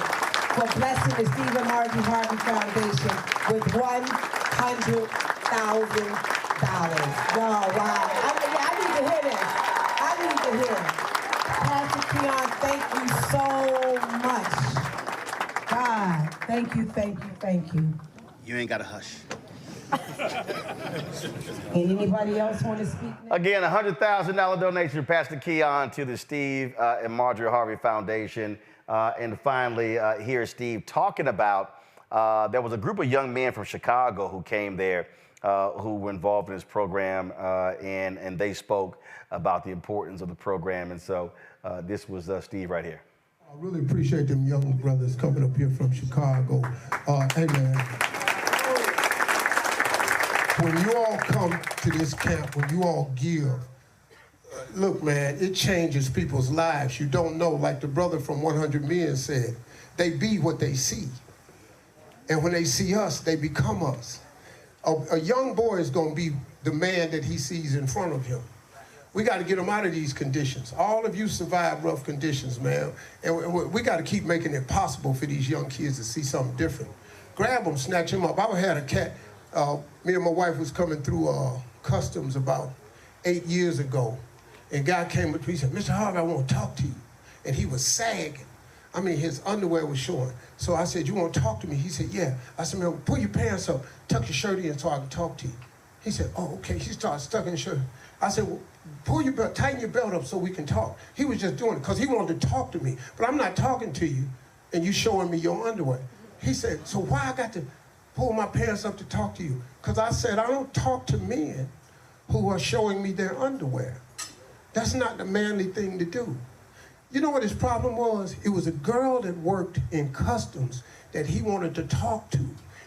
for blessing the Stephen Martin Harvey Foundation with $100,000. Wow, wow. I need to hear this. I need to hear it. Pastor Keon, thank you so much. God, thank you, thank you, thank you. You ain't got to hush. Anybody else want to speak now? Again, $100,000 donation to Pastor Keon to the Steve and Marjorie Harvey Foundation. And finally, here's Steve talking about there was a group of young men from Chicago who came there who were involved in this program, and they spoke about the importance of the program. And so this was Steve right here. I really appreciate them young brothers coming up here from Chicago. Hey, man. When you all come to this camp, when you all give, look, man, it changes people's lives. You don't know, like the brother from 100 Men said, they be what they see. And when they see us, they become us. A young boy is going to be the man that he sees in front of him. We got to get them out of these conditions. All of you survived rough conditions, man. And we got to keep making it possible for these young kids to see something different. Grab them, snatch them up. I had a cat. Me and my wife was coming through customs about 8 years ago, and guy came up to me, he said, Mr. Harvey, I want to talk to you. And he was sagging. I mean, his underwear was showing. So I said, you want to talk to me? He said, yeah. I said, man, pull your pants up, tuck your shirt in so I can talk to you. He said, oh, okay. He started stucking his shirt. I said, well, pull your belt, tighten your belt up so we can talk. He was just doing it because he wanted to talk to me. But I'm not talking to you, and you showing me your underwear. He said, so why I got to pull my pants up to talk to you? Because I said, I don't talk to men who are showing me their underwear. That's not the manly thing to do. You know what his problem was? It was a girl that worked in customs that he wanted to talk to.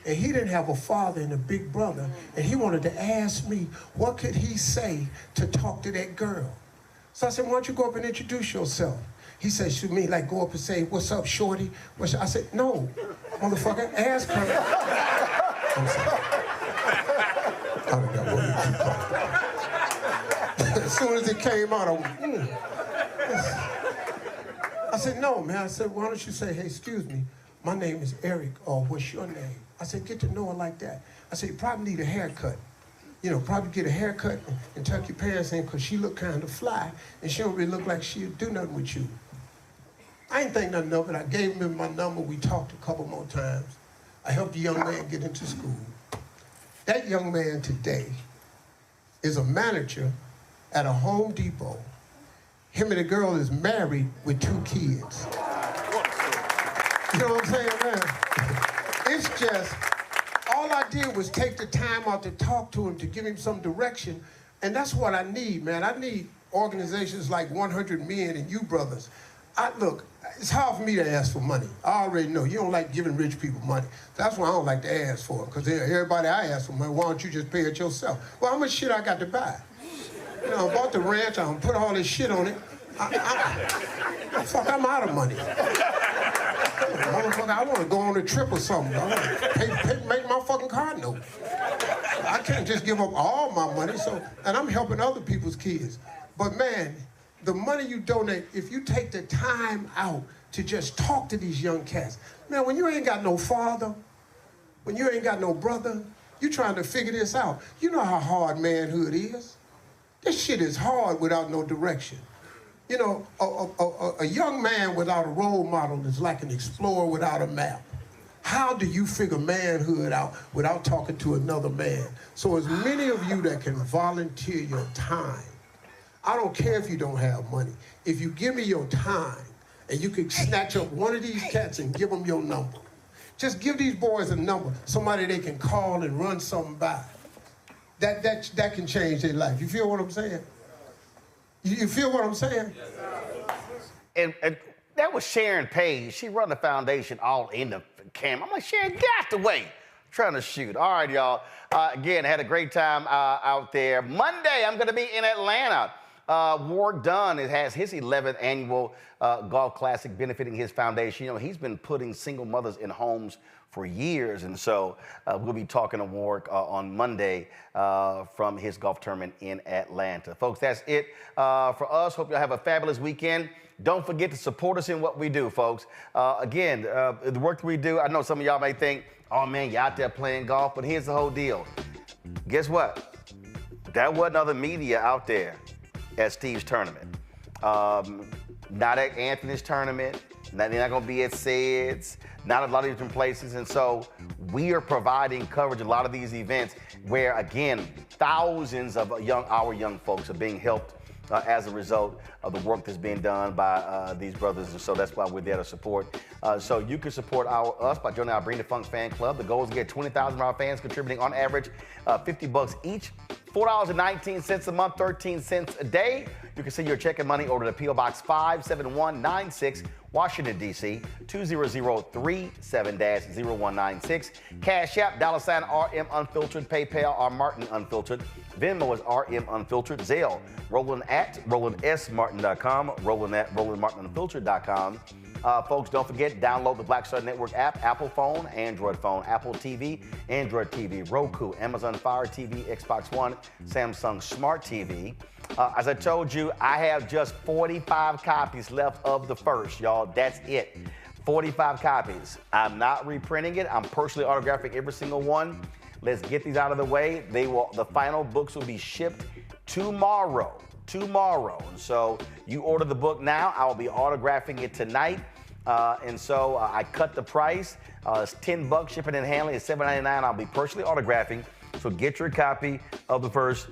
And he didn't have a father and a big brother. And he wanted to ask me, what could he say to talk to that girl? So I said, why don't you go up and introduce yourself? He said, should me like go up and say, what's up, shorty? I said, no, motherfucker, ask her. I'm sorry. I don't got what As soon as it came out, I went, I said, no, man. I said, why don't you say, hey, excuse me, my name is Eric, or what's your name? I said, get to know her like that. I said, you probably need a haircut. You know, probably get a haircut and tuck your pants in because she look kind of fly and she don't really look like she'd do nothing with you. I ain't think nothing of it. I gave him my number. We talked a couple more times. I helped the young man get into school. That young man today is a manager at a Home Depot. Him and the girl is married with 2 kids. You know what I'm saying, man? It's just, all I did was take the time out to talk to him, to give him some direction, and that's what I need, man. I need organizations like 100 Men and you brothers. Look, it's hard for me to ask for money. I already know. You don't like giving rich people money. That's why I don't like to ask for it, because everybody I ask for money, why don't you just pay it yourself? Well, how much shit I got to buy? You know, I bought the ranch, I put all this shit on it. Fuck, I'm out of money. Motherfucker, I want to go on a trip or something. I want to make my fucking car note. I can't just give up all my money, and I'm helping other people's kids. But man, the money you donate, if you take the time out to just talk to these young cats, man, when you ain't got no father, when you ain't got no brother, you trying to figure this out. You know how hard manhood is. This shit is hard without no direction. You know, a young man without a role model is like an explorer without a map. How do you figure manhood out without talking to another man? So as many of you that can volunteer your time, I don't care if you don't have money. If you give me your time and you can snatch up one of these cats and give them your number. Just give these boys a number, somebody they can call and run something by. That can change their life. You feel what I'm saying? You feel what I'm saying? And that was Sharon Page. She run the foundation all in the camera. I'm like, Sharon, get out the way. Trying to shoot. All right, y'all. Again, I had a great time out there. Monday, I'm going to be in Atlanta Warwick Dunn has his 11th annual golf classic benefiting his foundation. You know, he's been putting single mothers in homes for years, and so we'll be talking to Warwick on Monday from his golf tournament in Atlanta. Folks, that's it for us. Hope y'all have a fabulous weekend. Don't forget to support us in what we do, folks. Again, the work we do, I know some of y'all may think, oh man, you're out there playing golf, but here's the whole deal. Guess what? There wasn't other media out there at Steve's tournament. Not at Anthony's tournament. They're not going to be at Sid's. Not a lot of different places. And so we are providing coverage of a lot of these events where, again, thousands of our young folks are being helped as a result of the work that's being done by these brothers. And so that's why we're there to support. So you can support us by joining our Bring the Funk fan club. The goal is to get 20,000 of our fans contributing on average $50 each. $4.19 a month, 13 cents a day. You can send your check and money order to P.O. Box 57196, Washington, D.C., 20037-0196. Cash App, $RM Unfiltered, PayPal, R Martin Unfiltered. Venmo is RM Unfiltered. Zelle, Roland at RolandSMartin.com, Roland at RolandMartinUnfiltered.com. Folks, don't forget, download the Black Star Network app, Apple phone, Android phone, Apple TV, Android TV, Roku, Amazon Fire TV, Xbox One, Samsung Smart TV. As I told you, I have just 45 copies left of the first, y'all. That's it. 45 copies. I'm not reprinting it. I'm personally autographing every single one. Let's get these out of the way. The final books will be shipped tomorrow. And so you order the book now. I will be autographing it tonight. And so I cut the price. It's $10 shipping and handling. It's $7.99. I'll be personally autographing. So get your copy of the first.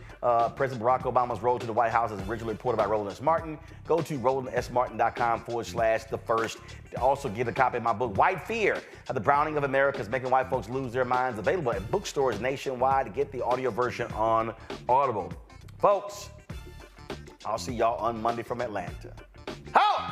President Barack Obama's road to the White House as originally reported by Roland S. Martin. Go to RolandSMartin.com/the first. Also get a copy of my book, White Fear, How the Browning of America is Making White Folks Lose Their Minds. Available at bookstores nationwide. To get the audio version on Audible. Folks, I'll see y'all on Monday from Atlanta. Ho!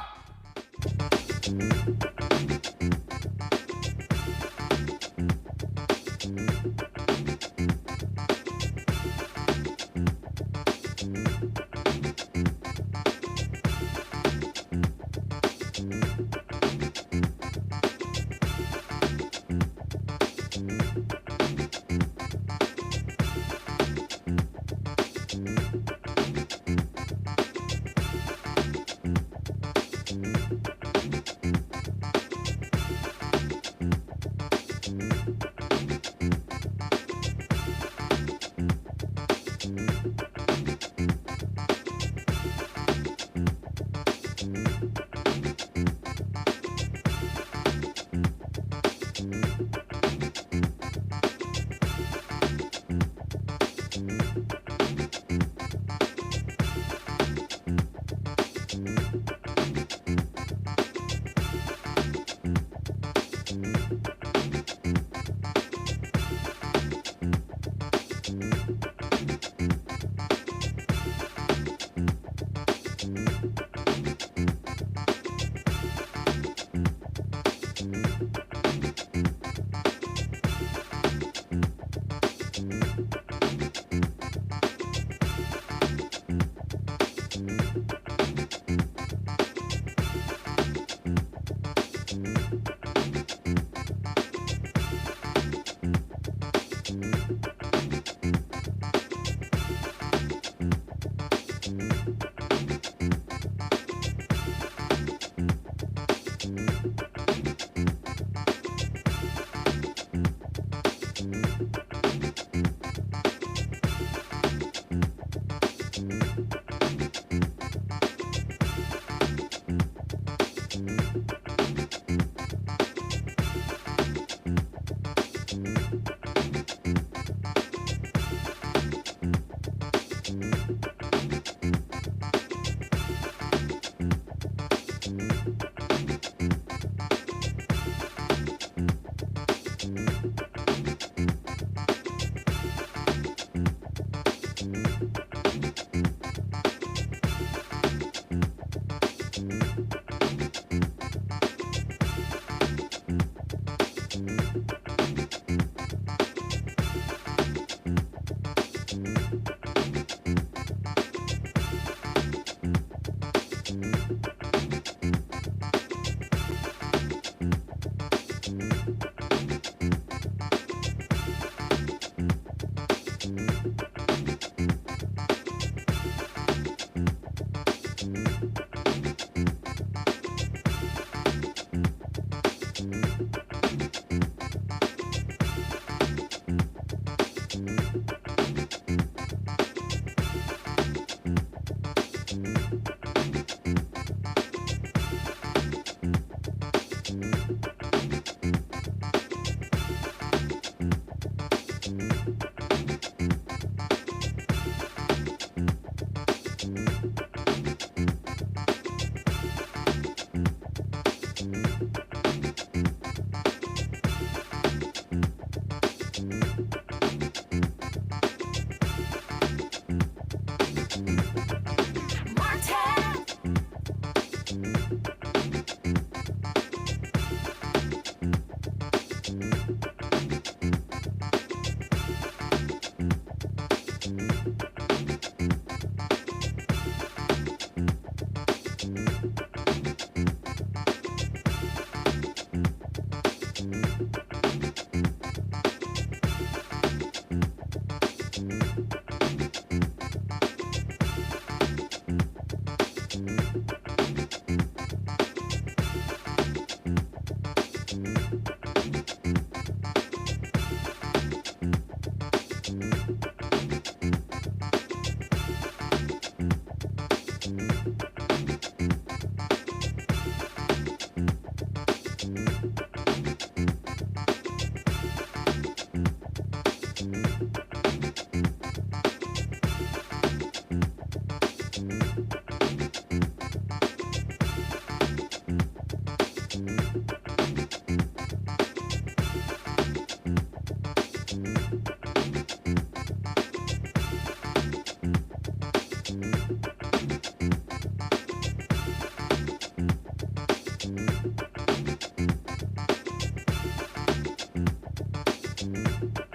it.